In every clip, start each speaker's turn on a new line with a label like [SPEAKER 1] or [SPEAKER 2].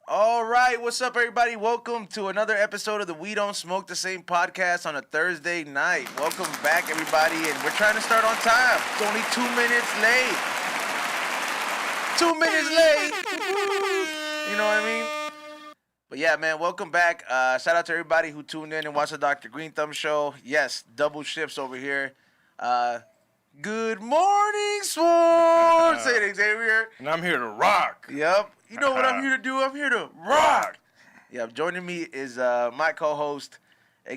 [SPEAKER 1] All right, what's up, everybody? Welcome to another episode of the We Don't Smoke the Same podcast on a Thursday night. Welcome back, everybody, and we're trying to start on time. It's only 2 minutes late. 2 minutes late. You know what I mean? But yeah, man, welcome back. Shout out to everybody who tuned in and watched the Dr. Green Thumb show. Yes, double shifts over here. Good morning, Swarm. Say it, Xavier.
[SPEAKER 2] And I'm here to rock.
[SPEAKER 1] Yep. You know what I'm here to do? I'm here to rock. Yep. Joining me is my co-host,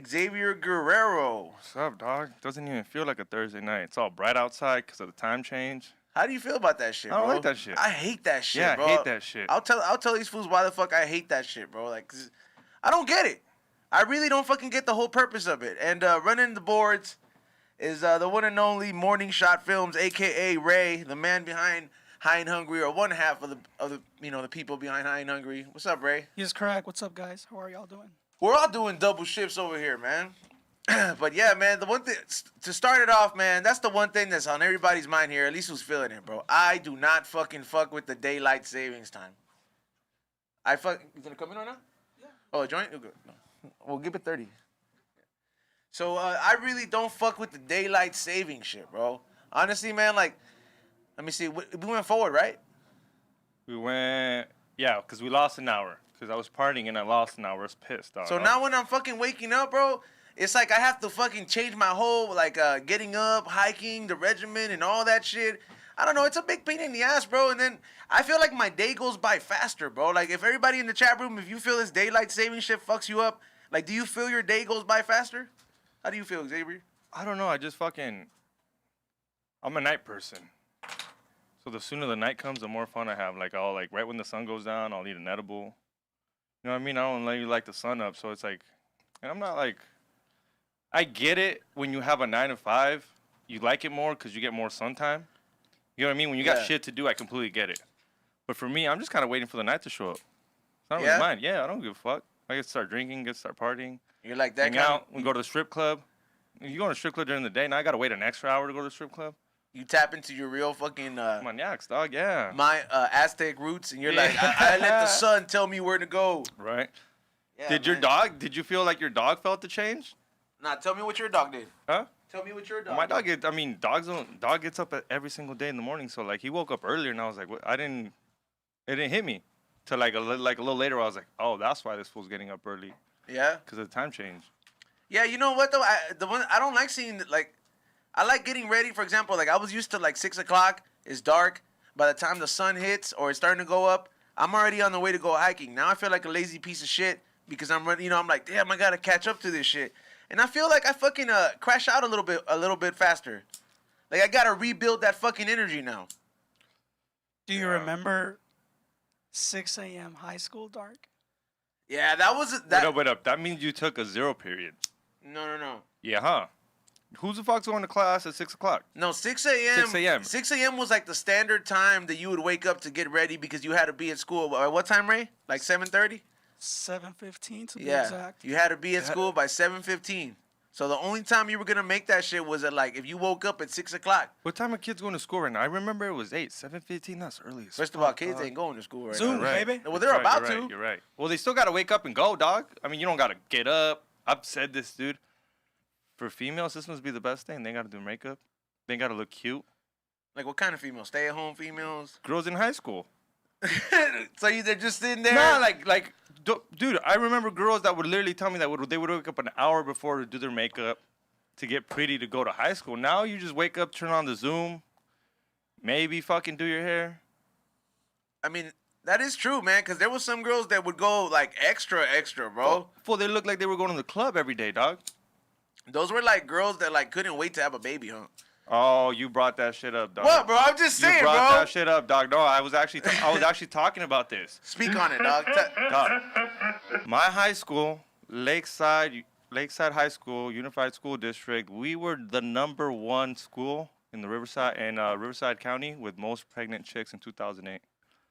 [SPEAKER 1] Xavier Guerrero.
[SPEAKER 2] What's up, dog? Doesn't even feel like a Thursday night. It's all bright outside because of the time change.
[SPEAKER 1] How do you feel about that shit, bro?
[SPEAKER 2] I don't like that shit.
[SPEAKER 1] I hate that shit,
[SPEAKER 2] yeah,
[SPEAKER 1] bro.
[SPEAKER 2] I hate that shit.
[SPEAKER 1] I'll tell these fools why the fuck I hate that shit, bro. Like, 'cause I don't get it. I really don't fucking get the whole purpose of it. And running the boards is the one and only Morningshotfilms, aka Ray, the man behind High and Hungry, or one half of the the people behind High and Hungry. What's up, Ray?
[SPEAKER 3] Yes, correct. What's up, guys? How are y'all doing?
[SPEAKER 1] We're all doing double shifts over here, man. But yeah, man, the one thing to start it off, man, that's the one thing that's on everybody's mind here, at least who's feeling it, bro. I do not fucking fuck with the daylight savings time. You gonna come in right now? Yeah. Oh, a joint? Okay. No. We'll give it 30. So I really don't fuck with the daylight saving shit, bro. Honestly, man, like, let me see. We went forward, right?
[SPEAKER 2] We went, yeah, because we lost an hour. Because I was partying and I lost an hour. I was pissed, dog.
[SPEAKER 1] So now when I'm fucking waking up, bro, it's like I have to fucking change my whole, like, getting up, hiking, the regimen, and all that shit. I don't know. It's a big pain in the ass, bro. And then I feel like my day goes by faster, bro. Like, if everybody in the chat room, if you feel this daylight saving shit fucks you up, like, do you feel your day goes by faster? How do you feel, Xavier?
[SPEAKER 2] I don't know. I just fucking, I'm a night person. So the sooner the night comes, the more fun I have. Like, right when the sun goes down, I'll eat an edible. You know what I mean? I don't really like the sun up. So it's like, and I'm not like, I get it when you have a 9 to 5. You like it more because you get more sun time. You know what I mean? When you got shit to do, I completely get it. But for me, I'm just kind of waiting for the night to show up. I don't really mind. Yeah, I don't give a fuck. I get to start drinking, get to start partying.
[SPEAKER 1] You're like that
[SPEAKER 2] hang out, we go to the strip club. You go to the strip club during the day, now I got to wait an extra hour to go to the strip club.
[SPEAKER 1] You tap into your real fucking
[SPEAKER 2] maniacs, dog, yeah.
[SPEAKER 1] My Aztec roots, and you're like, I let the sun tell me where to go.
[SPEAKER 2] Right.
[SPEAKER 1] Yeah,
[SPEAKER 2] Did you feel like your dog felt the change?
[SPEAKER 1] Nah, tell me what your dog did.
[SPEAKER 2] Huh?
[SPEAKER 1] Tell me what your dog
[SPEAKER 2] did. Dog gets up every single day in the morning, so like he woke up earlier, and I was like, it didn't hit me. Till like a little later, I was like, oh, that's why this fool's getting up early.
[SPEAKER 1] Yeah?
[SPEAKER 2] Because of the time change.
[SPEAKER 1] Yeah, you know what, though? I don't like seeing, like, I like getting ready. For example, like, I was used to, like, 6 o'clock. It's dark. By the time the sun hits or it's starting to go up, I'm already on the way to go hiking. Now I feel like a lazy piece of shit because I'm running, I'm like, damn, I got to catch up to this shit. And I feel like I fucking crash out a little bit faster. Like, I got to rebuild that fucking energy now.
[SPEAKER 3] Do you remember 6 a.m. high school dark?
[SPEAKER 1] Yeah, that was...
[SPEAKER 2] Wait up. That means you took a 0 period.
[SPEAKER 1] No.
[SPEAKER 2] Yeah, huh? Who's the fuck's going to class at 6 o'clock?
[SPEAKER 1] No, 6 a.m.
[SPEAKER 2] 6 a.m.
[SPEAKER 1] 6 a.m. was like the standard time that you would wake up to get ready because you had to be at school. At what time, Ray? Like 7:30?
[SPEAKER 3] 7:15 to be exact.
[SPEAKER 1] You had to be at school by 7:15. So the only time you were going to make that shit was at, like, if you woke up at 6 o'clock.
[SPEAKER 2] What time are kids going to school right now? I remember it was 8. 7:15, that's early as
[SPEAKER 1] First of all, kids ain't going to school right
[SPEAKER 3] Zoom,
[SPEAKER 1] now.
[SPEAKER 2] Right.
[SPEAKER 3] baby.
[SPEAKER 1] Well, they're about to.
[SPEAKER 2] You're right. Well, they still got to wake up and go, dog. I mean, you don't got to get up. I've said this, dude. For females, this must be the best thing. They got to do makeup. They got to look cute.
[SPEAKER 1] Like, what kind of females? Stay-at-home females?
[SPEAKER 2] Girls in high school.
[SPEAKER 1] So they're just sitting there?
[SPEAKER 2] Nah, dude, I remember girls that would literally tell me that they would wake up an hour before to do their makeup to get pretty to go to high school. Now you just wake up, turn on the Zoom, maybe fucking do your hair.
[SPEAKER 1] I mean, that is true, man, because there was some girls that would go, like, extra, bro.
[SPEAKER 2] Fool, they looked like they were going to the club every day, dog.
[SPEAKER 1] Those were, like, girls that, like, couldn't wait to have a baby, huh?
[SPEAKER 2] Oh, you brought that shit up, dog.
[SPEAKER 1] What, bro? I'm just saying,
[SPEAKER 2] you brought that shit up, dog. No, I was actually talking about this.
[SPEAKER 1] Speak on it, dog.
[SPEAKER 2] Dog. My high school, Lakeside High School, Unified School District, we were the #1 school in the Riverside County with most pregnant chicks in 2008.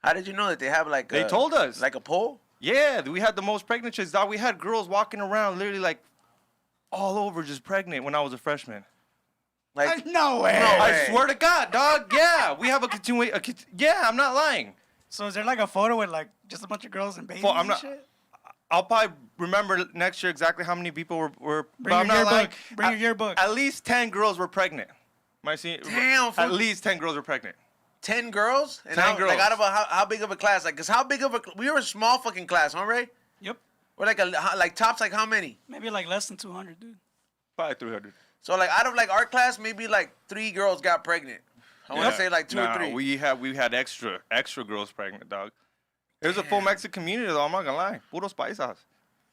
[SPEAKER 1] How did you know that they have, like,
[SPEAKER 2] they told us.
[SPEAKER 1] Like a poll?
[SPEAKER 2] Yeah, we had the most pregnant chicks, dog. We had girls walking around literally, like, all over just pregnant when I was a freshman.
[SPEAKER 1] Like,
[SPEAKER 3] no way.
[SPEAKER 2] I swear to God, dog. Yeah, we have a continuation. Yeah, I'm not lying.
[SPEAKER 3] So is there like a photo with like just a bunch of girls and babies
[SPEAKER 2] I'm
[SPEAKER 3] and
[SPEAKER 2] not-
[SPEAKER 3] shit?
[SPEAKER 2] I'll probably remember next year exactly how many people were
[SPEAKER 3] Bring
[SPEAKER 2] but I'm
[SPEAKER 3] your
[SPEAKER 2] not lying.
[SPEAKER 3] yearbook. Bring your yearbook.
[SPEAKER 2] At least 10 girls were pregnant.
[SPEAKER 1] Damn, fool.
[SPEAKER 2] At least 10 girls were pregnant.
[SPEAKER 1] 10 girls? And
[SPEAKER 2] 10 girls.
[SPEAKER 1] Like out of how big of a class? Like, cause how big of a we were a small fucking class, huh, Ray?
[SPEAKER 3] Yep.
[SPEAKER 1] We're like tops like how many?
[SPEAKER 3] Maybe like less than 200, dude.
[SPEAKER 2] Probably 300.
[SPEAKER 1] So like out of like our class, maybe like 3 girls got pregnant. I want to say like 2 or 3.
[SPEAKER 2] We had extra girls pregnant, dog. There's a full Mexican community though. I'm not gonna lie. Puros paisas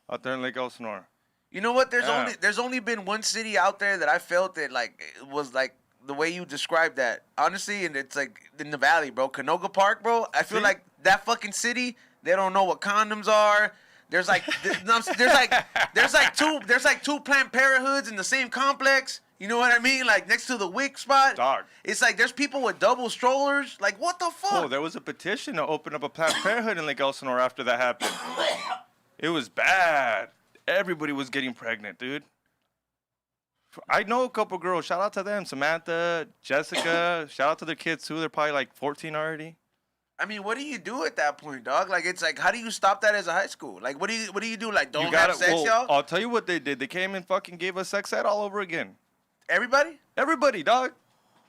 [SPEAKER 2] out there in Lake Elsinore.
[SPEAKER 1] You know what?
[SPEAKER 2] Yeah.
[SPEAKER 1] There's only been one city out there that I felt that like it was like the way you described that. Honestly, and it's like in the valley, bro. Canoga Park, bro. I feel
[SPEAKER 2] See?
[SPEAKER 1] like that fucking city. They don't know what condoms are. There's like there's like two Planned Parenthoods in the same complex. You know what I mean? Like next to the WIC spot.
[SPEAKER 2] Dog.
[SPEAKER 1] It's like there's people with double strollers. Like what the fuck?
[SPEAKER 2] Oh, there was a petition to open up a Planned Parenthood in Lake Elsinore after that happened. It was bad. Everybody was getting pregnant, dude. I know a couple girls. Shout out to them. Samantha, Jessica. Shout out to their kids, too. They're probably like 14 already.
[SPEAKER 1] I mean, what do you do at that point, dog? Like, it's like, how do you stop that as a high school? Like, what do you do? Like, don't have sex, y'all?
[SPEAKER 2] I'll tell you what they did. They came and fucking gave us sex ed all over again.
[SPEAKER 1] Everybody?
[SPEAKER 2] Everybody, dog.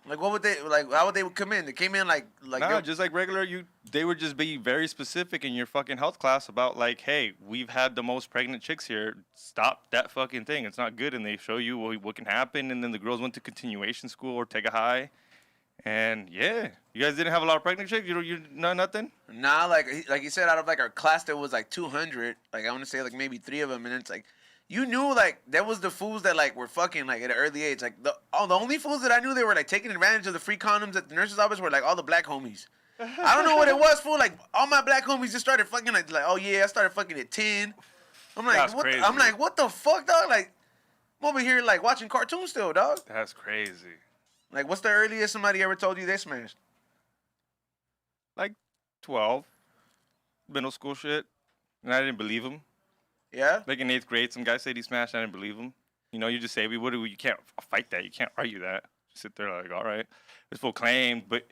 [SPEAKER 1] Like, what would they, like, how would they come in? They came in like
[SPEAKER 2] Nah, just like regular, they would just be very specific in your fucking health class about like, hey, we've had the most pregnant chicks here. Stop that fucking thing. It's not good. And they show you what can happen. And then the girls went to continuation school or take a high. And yeah, you guys didn't have a lot of pregnant chicks. You nothing.
[SPEAKER 1] Nah, like you said, out of like our class, there was like 200. Like I want to say like maybe 3 of them, and it's like you knew like there was the fools that like were fucking like at an early age. Like the only fools that I knew they were like taking advantage of the free condoms at the nurse's office were like all the black homies. I don't know what it was, fool. Like all my black homies just started fucking like oh yeah, I started fucking at 10. I'm like
[SPEAKER 2] That's
[SPEAKER 1] what?
[SPEAKER 2] crazy.
[SPEAKER 1] I'm like what the fuck, dog? Like I'm over here like watching cartoons still, dog.
[SPEAKER 2] That's crazy.
[SPEAKER 1] Like what's the earliest somebody ever told you they smashed?
[SPEAKER 2] Like 12, middle school shit, and I didn't believe him.
[SPEAKER 1] Yeah.
[SPEAKER 2] Like in 8th grade, some guy said he smashed. I didn't believe him. You know, you just say, you can't fight that. You can't argue that. Just sit there like, all right, this full claimed, but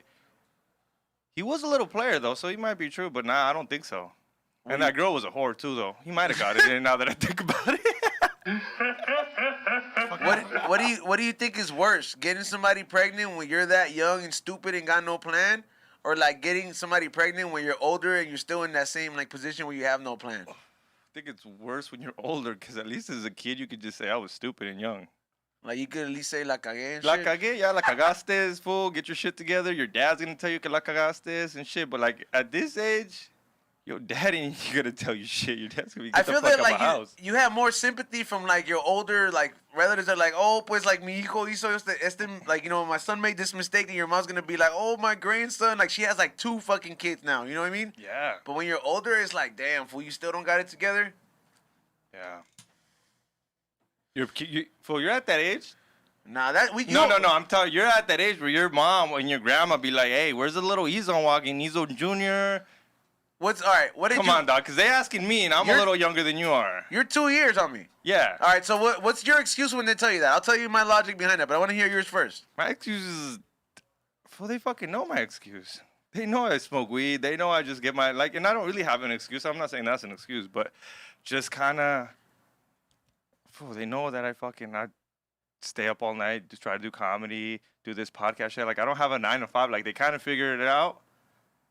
[SPEAKER 2] he was a little player though, so he might be true. But nah, I don't think so. And that girl was a whore too, though. He might have got it in now that I think about it.
[SPEAKER 1] What do you think is worse? Getting somebody pregnant when you're that young and stupid and got no plan? Or like getting somebody pregnant when you're older and you're still in that same like position where you have no plan?
[SPEAKER 2] I think it's worse when you're older because at least as a kid you could just say I was stupid and young.
[SPEAKER 1] Like you could at least say la cagué and
[SPEAKER 2] La
[SPEAKER 1] shit.
[SPEAKER 2] cagué, yeah, la cagaste, fool. Get your shit together. Your dad's gonna tell you que la cagaste and shit. But like at this age, your daddy ain't gonna tell you shit. Your dad's gonna be
[SPEAKER 1] I
[SPEAKER 2] get the
[SPEAKER 1] feel
[SPEAKER 2] fuck
[SPEAKER 1] that
[SPEAKER 2] out
[SPEAKER 1] like
[SPEAKER 2] my house.
[SPEAKER 1] you have more sympathy from like your older like relatives are like, oh, pues like mi hijo hizo este, like you know my son made this mistake, and your mom's gonna be like, oh my grandson, like she has like 2 fucking kids now, you know what I mean?
[SPEAKER 2] Yeah.
[SPEAKER 1] But when you're older, it's like, damn, fool, you still don't got it together.
[SPEAKER 2] Yeah. Fool, you're at that age.
[SPEAKER 1] Nah, that we
[SPEAKER 2] No. I'm telling you, you're at that age where your mom and your grandma be like, hey, where's the little Izon walking? Izon Jr.
[SPEAKER 1] What's all right? What did
[SPEAKER 2] Come
[SPEAKER 1] you?
[SPEAKER 2] on, dog, because they asking me, and I'm a
[SPEAKER 1] You're-
[SPEAKER 2] little younger than you are.
[SPEAKER 1] You're 2 years on me.
[SPEAKER 2] Yeah.
[SPEAKER 1] All right, so what's your excuse when they tell you that? I'll tell you my logic behind that, but I want to hear yours first.
[SPEAKER 2] My excuse is, well, they fucking know my excuse. They know I smoke weed. They know I just get my, like, and I don't really have an excuse. I'm not saying that's an excuse, but just kind of, they know that I stay up all night, just try to do comedy, do this podcast shit. Like, I don't have a 9 to 5. Like, they kind of figured it out,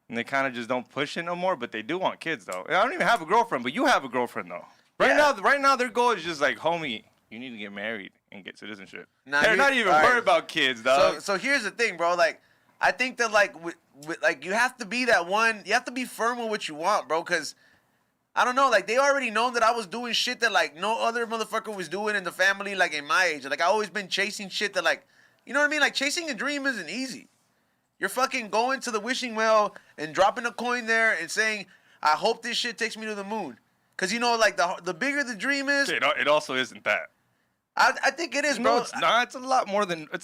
[SPEAKER 2] and they kind of just don't push it no more, but they do want kids, though. And I don't even have a girlfriend, but you have a girlfriend, though. Right now, their goal is just like, homie, you need to get married and get citizenship.
[SPEAKER 1] Nah,
[SPEAKER 2] They're not even
[SPEAKER 1] all right.
[SPEAKER 2] worried about kids, dog.
[SPEAKER 1] So here's the thing, bro. Like, I think that like with like you have to be that one. You have to be firm with what you want, bro. Cause I don't know. Like they already know that I was doing shit that like no other motherfucker was doing in the family. Like in my age, like I always been chasing shit that like, you know what I mean? Like chasing a dream isn't easy. You're fucking going to the wishing well and dropping a coin there and saying, I hope this shit takes me to the moon. Cause you know, like the bigger the dream is,
[SPEAKER 2] It also isn't that.
[SPEAKER 1] I think it is, bro.
[SPEAKER 2] No, it's not. It's a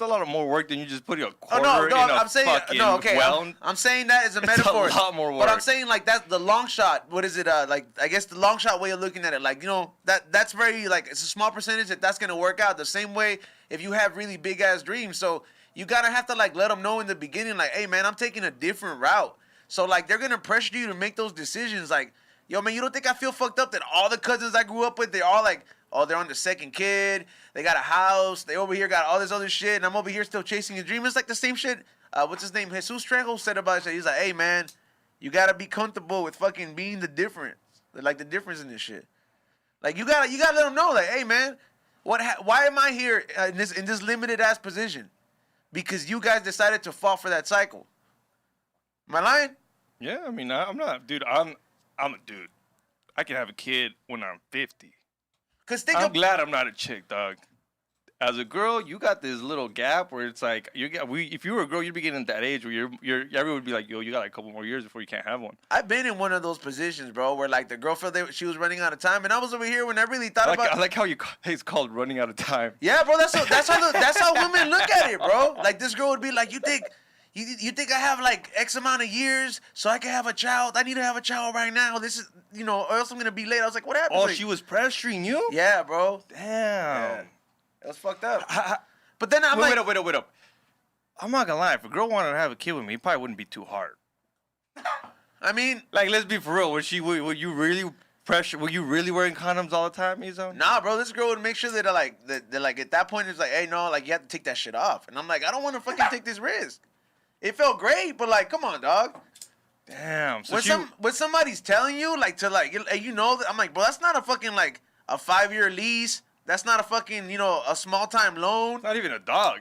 [SPEAKER 2] lot more work than you just put a quarter
[SPEAKER 1] no,
[SPEAKER 2] in a
[SPEAKER 1] I'm saying
[SPEAKER 2] fucking
[SPEAKER 1] no. Okay,
[SPEAKER 2] well.
[SPEAKER 1] I'm saying that as a
[SPEAKER 2] It's
[SPEAKER 1] metaphor.
[SPEAKER 2] a lot more
[SPEAKER 1] But I'm
[SPEAKER 2] work.
[SPEAKER 1] saying like that's the long shot. What is it? Like I guess the long shot way of looking at it. Like you know that's very like it's a small percentage that's gonna work out. The same way if you have really big ass dreams. So you gotta have to like let them know in the beginning. Like, hey man, I'm taking a different route. So, like, they're going to pressure you to make those decisions. Like, yo, man, you don't think I feel fucked up that all the cousins I grew up with, they're all like, oh, they're on the second kid. They got a house. They over here got all this other shit. And I'm over here still chasing a dream. It's like the same shit. What's his name? Jesus Trejo said about it. He's like, hey, man, you got to be comfortable with fucking being the difference. Like, the difference in this shit. Like, you gotta let them know, like, hey, man, why am I here in this limited-ass position? Because you guys decided to fall for that cycle. Am I lying?
[SPEAKER 2] Yeah, I mean, I'm not, dude. I'm a dude. I can have a kid when I'm 50. I'm glad I'm not a chick, dog. As a girl, you got this little gap where it's like if you were a girl, you'd be getting to that age where everyone would be like, yo, you got like a couple more years before you can't have one.
[SPEAKER 1] I've been in one of those positions, bro, where like the girl felt she was running out of time, and I was over here when I really thought about.
[SPEAKER 2] I like how it's called running out of time.
[SPEAKER 1] Yeah, bro, that's how women look at it, bro. Like this girl would be like, you think I have like X amount of years so I can have a child? I need to have a child right now. This is, or else I'm gonna be late. I was like, what happened?
[SPEAKER 2] Oh,
[SPEAKER 1] like,
[SPEAKER 2] she was pressuring you?
[SPEAKER 1] Yeah, bro.
[SPEAKER 2] Damn.
[SPEAKER 1] Yeah. That was fucked up. But then wait up.
[SPEAKER 2] I'm not gonna lie. If a girl wanted to have a kid with me, it probably wouldn't be too hard.
[SPEAKER 1] I mean,
[SPEAKER 2] like, let's be for real. Were you really wearing condoms all the time, Mizo?
[SPEAKER 1] Nah, bro. This girl would make sure that at that point it's like, hey, no, like you have to take that shit off. And I'm like, I don't want to fucking take this risk. It felt great, but like, come on, dog.
[SPEAKER 2] Damn. So
[SPEAKER 1] when somebody's telling you that I'm like, bro, that's not a fucking like a 5-year lease. That's not a fucking a small time loan.
[SPEAKER 2] It's not even a dog.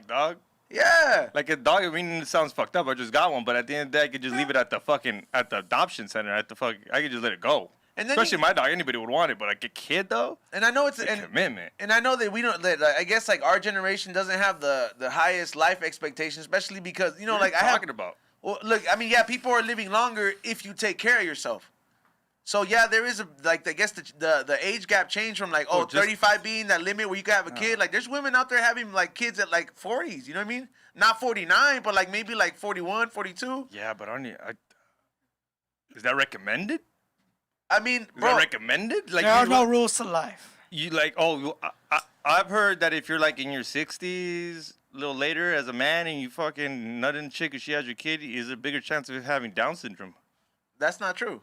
[SPEAKER 1] Yeah.
[SPEAKER 2] Like a dog. I mean, it sounds fucked up. I just got one, but at the end of the day, I could just leave it at the adoption center. I could just let it go. And then especially my dog, anybody would want it, but like a kid though.
[SPEAKER 1] And I know it's a
[SPEAKER 2] commitment.
[SPEAKER 1] And I know that we don't. I guess like our generation doesn't have the highest life expectations, especially because
[SPEAKER 2] What are you talking about?
[SPEAKER 1] Well, look, I mean, yeah, people are living longer if you take care of yourself. So yeah, there is I guess the age gap changed from like 35 being that limit where you can have a kid. Like there's women out there having like kids at like 40s. You know what I mean? Not 49, but like maybe like 41, 42.
[SPEAKER 2] Yeah, but is that recommended?
[SPEAKER 1] I mean,
[SPEAKER 2] bro, is that recommended? Like
[SPEAKER 3] there are no rules to life.
[SPEAKER 2] You like I've heard that if you're like in your 60s, a little later as a man, and you fucking nut in a chick and she has your kid, is there a bigger chance of having Down syndrome?
[SPEAKER 1] That's not true.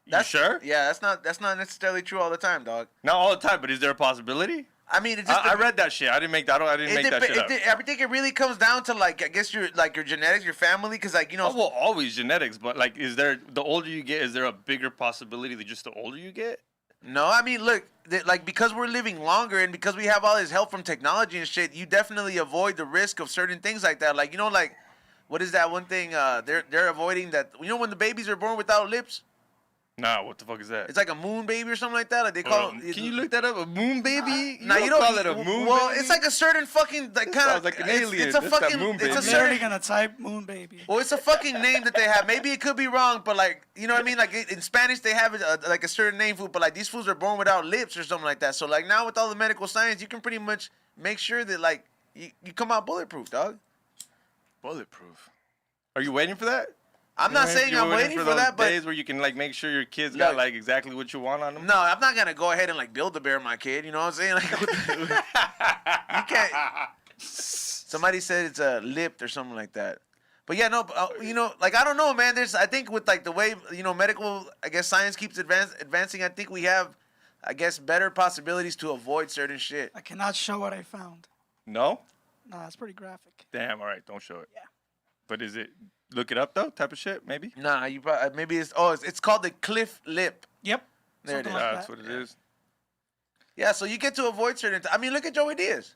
[SPEAKER 2] You sure?
[SPEAKER 1] Yeah, that's not necessarily true all the time, dog.
[SPEAKER 2] Not all the time, but is there a possibility?
[SPEAKER 1] I mean,
[SPEAKER 2] I read that shit. I didn't make that shit up.
[SPEAKER 1] I think it really comes down to like I guess your genetics, your family, because like
[SPEAKER 2] well, always genetics, but like, is there the older you get, is there a bigger possibility that just the older you get?
[SPEAKER 1] No, I mean, look, like because we're living longer and because we have all this help from technology and shit, you definitely avoid the risk of certain things like that. Like like, what is that one thing? They're avoiding that. When the babies are born without lips.
[SPEAKER 2] Nah, what the fuck is that?
[SPEAKER 1] It's like a moon baby or something like that. Like they call it.
[SPEAKER 2] Can you look that up? A moon baby?
[SPEAKER 1] Nah, you don't call it a moon baby? Well, it's like a certain fucking like kind of.
[SPEAKER 2] Sounds like an alien.
[SPEAKER 1] It's a fucking.
[SPEAKER 2] Moon baby.
[SPEAKER 1] It's a
[SPEAKER 3] I'm literally gonna type moon baby.
[SPEAKER 1] Well, it's a fucking name that they have. Maybe it could be wrong, but like you know what I mean. Like in Spanish, they have like a certain name for it, but like these fools are born without lips or something like that. So like now with all the medical science, you can pretty much make sure that like you come out bulletproof, dog.
[SPEAKER 2] Bulletproof. Are you waiting for that?
[SPEAKER 1] I'm not saying I'm waiting for that, but
[SPEAKER 2] days where you can like make sure your kids got like exactly what you want on them.
[SPEAKER 1] No, I'm not gonna go ahead and like Build-A-Bear my kid. You know what I'm saying? Like, you can't. Somebody said it's a lipped or something like that. But yeah, no, like I don't know, man. I think with like the way medical, I guess science keeps advancing. I think we have, I guess, better possibilities to avoid certain shit.
[SPEAKER 3] I cannot show what I found.
[SPEAKER 2] No.
[SPEAKER 3] No, it's pretty graphic.
[SPEAKER 2] Damn. All right, don't show it.
[SPEAKER 3] Yeah.
[SPEAKER 2] But is it? Look it up though, type of shit, maybe.
[SPEAKER 1] Nah, you probably maybe it's called the cliff lip.
[SPEAKER 3] Yep.
[SPEAKER 1] There it is.
[SPEAKER 2] That's what it is.
[SPEAKER 1] Yeah, so you get to avoid certain. I mean, look at Joey Diaz,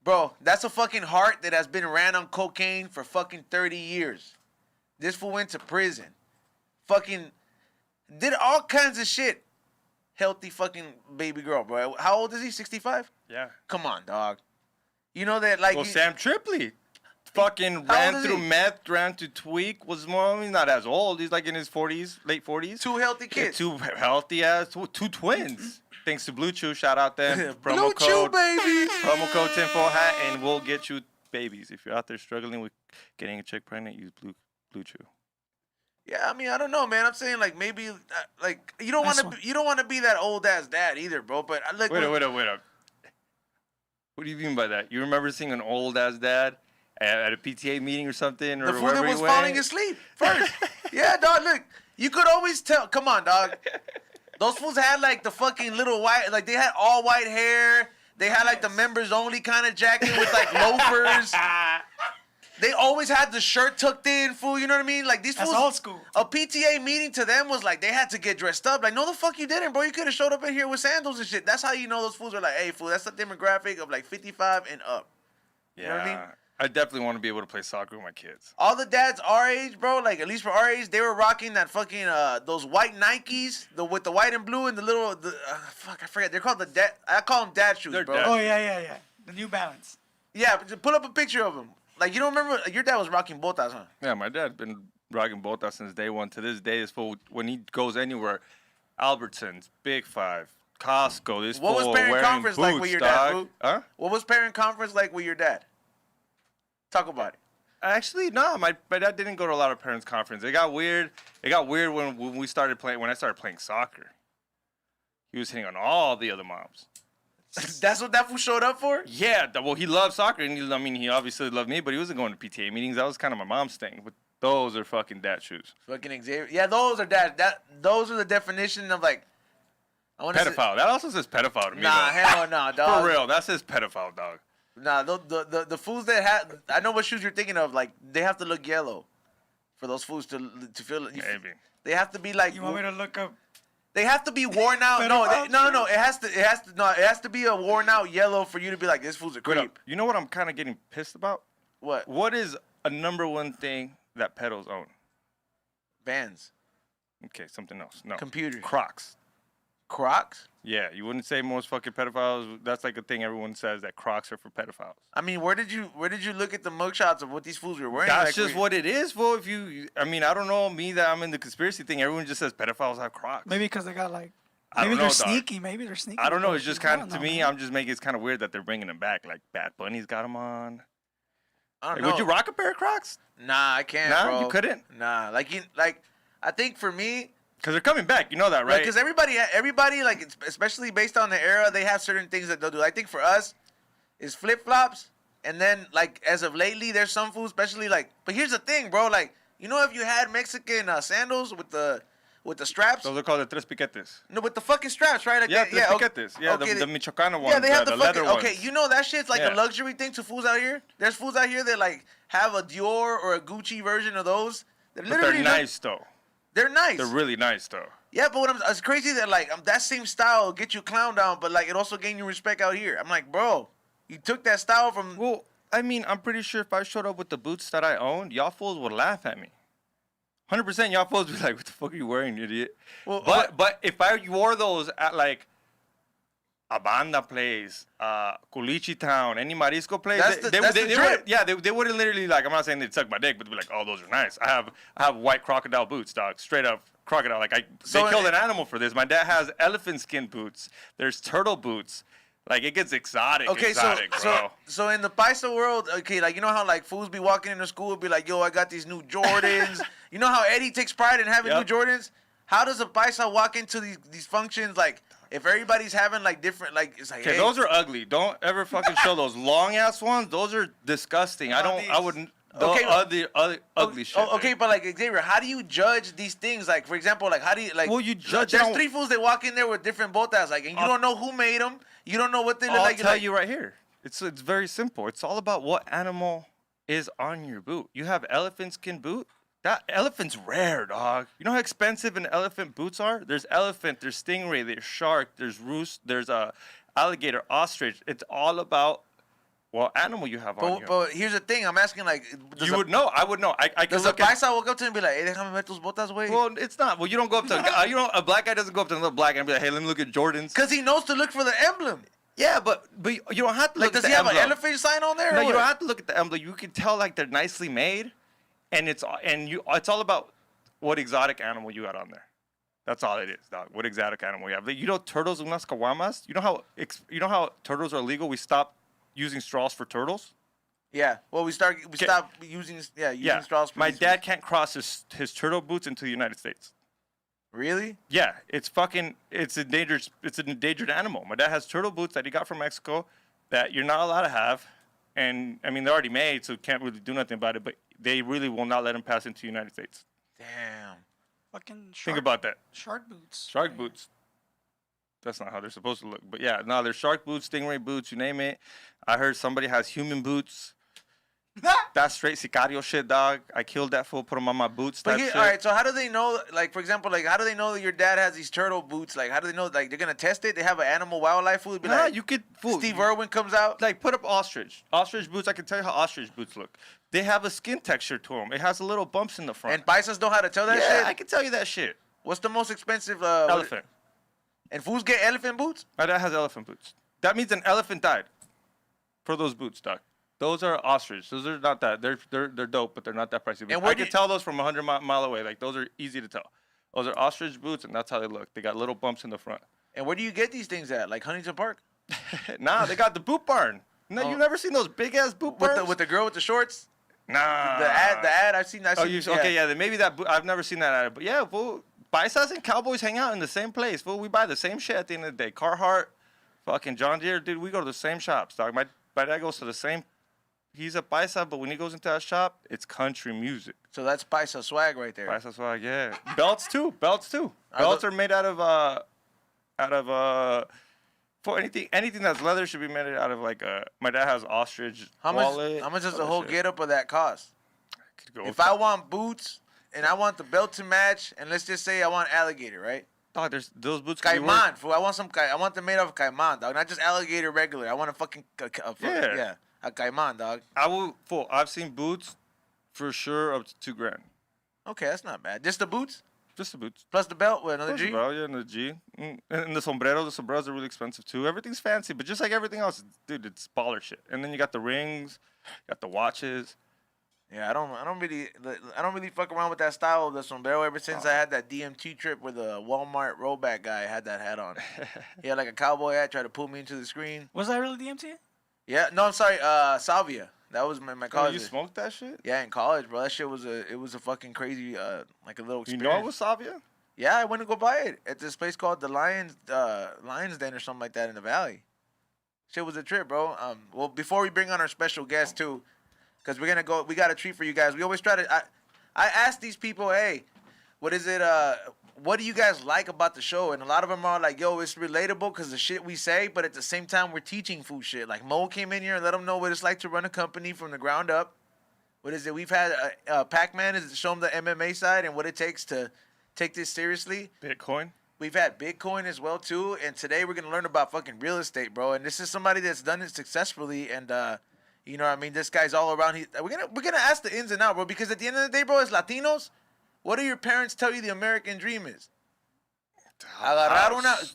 [SPEAKER 1] bro. That's a fucking heart that has been ran on cocaine for fucking 30 years. This fool went to prison, fucking did all kinds of shit. Healthy fucking baby girl, bro. How old is he? 65?
[SPEAKER 2] Yeah.
[SPEAKER 1] Come on, dog. You know that like.
[SPEAKER 2] Well, Sam Tripoli. Fucking ran through meth, ran to tweak, was not as old. He's like in his 40s, late 40s.
[SPEAKER 1] Two healthy kids.
[SPEAKER 2] Yeah, two healthy ass, two twins. Thanks to Blue Chew, shout out them.
[SPEAKER 1] Blue Chew, baby.
[SPEAKER 2] Promo code tinfoil hat, and we'll get you babies. If you're out there struggling with getting a chick pregnant, use Blue Chew.
[SPEAKER 1] Yeah, I mean, I don't know, man. I'm saying like maybe like you don't want to be that old ass dad either, bro. But like,
[SPEAKER 2] wait up. What do you mean by that? You remember seeing an old ass dad at a PTA meeting or something, or
[SPEAKER 1] the fool that was falling asleep first. Yeah, dog. Look, you could always tell. Come on, dog. Those fools had like the fucking little white, like they had all white hair. They had like the members only kind of jacket with like loafers. They always had the shirt tucked in, fool. You know what I mean? Like these fools.
[SPEAKER 3] That's old school.
[SPEAKER 1] A PTA meeting to them was like they had to get dressed up. Like, no, the fuck you didn't, bro. You could have showed up in here with sandals and shit. That's how you know those fools are like, hey, fool, that's the demographic of like 55 and up. You know what I mean?
[SPEAKER 2] I definitely want to be able to play soccer with my kids.
[SPEAKER 1] All the dads our age, bro, like at least for our age, they were rocking that fucking those white Nikes, with the white and blue and the little fuck, I forget. They're called the dad. I call them dad shoes,
[SPEAKER 2] They're
[SPEAKER 1] bro.
[SPEAKER 2] dad.
[SPEAKER 3] Oh yeah. The New Balance.
[SPEAKER 1] Yeah, but just pull up a picture of them. Like you don't remember your dad was rocking botas, huh?
[SPEAKER 2] Yeah, my dad's been rocking botas since day one. To this day, this fool, when he goes anywhere, Albertsons, Big Five, Costco, this
[SPEAKER 1] What was
[SPEAKER 2] fool
[SPEAKER 1] parent
[SPEAKER 2] wearing
[SPEAKER 1] conference
[SPEAKER 2] boots,
[SPEAKER 1] like with your
[SPEAKER 2] dog.
[SPEAKER 1] dad, fool?
[SPEAKER 2] Huh?
[SPEAKER 1] What was parent conference like with your dad? Talk about it.
[SPEAKER 2] Actually, no. My dad didn't go to a lot of parents' conference. It got weird. It got weird when we started playing. When I started playing soccer, he was hitting on all the other moms.
[SPEAKER 1] That's what that fool showed up for?
[SPEAKER 2] Yeah, well, he loved soccer, and he obviously loved me, but he wasn't going to PTA meetings. That was kind of my mom's thing. But those are fucking dad shoes.
[SPEAKER 1] Fucking Xavier. Yeah, those are those are the definition of like
[SPEAKER 2] Pedophile. That also says pedophile to me.
[SPEAKER 1] Nah,
[SPEAKER 2] though.
[SPEAKER 1] hell no, dog.
[SPEAKER 2] For real, that says pedophile, dog.
[SPEAKER 1] Nah, the fools that have, I know what shoes you're thinking of. Like they have to look yellow for those fools to feel.
[SPEAKER 2] Maybe.
[SPEAKER 1] They have to be like.
[SPEAKER 3] You want me to look up?
[SPEAKER 1] They have to be worn out. No,
[SPEAKER 3] Pedophile
[SPEAKER 1] no. It has to be a worn out yellow for you to be like, this fool's a creep.
[SPEAKER 2] You know what I'm kind of getting pissed about?
[SPEAKER 1] What?
[SPEAKER 2] What is a number one thing that pedos own?
[SPEAKER 1] Vans.
[SPEAKER 2] Okay, something else. No.
[SPEAKER 1] Computers.
[SPEAKER 2] Crocs.
[SPEAKER 1] Crocs?
[SPEAKER 2] Yeah, you wouldn't say most fucking pedophiles. That's like a thing everyone says, that Crocs are for pedophiles.
[SPEAKER 1] I mean, where did you look at the mugshots of what these fools were wearing?
[SPEAKER 2] That's
[SPEAKER 1] like,
[SPEAKER 2] just what it is, fool. I don't know, me that I'm in the conspiracy thing. Everyone just says pedophiles have Crocs.
[SPEAKER 3] Maybe because they got like.
[SPEAKER 2] I
[SPEAKER 3] Maybe
[SPEAKER 2] don't
[SPEAKER 3] they're
[SPEAKER 2] know, dog.
[SPEAKER 3] sneaky. Maybe they're sneaky.
[SPEAKER 2] I don't know. It's just kind of, to me,
[SPEAKER 3] man.
[SPEAKER 2] I'm just making it's kind of weird that they're bringing them back. Like Bad Bunny's got them on.
[SPEAKER 1] I don't
[SPEAKER 2] Like,
[SPEAKER 1] know.
[SPEAKER 2] would you rock a pair of Crocs?
[SPEAKER 1] Nah, I can't,
[SPEAKER 2] Nah,
[SPEAKER 1] bro.
[SPEAKER 2] you couldn't?
[SPEAKER 1] Nah, I think for me,
[SPEAKER 2] Because they're coming back. You know that, right?
[SPEAKER 1] because everybody, like, especially based on the era, they have certain things that they'll do. I think for us, is flip flops, and then like as of lately, there's some foods, especially like. But here's the thing, bro. Like, you know, if you had Mexican sandals with the straps,
[SPEAKER 2] Those are called the tres piquetes.
[SPEAKER 1] no, with the fucking straps, right? Like
[SPEAKER 2] Yeah,
[SPEAKER 1] that-
[SPEAKER 2] tres
[SPEAKER 1] okay.
[SPEAKER 2] piquetes. Yeah,
[SPEAKER 1] okay,
[SPEAKER 2] the Michoacana ones.
[SPEAKER 1] Yeah, they have the
[SPEAKER 2] leather
[SPEAKER 1] fucking.
[SPEAKER 2] ones.
[SPEAKER 1] Okay, you know that shit's like
[SPEAKER 2] Yeah.
[SPEAKER 1] a luxury thing to fools out here. There's fools out here that like have a Dior or a Gucci version of those. That
[SPEAKER 2] But
[SPEAKER 1] literally
[SPEAKER 2] they're
[SPEAKER 1] look-
[SPEAKER 2] nice, though.
[SPEAKER 1] They're nice.
[SPEAKER 2] They're really nice, though.
[SPEAKER 1] Yeah, but it's crazy that like that same style will get you clown down, but like it also gain you respect out here. I'm like, bro, you took that style from.
[SPEAKER 2] Well, I mean, I'm pretty sure if I showed up with the boots that I owned, y'all fools would laugh at me. 100% y'all fools would be like, what the fuck are you wearing, you idiot?
[SPEAKER 1] Well,
[SPEAKER 2] but if I wore those at like a banda place, Culichi Town, any Marisco place,
[SPEAKER 1] That's the drip.
[SPEAKER 2] they wouldn't literally like, I'm not saying they'd suck my dick, but they'd be like, oh, those are nice. I have white crocodile boots, dog, straight up crocodile. Like they killed an animal for this. My dad has elephant skin boots. There's turtle boots. Like it gets exotic,
[SPEAKER 1] Okay,
[SPEAKER 2] bro.
[SPEAKER 1] so in the paisa world, okay, like you know how like fools be walking into school and be like, yo, I got these new Jordans. You know how Eddie takes pride in having
[SPEAKER 2] Yep.
[SPEAKER 1] new Jordans? How does a paisa walk into these functions like if everybody's having like different like it's like
[SPEAKER 2] Okay,
[SPEAKER 1] hey,
[SPEAKER 2] those are ugly. Don't ever fucking show those long ass ones. Those are disgusting. I wouldn't.
[SPEAKER 1] Okay,
[SPEAKER 2] Ugly shit.
[SPEAKER 1] okay, but like Xavier, how do you judge these things? Like for example, like how do you like?
[SPEAKER 2] Well, you judge
[SPEAKER 1] There's
[SPEAKER 2] on-
[SPEAKER 1] 3 fools that walk in there with different botas, like, and you don't know who made them. You don't know what they look
[SPEAKER 2] I'll
[SPEAKER 1] like.
[SPEAKER 2] tell
[SPEAKER 1] like,
[SPEAKER 2] you right here. It's very simple. It's all about what animal is on your boot. You have elephant skin boot. That elephant's rare, dog. You know how expensive an elephant boots are? There's elephant, there's stingray, there's shark, there's roost, there's alligator, ostrich. It's all about what animal you have on you.
[SPEAKER 1] But here's the thing. I'm asking like,
[SPEAKER 2] You would know. I would know. I can
[SPEAKER 1] does a
[SPEAKER 2] look at.
[SPEAKER 1] paisa walk up to him and be like, hey, déjame ver tus botas, güey?
[SPEAKER 2] Well, it's not. Well, you don't go up to a black guy doesn't go up to another black guy and be like, hey, let me look at Jordans.
[SPEAKER 1] Because he knows to look for the emblem.
[SPEAKER 2] Yeah, but you don't have to
[SPEAKER 1] Like,
[SPEAKER 2] look
[SPEAKER 1] does
[SPEAKER 2] at
[SPEAKER 1] he
[SPEAKER 2] the
[SPEAKER 1] have
[SPEAKER 2] emblem.
[SPEAKER 1] an elephant sign on there?
[SPEAKER 2] No,
[SPEAKER 1] or
[SPEAKER 2] you
[SPEAKER 1] what?
[SPEAKER 2] don't have to look at the emblem. You can tell like they're nicely made, and it's all about what exotic animal you got on there. That's all it is, dog. What exotic animal you have. Like, you know, turtles unas caguamas. You know how turtles are illegal. We stopped using straws for turtles.
[SPEAKER 1] Yeah. Well, we stopped using straws. For
[SPEAKER 2] My
[SPEAKER 1] these
[SPEAKER 2] dad can't cross his turtle boots into the United States.
[SPEAKER 1] Really?
[SPEAKER 2] Yeah, it's an endangered animal. My dad has turtle boots that he got from Mexico that you're not allowed to have. And I mean, they're already made, so can't really do nothing about it, but they really will not let him pass into the United States.
[SPEAKER 1] Damn.
[SPEAKER 3] Fucking shark,
[SPEAKER 2] Think about that.
[SPEAKER 3] shark boots.
[SPEAKER 2] Shark boots. That's not how they're supposed to look. But yeah, no, there's shark boots, stingray boots, you name it. I heard somebody has human boots. That's straight sicario shit, dog. I killed that fool, put him on my boots.
[SPEAKER 1] But
[SPEAKER 2] Type shit.
[SPEAKER 1] all right, so how do they know? Like, for example, like how do they know that your dad has these turtle boots? Like, how do they know? Like, they're gonna test it. They have an animal wildlife food. Be
[SPEAKER 2] Nah,
[SPEAKER 1] like,
[SPEAKER 2] you could. Fool,
[SPEAKER 1] Steve Irwin comes out.
[SPEAKER 2] like put up ostrich boots. I can tell you how ostrich boots look. They have a skin texture to them. It has a little bumps in the front.
[SPEAKER 1] And paisas know how to tell that
[SPEAKER 2] yeah,
[SPEAKER 1] shit.
[SPEAKER 2] I can tell you that shit.
[SPEAKER 1] What's the most expensive?
[SPEAKER 2] Elephant.
[SPEAKER 1] And fools get elephant boots.
[SPEAKER 2] My dad has elephant boots. That means an elephant died for those boots, doc. Those are ostrich. Those are not that. They're dope, but they're not that pricey.
[SPEAKER 1] And
[SPEAKER 2] I can tell those from 100 mile away. Like those are easy to tell. Those are ostrich boots, and that's how they look. They got little bumps in the front.
[SPEAKER 1] And where do you get these things at? Like Huntington Park?
[SPEAKER 2] Nah, they got the boot barn. No,
[SPEAKER 1] Oh.
[SPEAKER 2] you never seen those big ass boot barns?
[SPEAKER 1] With the girl with the shorts?
[SPEAKER 2] Nah.
[SPEAKER 1] The ad. I've seen.
[SPEAKER 2] Oh, okay, yeah. Then maybe that. I've never seen that ad, but yeah, fool. Paisas and cowboys hang out in the same place. Fool, we buy the same shit at the end of the day. Carhartt, fucking John Deere, dude. We go to the same shops, dog. My dad goes to the same. He's a paisa, but when he goes into that shop, it's country music.
[SPEAKER 1] So that's paisa swag right there.
[SPEAKER 2] Paisa swag, yeah. Belts too. Belts are made out of for anything that's leather should be made out of like a. My dad has ostrich wallet.
[SPEAKER 1] How much does the
[SPEAKER 2] other
[SPEAKER 1] whole
[SPEAKER 2] shit.
[SPEAKER 1] getup of that cost?
[SPEAKER 2] Could go
[SPEAKER 1] If I want boots and I want the belt to match, and let's just say I want alligator, right?
[SPEAKER 2] dog, there's those boots. Could be worth-
[SPEAKER 1] Caiman, fool. I want them made of caiman, dog. Not just alligator regular. I want a fucking
[SPEAKER 2] Yeah.
[SPEAKER 1] a caiman, dog.
[SPEAKER 2] I've seen boots for sure up to $2,000.
[SPEAKER 1] Okay, that's not bad. Just the boots
[SPEAKER 2] Just the boots.
[SPEAKER 1] plus the belt with another
[SPEAKER 2] Plus
[SPEAKER 1] G.
[SPEAKER 2] the belt, yeah, and the G. And the sombreros are really expensive too. Everything's fancy, but just like everything else, dude, it's baller shit. And then you got the rings, you got the watches.
[SPEAKER 1] Yeah, I don't really fuck around with that style of the sombrero ever since I had that DMT trip where the Walmart rollback guy had that hat on. He had like a cowboy hat, tried to pull me into the screen.
[SPEAKER 3] Was that really DMT?
[SPEAKER 1] Yeah, no, I'm sorry, Salvia. That was my
[SPEAKER 2] Oh,
[SPEAKER 1] college.
[SPEAKER 2] you smoked that shit?
[SPEAKER 1] Yeah, in college, bro. That shit was a fucking crazy like a little
[SPEAKER 2] You
[SPEAKER 1] experience.
[SPEAKER 2] know it was Savia?
[SPEAKER 1] Yeah, I went to go buy it at this place called the Lions Den or something like that in the Valley. Shit was a trip, bro. Well, before we bring on our special guest too, because we got a treat for you guys. We always try to. I ask these people, hey, what is it? What do you guys like about the show? And a lot of them are like, yo, it's relatable because the shit we say, but at the same time, we're teaching food shit. Like Mo came in here and let them know what it's like to run a company from the ground up. What is it? We've had Pac-Man is show them the MMA side and what it takes to take this seriously.
[SPEAKER 2] Bitcoin?
[SPEAKER 1] We've had Bitcoin as well too, and today we're gonna learn about fucking real estate, bro. And this is somebody that's done it successfully, and you know what I mean. This guy's all around. We're gonna ask the ins and outs, bro. Because at the end of the day, bro, as Latinos, what do your parents tell you the American dream is?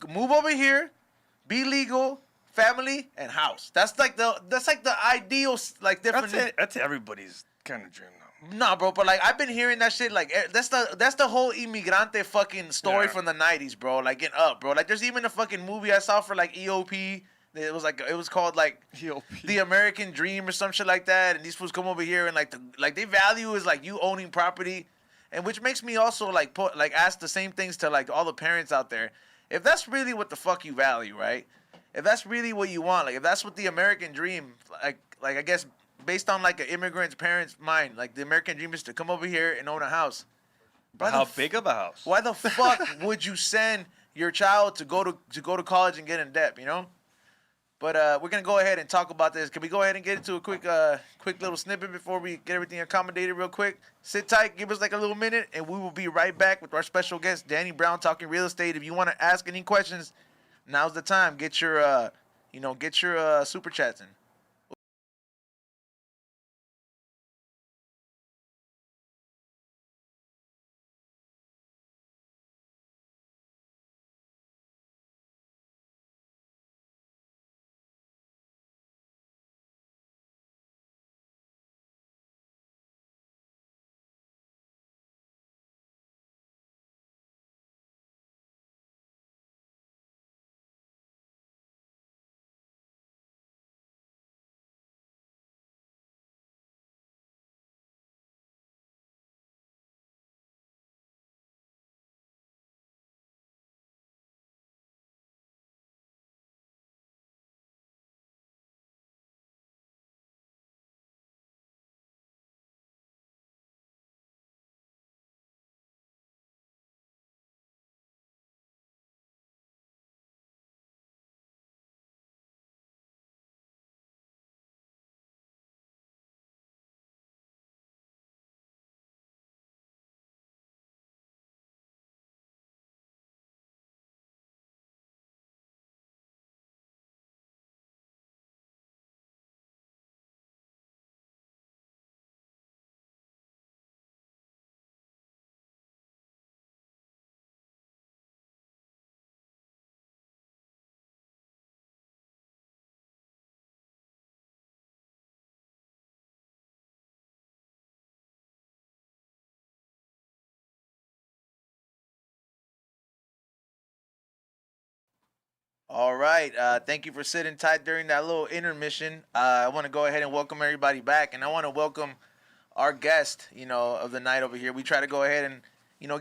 [SPEAKER 1] Move over here, be legal, family, and house. That's like the ideal like different.
[SPEAKER 2] That's everybody's kind of dream, though.
[SPEAKER 1] Nah, bro, but like I've been hearing that shit. Like that's the whole inmigrante fucking story from the '90s, bro. Like in Up, bro. Like there's even a fucking movie I saw for like EOP. It was called like
[SPEAKER 2] EOP.
[SPEAKER 1] The American Dream or some shit like that. And these fools come over here and like they value is like you owning property, and which makes me also like ask the same things to like all the parents out there. If that's really what the fuck you value, right? If that's really what you want, like if that's what the American dream, like I guess. Based on like an immigrant's parents' mind, like the American dream is to come over here and own a house.
[SPEAKER 2] How big of a house?
[SPEAKER 1] Why the fuck would you send your child to go to college and get in debt? You know. But we're gonna go ahead and talk about this. Can we go ahead and get into a quick little snippet before we get everything accommodated real quick? Sit tight, give us like a little minute, and we will be right back with our special guest, Danny Brown, talking real estate. If you want to ask any questions, now's the time. Get your super chats in. All right. Thank you for sitting tight during that little intermission. I want to go ahead and welcome everybody back, and I want to welcome our guest, of the night over here. We try to go ahead and,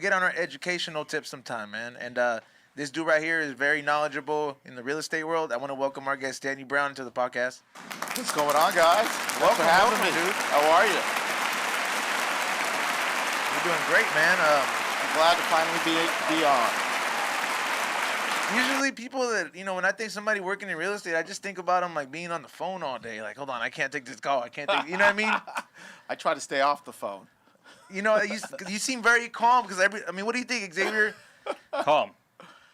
[SPEAKER 1] get on our educational tips sometime, man. And this dude right here is very knowledgeable in the real estate world. I want to welcome our guest, Danny Brown, to the podcast.
[SPEAKER 4] What's going on, guys? Thanks for having me,
[SPEAKER 1] dude.
[SPEAKER 4] How are you?
[SPEAKER 1] You're doing great, man.
[SPEAKER 4] I'm glad to finally be on.
[SPEAKER 1] Usually people that, when I think somebody working in real estate, I just think about them like being on the phone all day. Like, hold on, I can't take this call. I can't take, you know what I mean?
[SPEAKER 4] I try to stay off the phone.
[SPEAKER 1] You seem very calm because what do you think, Xavier?
[SPEAKER 2] Calm.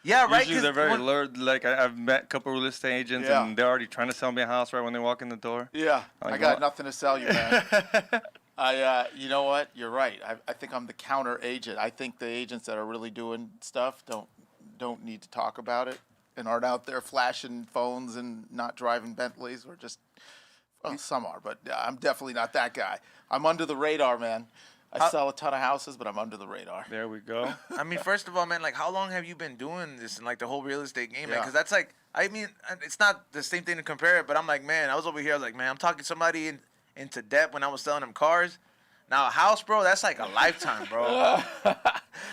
[SPEAKER 1] Yeah, right.
[SPEAKER 2] Usually they're very alert. Like I've met a couple real estate agents,
[SPEAKER 4] Yeah.
[SPEAKER 2] and they're already trying to sell me a house right when they walk in the door.
[SPEAKER 4] Yeah,
[SPEAKER 2] Like
[SPEAKER 4] I got
[SPEAKER 2] what?
[SPEAKER 4] nothing to sell you, man. You know what? You're right. I think I'm the counter agent. I think the agents that are really doing stuff don't need to talk about it and aren't out there flashing phones and not driving Bentleys or just, well, some are, but I'm definitely not that guy. I'm under the radar, man. I sell a ton of houses, but I'm under the radar.
[SPEAKER 2] There we go.
[SPEAKER 1] First of all, man, like, how long have you been doing this in, like, the whole real estate game, man?
[SPEAKER 4] Yeah.
[SPEAKER 1] Because that's, like, it's not the same thing to compare it, but I'm like, man, I was over here, man, I'm talking somebody into debt when I was selling them cars. Now, a house, bro, that's like a lifetime, bro.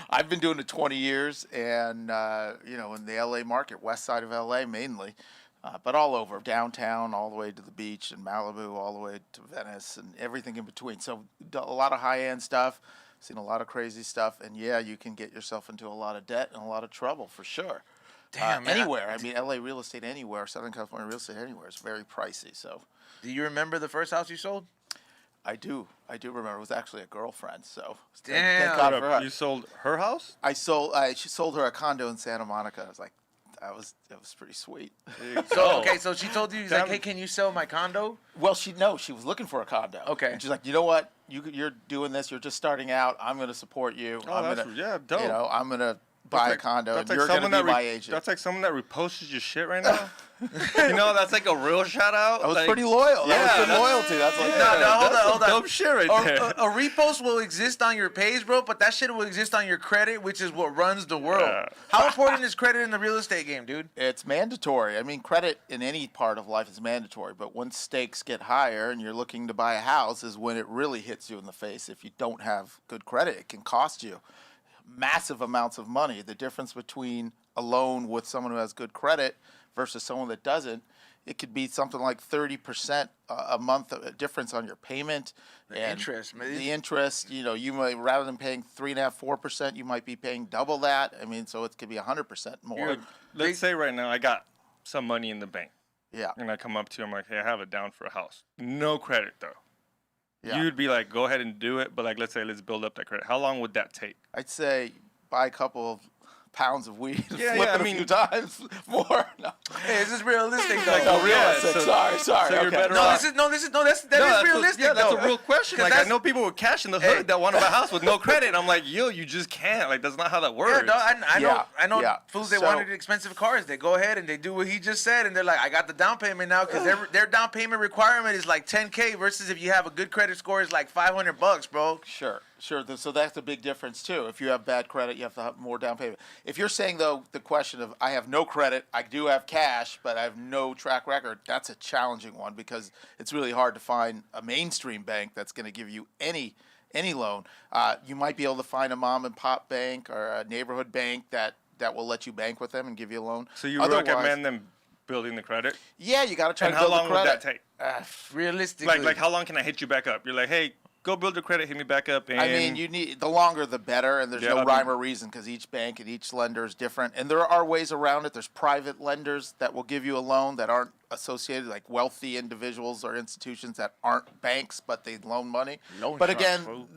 [SPEAKER 4] I've been doing it 20 years, and in the LA market, west side of LA mainly, but all over, downtown, all the way to the beach, and Malibu, all the way to Venice, and everything in between. So a lot of high-end stuff, seen a lot of crazy stuff, and yeah, you can get yourself into a lot of debt and a lot of trouble for sure.
[SPEAKER 1] Damn, man.
[SPEAKER 4] Anywhere, LA real estate anywhere, Southern California real estate anywhere is very pricey. So
[SPEAKER 1] Do you remember the first house you sold?
[SPEAKER 4] I do remember. It was actually a girlfriend. So
[SPEAKER 1] Damn.
[SPEAKER 4] thank God for her.
[SPEAKER 2] You sold her house?
[SPEAKER 4] She sold her a condo in Santa Monica. I was like, that was pretty sweet.
[SPEAKER 1] So she told you, like, hey, can you sell my condo?
[SPEAKER 4] Well, she was looking for a condo.
[SPEAKER 1] Okay.
[SPEAKER 4] And she's like, you know what? You're doing this. You're just starting out. I'm going to support you.
[SPEAKER 2] Oh,
[SPEAKER 4] I'm
[SPEAKER 2] that's
[SPEAKER 4] gonna,
[SPEAKER 2] dope.
[SPEAKER 4] I'm going to buy a condo, and
[SPEAKER 2] like
[SPEAKER 4] you're going to
[SPEAKER 2] someone
[SPEAKER 4] be my agent.
[SPEAKER 2] That's like someone that reposts your shit right now. That's like a real shout out.
[SPEAKER 4] I was
[SPEAKER 2] like,
[SPEAKER 4] pretty loyal.
[SPEAKER 2] Yeah,
[SPEAKER 4] That was good
[SPEAKER 2] that's-
[SPEAKER 4] loyalty. That's like,
[SPEAKER 1] hold on.
[SPEAKER 2] Dope shit right there.
[SPEAKER 1] A repost will exist on your page, bro, but that shit will exist on your credit, which is what runs the world.
[SPEAKER 2] Yeah.
[SPEAKER 1] How important is credit in the real estate game, dude?
[SPEAKER 4] It's mandatory. Credit in any part of life is mandatory, but once stakes get higher and you're looking to buy a house is when it really hits you in the face. If you don't have good credit, it can cost you massive amounts of money. The difference between a loan with someone who has good credit versus someone that doesn't, it could be something like 30% a month difference on your payment.
[SPEAKER 1] The interest, man.
[SPEAKER 4] The interest, you might, rather than paying 3.5%, 4%, you might be paying double that. So it could be 100% more.
[SPEAKER 2] Let's say right now I got some money in the bank.
[SPEAKER 4] Yeah.
[SPEAKER 2] And I come up to you, I'm like, hey, I have it down for a house. No credit, though.
[SPEAKER 4] Yeah.
[SPEAKER 2] You'd be like, go ahead and do it, but like, let's build up that credit. How long would that take?
[SPEAKER 4] I'd say buy a couple of pounds of weed,
[SPEAKER 2] Yeah,
[SPEAKER 4] flip
[SPEAKER 2] yeah,
[SPEAKER 4] it
[SPEAKER 2] I
[SPEAKER 4] a
[SPEAKER 2] mean-
[SPEAKER 4] few times more. No,
[SPEAKER 1] Hey, is this realistic, though?
[SPEAKER 4] no,
[SPEAKER 2] yeah,
[SPEAKER 4] realistic.
[SPEAKER 2] so-
[SPEAKER 4] sorry.
[SPEAKER 2] so you're
[SPEAKER 4] okay.
[SPEAKER 2] better
[SPEAKER 1] No,
[SPEAKER 2] off.
[SPEAKER 1] that is realistic,
[SPEAKER 2] That's
[SPEAKER 1] though.
[SPEAKER 2] a real question.
[SPEAKER 1] 'Cause
[SPEAKER 2] Like, I
[SPEAKER 1] that's-
[SPEAKER 2] know people with cash in the hood that want to buy a house with no credit. I'm like, yo, you just can't. Like, that's not how that
[SPEAKER 1] Yeah,
[SPEAKER 2] works.
[SPEAKER 1] no, I know
[SPEAKER 4] Yeah.
[SPEAKER 1] fools that
[SPEAKER 4] So-
[SPEAKER 1] wanted expensive cars. They go ahead and they do what he just said, and they're like, I got the down payment now because their down payment requirement is like $10K versus if you have a good credit score is like $500, bro.
[SPEAKER 4] Sure. So that's a big difference too. If you have bad credit, you have to have more down payment. If you're saying though the question of I have no credit, I do have cash, but I have no track record, that's a challenging one because it's really hard to find a mainstream bank that's going to give you any loan. You might be able to find a mom and pop bank or a neighborhood bank that will let you bank with them and give you a loan.
[SPEAKER 2] So you
[SPEAKER 4] Otherwise-
[SPEAKER 2] recommend them building the credit?
[SPEAKER 4] Yeah, you got to try
[SPEAKER 2] And
[SPEAKER 4] to
[SPEAKER 2] how
[SPEAKER 4] build
[SPEAKER 2] long
[SPEAKER 4] the
[SPEAKER 2] would
[SPEAKER 4] credit.
[SPEAKER 2] that take?
[SPEAKER 1] Realistically,
[SPEAKER 2] Like how long can I hit you back up? You're like, hey, go build the credit, hit me back up. And
[SPEAKER 4] You need the longer the better, and there's
[SPEAKER 2] Yeah,
[SPEAKER 4] no
[SPEAKER 2] I mean-
[SPEAKER 4] rhyme or reason because each bank and each lender is different, and there are ways around it. There's private lenders that will give you a loan that aren't associated, like wealthy individuals or institutions that aren't banks, but they loan money.
[SPEAKER 1] Loan
[SPEAKER 4] but
[SPEAKER 1] sharks,
[SPEAKER 4] again,
[SPEAKER 1] fool.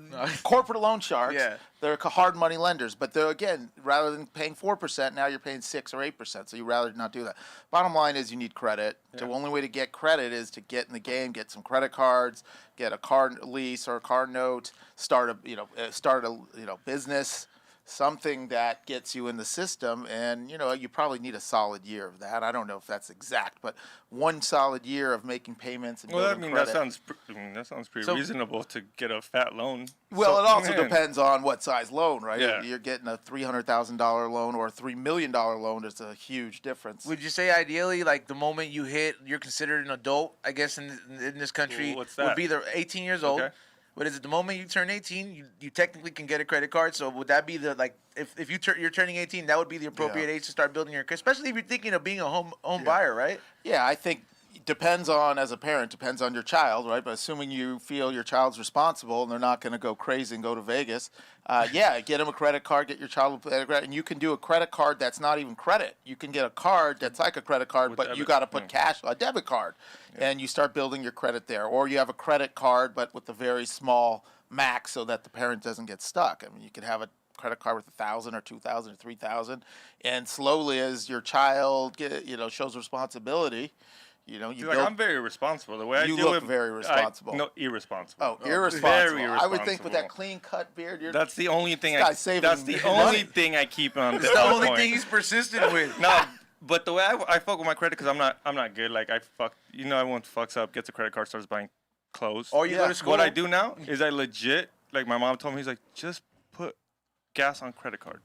[SPEAKER 4] corporate loan sharks,
[SPEAKER 1] Yeah.
[SPEAKER 4] they're hard money lenders. But they're, again, rather than paying 4%, now you're paying 6 or 8%. So you rather not do that. Bottom line is you need credit. The only way to get credit is to get in the game, get some credit cards, get a car lease or a car note, start a business. something that gets you in the system, and you probably need a solid year of that. I don't know if that's exact, but one solid year of making payments and
[SPEAKER 2] Well, I
[SPEAKER 4] building
[SPEAKER 2] mean,
[SPEAKER 4] credit.
[SPEAKER 2] that sounds pretty
[SPEAKER 1] So-
[SPEAKER 2] reasonable to get a fat loan.
[SPEAKER 4] Well,
[SPEAKER 2] So-
[SPEAKER 4] it also
[SPEAKER 2] man.
[SPEAKER 4] depends on what size loan, right?
[SPEAKER 2] Yeah.
[SPEAKER 4] If you're getting a $300,000 loan or a $3 million loan, there's a huge difference.
[SPEAKER 1] Would you say ideally, like the moment you hit, you're considered an adult? I guess in this country,
[SPEAKER 2] Well, what's
[SPEAKER 1] would
[SPEAKER 2] that?
[SPEAKER 1] be the 18 years old.
[SPEAKER 2] Okay.
[SPEAKER 1] But is it the moment you turn 18, you technically can get a credit card? So would that be the like if you're turning 18, that would be the appropriate age to start building your credit, especially if you're thinking of being a home buyer, right?
[SPEAKER 4] Yeah, I think it depends on, as a parent, depends on your child, right? But assuming you feel your child's responsible and they're not going to go crazy and go to Vegas, get them a credit card, get your child a credit, and you can do a credit card that's not even credit. You can get a card that's like a credit card,
[SPEAKER 2] With
[SPEAKER 4] but you
[SPEAKER 2] debit,
[SPEAKER 4] got to put cash, a debit card, and you start building your credit there. Or you have a credit card, but with a very small max so that the parent doesn't get stuck. I mean, you could have a credit card with 1,000 or 2,000 or 3,000, and slowly as your child shows responsibility, you
[SPEAKER 2] Dude,
[SPEAKER 4] build.
[SPEAKER 2] I'm very responsible. The way I
[SPEAKER 4] You
[SPEAKER 2] deal
[SPEAKER 4] look
[SPEAKER 2] with
[SPEAKER 4] very responsible.
[SPEAKER 2] No, irresponsible.
[SPEAKER 4] Oh, irresponsible.
[SPEAKER 2] Very
[SPEAKER 4] I would think with that
[SPEAKER 2] irresponsible.
[SPEAKER 4] clean cut beard, you're
[SPEAKER 2] That's the only thing
[SPEAKER 4] This guy's saving
[SPEAKER 2] That's the
[SPEAKER 4] money.
[SPEAKER 2] only thing I keep on.
[SPEAKER 1] It's the only thing he's persistent with.
[SPEAKER 2] No, but the way I fuck with my credit, because I'm not good. Like everyone fucks up, gets a credit card, starts buying clothes.
[SPEAKER 1] Or you go
[SPEAKER 4] Yeah.
[SPEAKER 1] to school.
[SPEAKER 2] What I do now is I legit, like my mom told me, he's like, just put gas on credit card,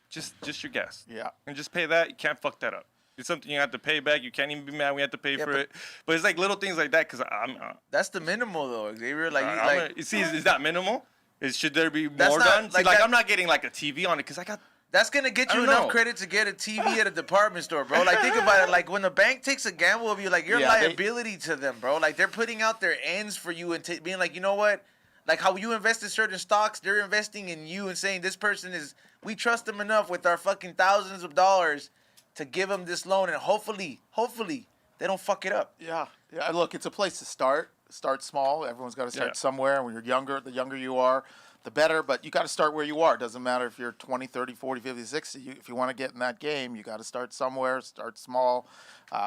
[SPEAKER 2] just your gas.
[SPEAKER 4] Yeah.
[SPEAKER 2] And just pay that. You can't fuck that up. It's something you have to pay back. You can't even be mad when you have to pay
[SPEAKER 1] Yeah,
[SPEAKER 2] for
[SPEAKER 1] but-
[SPEAKER 2] it. But it's like little things like that, because I'm.
[SPEAKER 1] That's the minimal though, Xavier. Like,
[SPEAKER 2] Is that minimal? Should there be
[SPEAKER 1] That's
[SPEAKER 2] more
[SPEAKER 1] not-
[SPEAKER 2] done?
[SPEAKER 1] like
[SPEAKER 2] See,
[SPEAKER 1] that-
[SPEAKER 2] I'm not getting like a TV on it because I got.
[SPEAKER 1] that's gonna get
[SPEAKER 2] I
[SPEAKER 1] you
[SPEAKER 2] don't
[SPEAKER 1] enough
[SPEAKER 2] know.
[SPEAKER 1] credit to get a TV at a department store, bro. Like, think about it. Like, when the bank takes a gamble of you, like, you're a
[SPEAKER 4] Yeah, they-
[SPEAKER 1] liability to them, bro. Like, they're putting out their ends for you and being like, you know what? Like, how you invest in certain stocks, they're investing in you and saying this person is, we trust them enough with our fucking thousands of dollars to give them this loan, and hopefully, they don't fuck it up.
[SPEAKER 4] Yeah. Look, it's a place to start. Start small. Everyone's got to start
[SPEAKER 2] Yeah.
[SPEAKER 4] somewhere. And when you're younger, the younger you are, the better. But you got to start where you are. It doesn't matter if you're 20, 30, 40, 50, 60. If you want to get in that game, you got to start somewhere. Start small.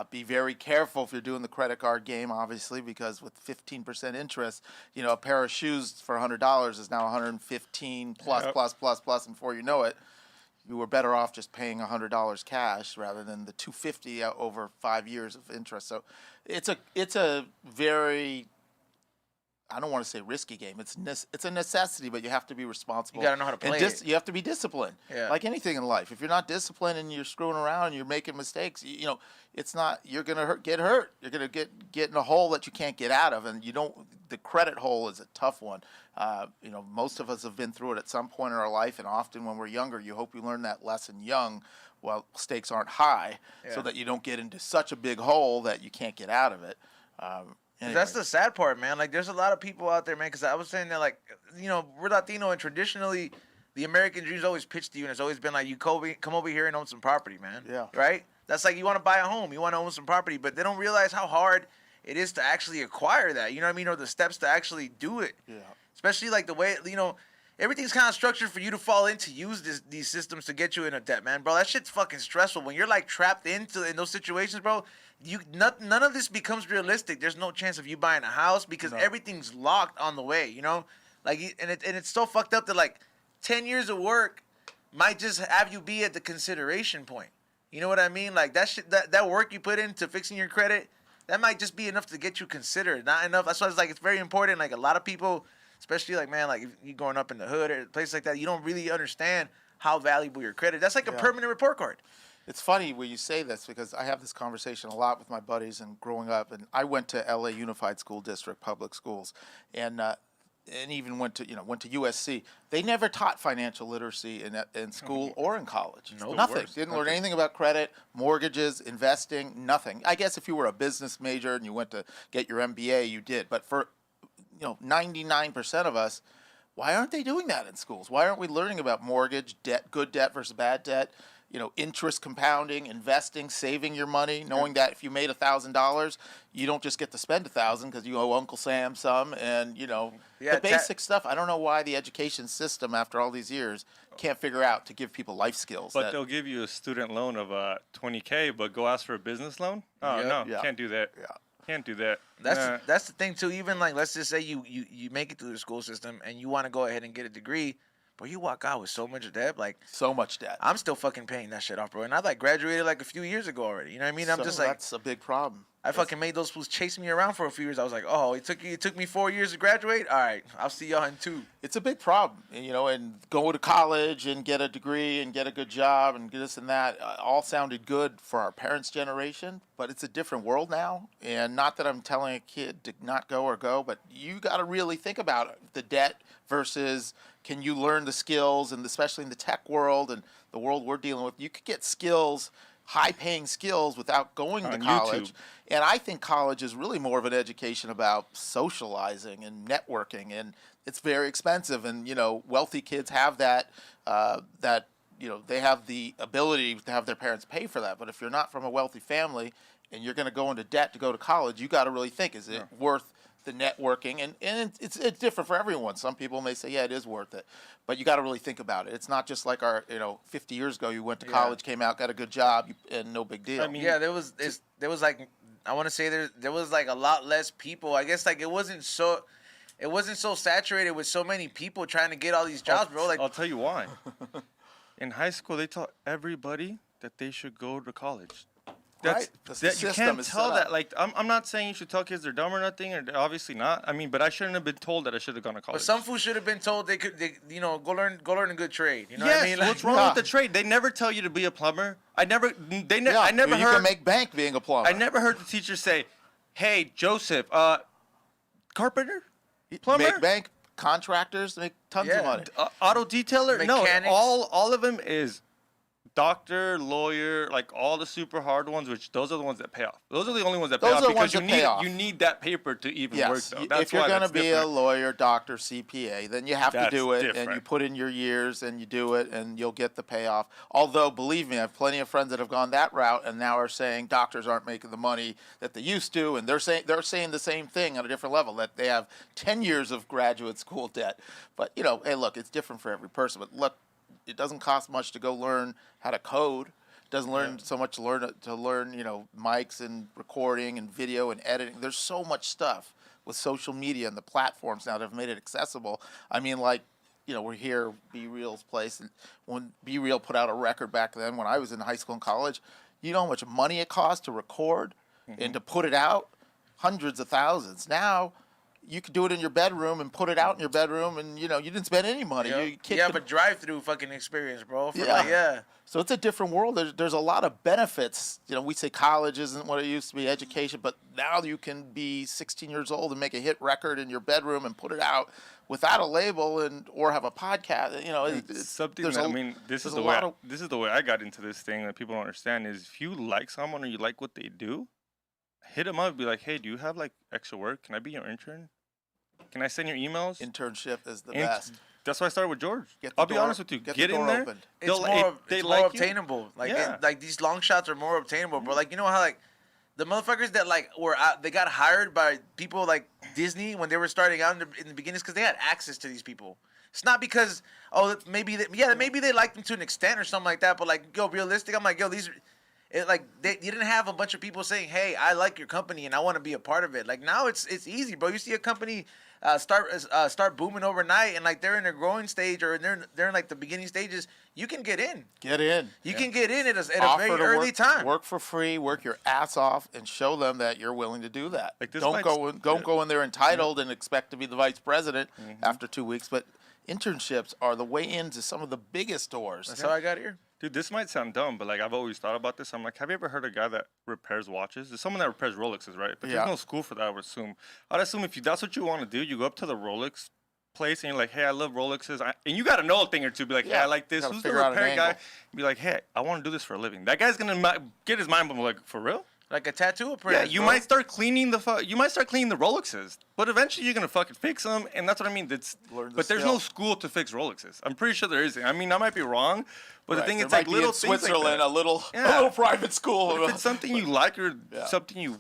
[SPEAKER 4] Be very careful if you're doing the credit card game, obviously, because with 15% interest, a pair of shoes for $100 is now 115 plus,
[SPEAKER 2] Yep.
[SPEAKER 4] plus, and before you know it, you were better off just paying $100 cash rather than the $250 over 5 years of interest. So it's a very, I don't want to say risky game. It's a necessity, but you have to be responsible.
[SPEAKER 1] You gotta know how to play it.
[SPEAKER 4] You have to be disciplined.
[SPEAKER 1] Yeah.
[SPEAKER 4] Like anything in life. If you're not disciplined and you're screwing around and you're making mistakes, it's not. You're gonna get hurt. You're gonna get in a hole that you can't get out of, and you don't. The credit hole is a tough one. Most of us have been through it at some point in our life, and often when we're younger, you hope you learn that lesson young, while stakes aren't high, so
[SPEAKER 1] Yeah.
[SPEAKER 4] that you don't get into such a big hole that you can't get out of it. Anyway.
[SPEAKER 1] That's the sad part, man. Like, there's a lot of people out there, man, because I was saying that, like, we're Latino, and traditionally, the American dream's always pitched to you, and it's always been like, you come over here and own some property, man.
[SPEAKER 4] Yeah.
[SPEAKER 1] Right? That's like, you want to buy a home, you want to own some property, but they don't realize how hard it is to actually acquire that, you know what I mean, or the steps to actually do it.
[SPEAKER 4] Yeah.
[SPEAKER 1] Especially, like, the way, everything's kind of structured for you to fall in to use these systems to get you in a debt, man. Bro, that shit's fucking stressful. When you're, like, trapped in those situations, bro, none of this becomes realistic. There's no chance of you buying a house because everything's locked on the way, Like, and it's so fucked up that, like, 10 years of work might just have you be at the consideration point. You know what I mean? Like, that shit, that work you put into fixing your credit, that might just be enough to get you considered. Not enough. That's why it's like, it's very important. Like, a lot of people, especially, like, man, like, if you growing up in the hood or places like that, you don't really understand how valuable your credit. That's like a permanent report card.
[SPEAKER 4] It's funny when you say this because I have this conversation a lot with my buddies and growing up, and I went to LA Unified School District public schools, and even went to USC. They never taught financial literacy in school or in college.
[SPEAKER 1] No.
[SPEAKER 4] Nothing.
[SPEAKER 1] Worse.
[SPEAKER 4] Didn't learn anything about credit, mortgages, investing. Nothing. I guess if you were a business major and you went to get your MBA, you did. But for 99% of us, why aren't they doing that in schools? Why aren't we learning about mortgage, debt, good debt versus bad debt? Interest compounding, investing, saving your money, knowing that if you made $1,000, you don't just get to spend $1,000 because you owe Uncle Sam some, and the basic stuff. I don't know why the education system, after all these years, can't figure out to give people life skills.
[SPEAKER 2] But they'll give you a student loan of $20K, but go ask for a business loan? Oh,
[SPEAKER 1] Yep.
[SPEAKER 2] no,
[SPEAKER 4] Yeah.
[SPEAKER 2] can't do that.
[SPEAKER 4] Yeah.
[SPEAKER 2] Can't do that.
[SPEAKER 1] That's the thing too. Even like, let's just say you make it through the school system and you want to go ahead and get a degree, But you walk out with so much debt, like
[SPEAKER 4] So much debt.
[SPEAKER 1] I'm still fucking paying that shit off, bro. And I like graduated like a few years ago already. You know what I mean? I'm
[SPEAKER 4] So
[SPEAKER 1] just like,
[SPEAKER 4] that's a big problem.
[SPEAKER 1] I fucking made those fools chase me around for a few years. I was like, oh, it took me 4 years to graduate. All right, I'll see y'all in 2.
[SPEAKER 4] It's a big problem, you know, and go to college and get a degree and get a good job and this and that all sounded good for our parents' generation, but it's a different world now. And not that I'm telling a kid to not go or go, but you got to really think about the debt versus can you learn the skills, and especially in the tech world and the world we're dealing with, you could get skills, high-paying skills without going to
[SPEAKER 2] On
[SPEAKER 4] college.
[SPEAKER 2] YouTube.
[SPEAKER 4] And I think college is really more of an education about socializing and networking, and it's very expensive. And you know, wealthy kids have that. You know, they have the ability to have their parents pay for that. But if you're not from a wealthy family and you're going to go into debt to go to college, you got to really think: is it worth the networking? And it's different for everyone. Some people may say, yeah, it is worth it, but you got to really think about it. It's not just like 50 years ago, you went to college, came out, got a good job, and no big deal.
[SPEAKER 2] I mean,
[SPEAKER 1] Yeah, there was like, I want to say there was like a lot less people. I guess like it wasn't so saturated with so many people trying to get all these jobs, bro. Like
[SPEAKER 2] I'll tell you why. In high school, they taught everybody that they should go to college.
[SPEAKER 4] Right. The
[SPEAKER 2] You
[SPEAKER 4] system
[SPEAKER 2] can't
[SPEAKER 4] is
[SPEAKER 2] tell
[SPEAKER 4] set
[SPEAKER 2] that.
[SPEAKER 4] up.
[SPEAKER 2] Like, I'm not saying you should tell kids they're dumb or nothing, or obviously not. I mean, but I shouldn't have been told that I should have gone to college.
[SPEAKER 1] but some fools should have been told they go learn a good trade. You know
[SPEAKER 2] yes,
[SPEAKER 1] what I mean? Like,
[SPEAKER 2] what's wrong with the trade? They never tell you to be a plumber. I never
[SPEAKER 4] You
[SPEAKER 2] heard.
[SPEAKER 4] can make bank being a plumber.
[SPEAKER 2] I never heard the teacher say, "Hey, Joseph, carpenter, plumber,
[SPEAKER 4] Make bank. Contractors make tons of money.
[SPEAKER 2] auto detailer."
[SPEAKER 1] Mechanics.
[SPEAKER 2] No, all of them is doctor, lawyer, like all the super hard ones, which those are the ones that pay off. Those are the only ones that pay
[SPEAKER 4] Those
[SPEAKER 2] off
[SPEAKER 4] are the
[SPEAKER 2] because
[SPEAKER 4] ones
[SPEAKER 2] you
[SPEAKER 4] that
[SPEAKER 2] need
[SPEAKER 4] pay off.
[SPEAKER 2] you need that paper to even work
[SPEAKER 4] Yes,
[SPEAKER 2] though. That's
[SPEAKER 4] if you're
[SPEAKER 2] why
[SPEAKER 4] going to
[SPEAKER 2] that's
[SPEAKER 4] be
[SPEAKER 2] different.
[SPEAKER 4] a lawyer, doctor, CPA, then you have to
[SPEAKER 2] That's
[SPEAKER 4] do it, and
[SPEAKER 2] different.
[SPEAKER 4] you put in your years, and you do it, and you'll get the payoff. Although, believe me, I have plenty of friends that have gone that route, and now are saying doctors aren't making the money that they used to, and they're saying the same thing on a different level, that they have 10 years of graduate school debt. But you know, hey, look, it's different for every person. But look, it doesn't cost much to go learn how to code. Doesn't learn so much to learn mics and recording and video and editing. There's so much stuff with social media and the platforms now that have made it accessible. I mean, like, we're here, Be Real's place, and when Be Real put out a record back then when I was in high school and college, you know how much money it cost to record and to put it out? Hundreds of thousands. Now you could do it in your bedroom and put it out in your bedroom, and you didn't spend any money. You kicked
[SPEAKER 1] but drive-through fucking experience, bro.
[SPEAKER 4] Yeah. So it's a different world. There's a lot of benefits. We say college isn't what it used to be, education, but now you can be 16 years old and make a hit record in your bedroom and put it out without a label or have a podcast.
[SPEAKER 2] It's something that, this is the way I got into this thing that people don't understand is if you like someone or you like what they do, hit them up and be like, hey, do you have like extra work? Can I be your intern? Can I send your emails?
[SPEAKER 4] Internship is the best.
[SPEAKER 2] That's why I started with George.
[SPEAKER 4] I'll
[SPEAKER 2] be honest with you. Get
[SPEAKER 4] the door
[SPEAKER 2] in there.
[SPEAKER 4] opened.
[SPEAKER 1] It's more obtainable. Like these long shots are more obtainable, bro. Like, you know how like the motherfuckers that like were out, they got hired by people like Disney when they were starting out in the beginnings because they had access to these people. It's not because maybe they liked them to an extent or something like that, but like realistic, I'm like you didn't have a bunch of people saying, "Hey, I like your company and I want to be a part of it." Like now it's easy, bro. You see a company start booming overnight and like they're in a growing stage or they're in like the beginning stages. You can get in.
[SPEAKER 4] You
[SPEAKER 1] can get in at a very early time.
[SPEAKER 4] Work for free, work your ass off, and show them that you're willing to do that.
[SPEAKER 2] Like
[SPEAKER 4] don't go in there entitled and expect to be the vice president after 2 weeks. But internships are the way into some of the biggest doors.
[SPEAKER 1] That's how I got here.
[SPEAKER 2] Dude, this might sound dumb, but like I've always thought about this. I'm like, have you ever heard a guy that repairs watches? There's someone that repairs Rolexes, right? But there's no school for that, I would assume. I'd assume if that's what you want to do, you go up to the Rolex place and you're like, hey, I love Rolexes. And you got to know a thing or two. Be like, hey, I like this. Who's the repair guy? Be like, hey, I want to do this for a living. That guy's going to get his mind blown. Like, for real?
[SPEAKER 1] Like a tattoo apprentice.
[SPEAKER 2] Yeah, you might start cleaning the Rolexes, but eventually you're gonna fucking fix them, and that's what I mean. But there's no school to fix Rolexes. I'm pretty sure there isn't. I mean, I might be wrong, but the thing is, like little things
[SPEAKER 4] Switzerland,
[SPEAKER 2] like
[SPEAKER 4] a little private school.
[SPEAKER 2] If it's something you like or something you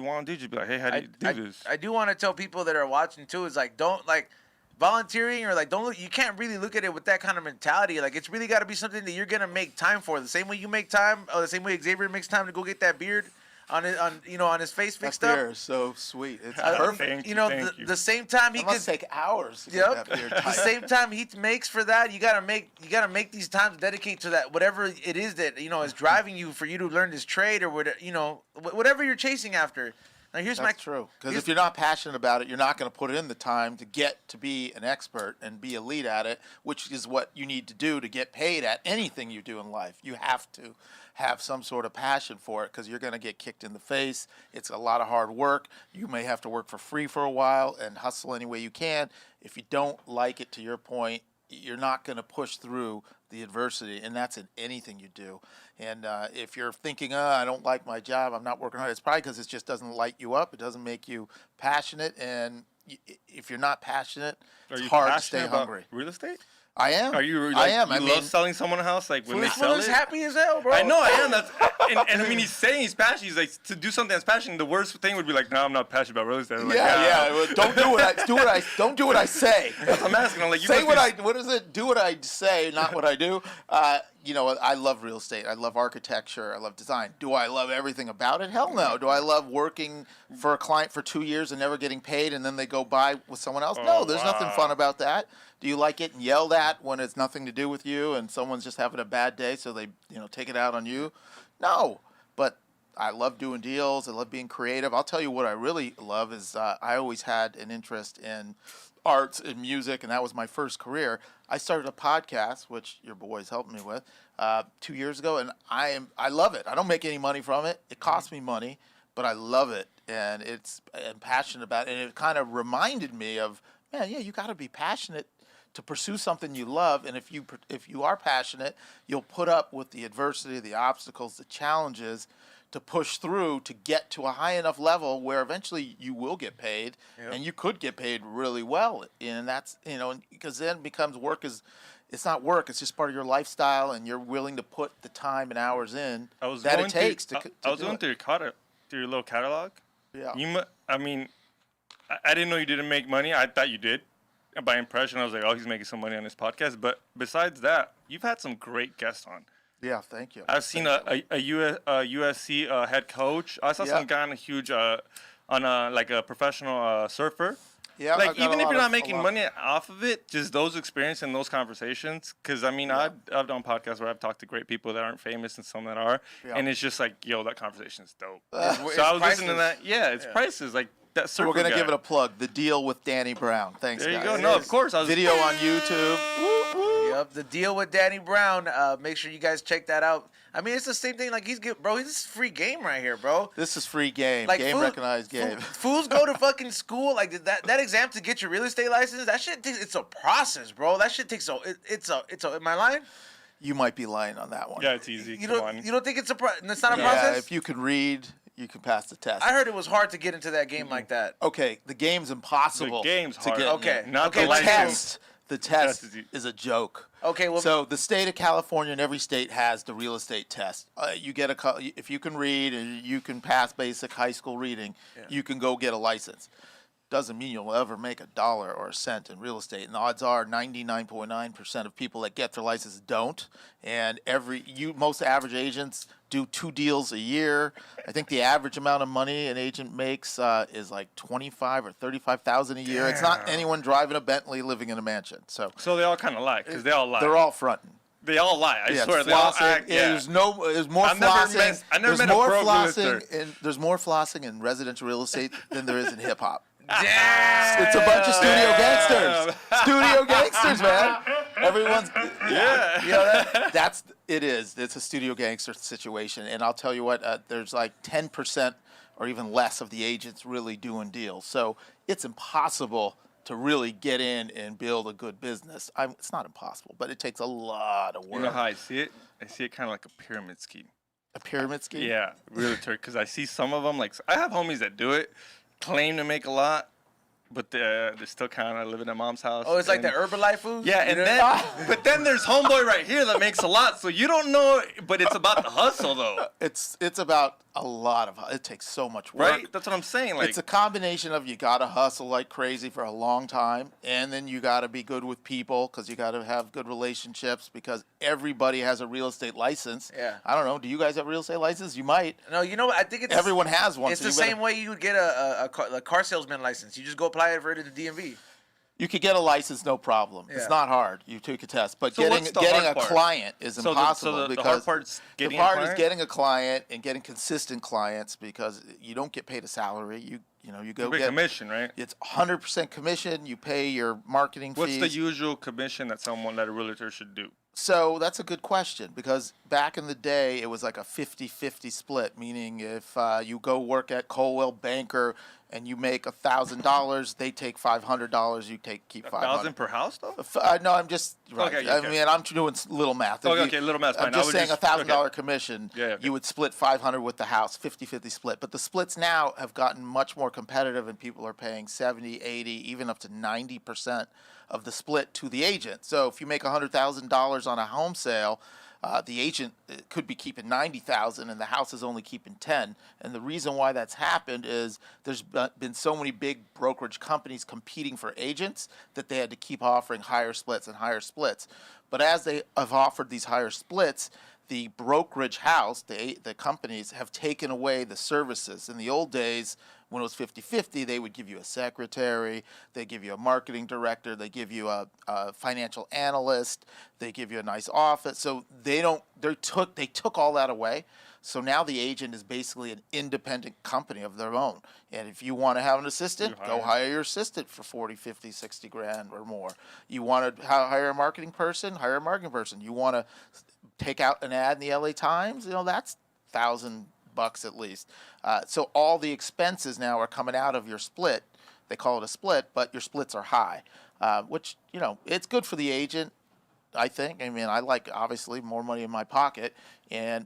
[SPEAKER 2] want to do, just be like, hey, how do you do this?
[SPEAKER 1] I do want to tell people that are watching too is like don't like volunteering or like you can't really look at it with that kind of mentality. Like it's really got to be something that you're gonna make time for. The same way you make time, the same way Xavier makes time to go get that beard. on his face
[SPEAKER 4] That
[SPEAKER 1] fixed up.
[SPEAKER 4] beer is so sweet. It's
[SPEAKER 2] Thank
[SPEAKER 4] perfect.
[SPEAKER 2] you,
[SPEAKER 1] You know,
[SPEAKER 2] thank you.
[SPEAKER 1] the same time he
[SPEAKER 4] It
[SPEAKER 1] could.
[SPEAKER 4] must take hours to
[SPEAKER 1] Yep.
[SPEAKER 4] get that beer
[SPEAKER 1] The
[SPEAKER 4] tight.
[SPEAKER 1] same time he makes for that, you gotta make these times dedicate to that, whatever it is that is driving you for you to learn this trade or whatever you're chasing after. Now here's
[SPEAKER 4] That's true. Because if you're not passionate about it, you're not going to put in the time to get to be an expert and be elite at it, which is what you need to do to get paid at anything you do in life. You have to have some sort of passion for it because you're going to get kicked in the face. It's a lot of hard work. You may have to work for free for a while and hustle any way you can. If you don't like it, to your point, you're not going to push through the adversity, and that's in anything you do. And if you're thinking, I don't like my job, I'm not working hard, it's probably because it just doesn't light you up. It doesn't make you passionate. And if you're not passionate, it's hard to stay hungry.
[SPEAKER 2] Real estate?
[SPEAKER 4] I am.
[SPEAKER 2] Are you? Like,
[SPEAKER 4] I am.
[SPEAKER 2] You love selling someone a house, like when they sell
[SPEAKER 1] Fool's
[SPEAKER 2] it.
[SPEAKER 1] happy as hell, bro.
[SPEAKER 2] I know I am. And I mean, he's saying he's passionate. He's like, to do something that's passionate. The worst thing would be like, no, I'm not passionate about real estate. I'm like,
[SPEAKER 4] Well, don't do what I say.
[SPEAKER 2] I'm asking. I'm like, you
[SPEAKER 4] Say
[SPEAKER 2] must
[SPEAKER 4] what is it? Do what I say, not what I do. I love real estate. I love architecture. I love design. Do I love everything about it? Hell no. Do I love working for a client for 2 years and never getting paid and then they go by with someone else? No, there's nothing fun about that. Do you like getting yelled at when it's nothing to do with you and someone's just having a bad day so they, take it out on you? No. But I love doing deals. I love being creative. I'll tell you what I really love is I always had an interest in arts and music, and that was my first career. I started a podcast, which your boys helped me with, 2 years ago, and I love it. I don't make any money from it. It costs me money, but I love it, and I'm passionate about it. And it kind of reminded me of, man, yeah, you got to be passionate to pursue something you love, and if you are passionate, you'll put up with the adversity, the obstacles, the challenges to push through to get to a high enough level where eventually you will get paid, and you could get paid really well. And that's, because then it becomes it's not work, it's just part of your lifestyle, and you're willing to put the time and hours in that it takes to
[SPEAKER 2] I was going through your little catalog.
[SPEAKER 4] Yeah.
[SPEAKER 2] I didn't know you didn't make money. I thought you did. By impression, I was like, oh, he's making some money on this podcast. But besides that, you've had some great guests on.
[SPEAKER 4] Yeah, thank you.
[SPEAKER 2] I've seen a USC head coach. I saw some guy on a professional surfer.
[SPEAKER 4] Yeah,
[SPEAKER 2] like even if you're not making money off of it, just those experiences and those conversations. Because I've done podcasts where I've talked to great people that aren't famous and some that are, and it's just like, yo, that conversation is dope. So I was listening to that. Yeah, it's prices like.
[SPEAKER 4] So we're gonna give it a plug. The Deal with Danny Brown. Thanks,
[SPEAKER 2] there you
[SPEAKER 4] guys.
[SPEAKER 2] go. No, of course.
[SPEAKER 4] Video on YouTube.
[SPEAKER 1] Yep, The Deal with Danny Brown. Make sure you guys check that out. I mean, it's the same thing. Like this is free game right here, bro.
[SPEAKER 4] This is free game.
[SPEAKER 1] Like
[SPEAKER 4] Recognized game.
[SPEAKER 1] Fools go to fucking school. Like that exam to get your real estate license. That shit it's a process, bro. That shit takes it's a. Am I lying?
[SPEAKER 4] You might be lying on that one.
[SPEAKER 2] Yeah, it's easy.
[SPEAKER 1] You don't think it's it's not a process?
[SPEAKER 4] Yeah, if you could read, you can pass the test.
[SPEAKER 1] I heard it was hard to get into that game like that.
[SPEAKER 4] Okay, the game's impossible.
[SPEAKER 2] The game's hard.
[SPEAKER 4] To get
[SPEAKER 1] okay,
[SPEAKER 2] not
[SPEAKER 1] okay,
[SPEAKER 2] the license.
[SPEAKER 4] The test is a joke.
[SPEAKER 1] Okay, well,
[SPEAKER 4] so the state of California and every state has the real estate test. You get if you can read and you can pass basic high school reading, you can go get a license. Doesn't mean you'll ever make $1 or a cent in real estate. And the odds are 99.9% of people that get their license don't. And most average agents do 2 deals a year. I think the average amount of money an agent makes is like $25,000 or $35,000 a year. Damn. It's not anyone driving a Bentley living in a mansion. So
[SPEAKER 2] they all kind of lie because they all lie.
[SPEAKER 4] They're all fronting.
[SPEAKER 2] They all lie. I swear. They all act. Yeah.
[SPEAKER 4] There's more flossing.
[SPEAKER 2] I never met a pro
[SPEAKER 4] flossing. There's more flossing in residential real estate than there is in hip hop.
[SPEAKER 1] Damn.
[SPEAKER 4] It's a bunch of studio gangsters. Studio gangsters, man. Everyone's it is. It's a studio gangster situation, and I'll tell you what. There's like 10% or even less of the agents really doing deals. So it's impossible to really get in and build a good business. It's not impossible, but it takes a lot of work.
[SPEAKER 2] You know how I see it? I see it kind of like a pyramid scheme.
[SPEAKER 4] A pyramid scheme?
[SPEAKER 2] Yeah, really, because I see some of them. Like I have homies that do it. Claim to make a lot, but they're still kind of living at mom's house.
[SPEAKER 1] Oh, it's like the Herbalife food?
[SPEAKER 2] Yeah, but then there's homeboy right here that makes a lot, so you don't know, but it's about the hustle, though.
[SPEAKER 4] It's about It takes so much work.
[SPEAKER 2] Right? That's what I'm saying. Like,
[SPEAKER 4] It's a combination of you got to hustle like crazy for a long time, and then you got to be good with people because you got to have good relationships because everybody has a real estate license.
[SPEAKER 1] Yeah.
[SPEAKER 4] I don't know. Do you guys have a real estate license? You might.
[SPEAKER 1] No, you know what? I think it's
[SPEAKER 4] Everyone has one.
[SPEAKER 1] It's
[SPEAKER 4] so
[SPEAKER 1] the
[SPEAKER 4] you better-
[SPEAKER 1] same way you would get a car salesman license. You just go apply it for it at the DMV.
[SPEAKER 4] You could get a license, no problem.
[SPEAKER 1] Yeah.
[SPEAKER 4] It's not hard. You take a test, but
[SPEAKER 2] So what's the
[SPEAKER 4] getting
[SPEAKER 2] hard
[SPEAKER 4] a
[SPEAKER 2] part?
[SPEAKER 4] client is
[SPEAKER 2] So
[SPEAKER 4] impossible
[SPEAKER 2] the
[SPEAKER 4] because
[SPEAKER 2] hard part's getting
[SPEAKER 4] the
[SPEAKER 2] a
[SPEAKER 4] part is
[SPEAKER 2] client?
[SPEAKER 4] getting a client and getting consistent clients because you don't get paid a salary. You go
[SPEAKER 2] big
[SPEAKER 4] get
[SPEAKER 2] commission, right?
[SPEAKER 4] It's 100% commission. You pay your marketing
[SPEAKER 2] What's
[SPEAKER 4] fees.
[SPEAKER 2] the usual commission that a realtor should do?
[SPEAKER 4] So that's a good question because back in the day, it was like a 50-50 split, meaning if you go work at Coldwell Banker and you make $1,000, they take $500. You keep $500.
[SPEAKER 2] $1,000 per house, though?
[SPEAKER 4] No, I'm just right.
[SPEAKER 2] Okay,
[SPEAKER 4] I
[SPEAKER 2] okay.
[SPEAKER 4] mean, I'm doing little math. If
[SPEAKER 2] Okay, little math's
[SPEAKER 4] I'm
[SPEAKER 2] fine. I
[SPEAKER 4] just
[SPEAKER 2] would
[SPEAKER 4] saying
[SPEAKER 2] just-
[SPEAKER 4] $1,000 commission.
[SPEAKER 2] Yeah, okay.
[SPEAKER 4] You would split $500 with the house, 50-50 split. But the splits now have gotten much more competitive, and people are paying 70, 80, even up to 90% of the split to the agent. So if you make $100,000 on a home sale, the agent could be keeping $90,000 and the house is only keeping $10,000. And the reason why that's happened is there's been so many big brokerage companies competing for agents that they had to keep offering higher splits and higher splits. But as they have offered these higher splits, the brokerage house, the companies have taken away the services. In the old days, when it was 50-50, they would give you a secretary, they give you a marketing director, they give you a financial analyst, they give you a nice office. So they took all that away. So now the agent is basically an independent company of their own. And if you want to have an assistant, go hire your assistant for 40, 50, 60 grand or more. You want to hire a marketing person, hire a marketing person. You want to take out an ad in the LA Times, that's $1,000 at least. So all the expenses now are coming out of your split. They call it a split, but your splits are high, which, it's good for the agent, I think. I mean, I like, obviously, more money in my pocket.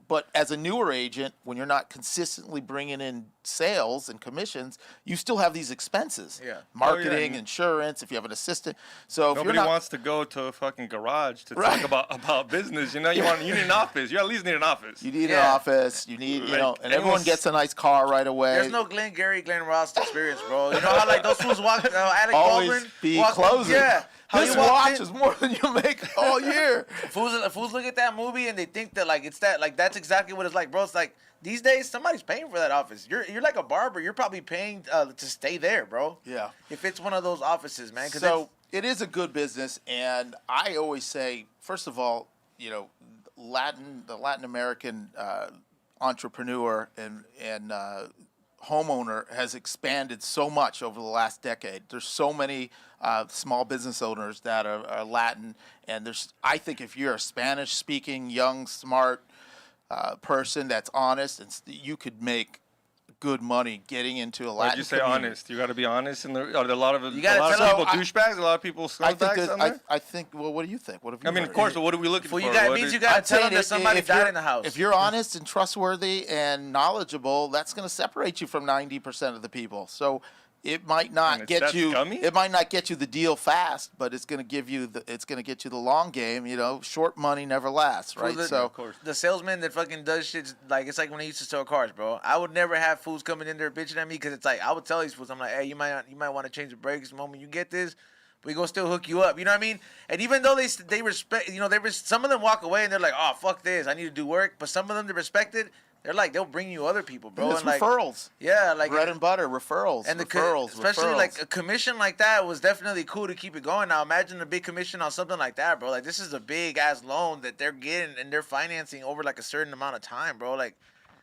[SPEAKER 4] But as a newer agent, when you're not consistently bringing in sales and commissions, you still have these expenses.
[SPEAKER 1] Yeah.
[SPEAKER 4] Marketing, insurance, if you have an assistant. So if
[SPEAKER 2] Nobody
[SPEAKER 4] you're not,
[SPEAKER 2] wants to go to a fucking garage to
[SPEAKER 4] Right.
[SPEAKER 2] talk about business. You need an office. You at least need an office.
[SPEAKER 4] you need an
[SPEAKER 1] Yeah.
[SPEAKER 4] office, you need,
[SPEAKER 2] Like,
[SPEAKER 4] and everyone gets a nice car right away.
[SPEAKER 1] There's no Glenn Ross experience, bro. You know how like those fools walk, Alec
[SPEAKER 4] Always
[SPEAKER 1] Baldwin
[SPEAKER 4] be
[SPEAKER 1] walk-
[SPEAKER 4] closing.
[SPEAKER 1] Yeah. How
[SPEAKER 4] This
[SPEAKER 1] you walk
[SPEAKER 4] watch
[SPEAKER 1] in-
[SPEAKER 4] is more than you make all year.
[SPEAKER 1] Fools look at that movie and they think that like it's that like that's exactly what it's like, bro. It's like these days somebody's paying for that office. You're like a barber. You're probably paying to stay there, bro.
[SPEAKER 4] Yeah.
[SPEAKER 1] If it's one of those offices, man. 'Cause
[SPEAKER 4] So it is a good business, and I always say, first of all, the Latin American entrepreneur and homeowner has expanded so much over the last decade. There's so many small business owners that are Latin, and I think if you're a Spanish-speaking, young, smart person that's honest, and you could make good money getting into a Latin
[SPEAKER 2] Why'd you say
[SPEAKER 4] community.
[SPEAKER 2] honest? You got to be honest. And are there a lot of
[SPEAKER 1] gotta
[SPEAKER 2] people
[SPEAKER 4] tell-
[SPEAKER 2] douchebags? A lot of people
[SPEAKER 4] I think
[SPEAKER 2] scumbags on there?
[SPEAKER 4] I think. Well, what do you think? What have you
[SPEAKER 2] I mean,
[SPEAKER 4] heard?
[SPEAKER 2] of course. But what are we looking
[SPEAKER 1] well,
[SPEAKER 2] for?
[SPEAKER 1] it
[SPEAKER 2] What
[SPEAKER 1] means
[SPEAKER 2] is-
[SPEAKER 1] you gotta
[SPEAKER 4] I'm
[SPEAKER 1] tell
[SPEAKER 4] saying
[SPEAKER 1] them that somebody
[SPEAKER 4] if
[SPEAKER 1] died
[SPEAKER 4] you're-
[SPEAKER 1] in the house.
[SPEAKER 4] If you're honest and trustworthy and knowledgeable, that's going to separate you from 90% of the people. So it might
[SPEAKER 2] And
[SPEAKER 4] not
[SPEAKER 2] it's
[SPEAKER 4] get
[SPEAKER 2] that
[SPEAKER 4] you.
[SPEAKER 2] scummy?
[SPEAKER 4] It might not get you the deal fast, but it's going to give you the. It's going to get you the long game. Short money never lasts, right?
[SPEAKER 1] the-
[SPEAKER 4] So
[SPEAKER 2] of course.
[SPEAKER 1] The salesman that fucking does shit like it's like when I used to sell cars, bro. I would never have fools coming in there bitching at me because it's like I would tell these fools, I'm like, hey, you might want to change the brakes the moment you get this. We gonna still hook you up, you know what I mean? And even though they respect, some of them walk away and they're like, oh fuck this, I need to do work. But some of them they respect it. They're like they'll bring you other people, bro.
[SPEAKER 4] it's
[SPEAKER 1] And like
[SPEAKER 4] referrals.
[SPEAKER 1] yeah, like
[SPEAKER 4] Bread and butter referrals.
[SPEAKER 1] and
[SPEAKER 4] referrals,
[SPEAKER 1] especially
[SPEAKER 4] referrals.
[SPEAKER 1] like a commission like that was definitely cool to keep it going. Now imagine a big commission on something like that, bro. Like this is a big ass loan that they're getting and they're financing over like a certain amount of time, bro. Like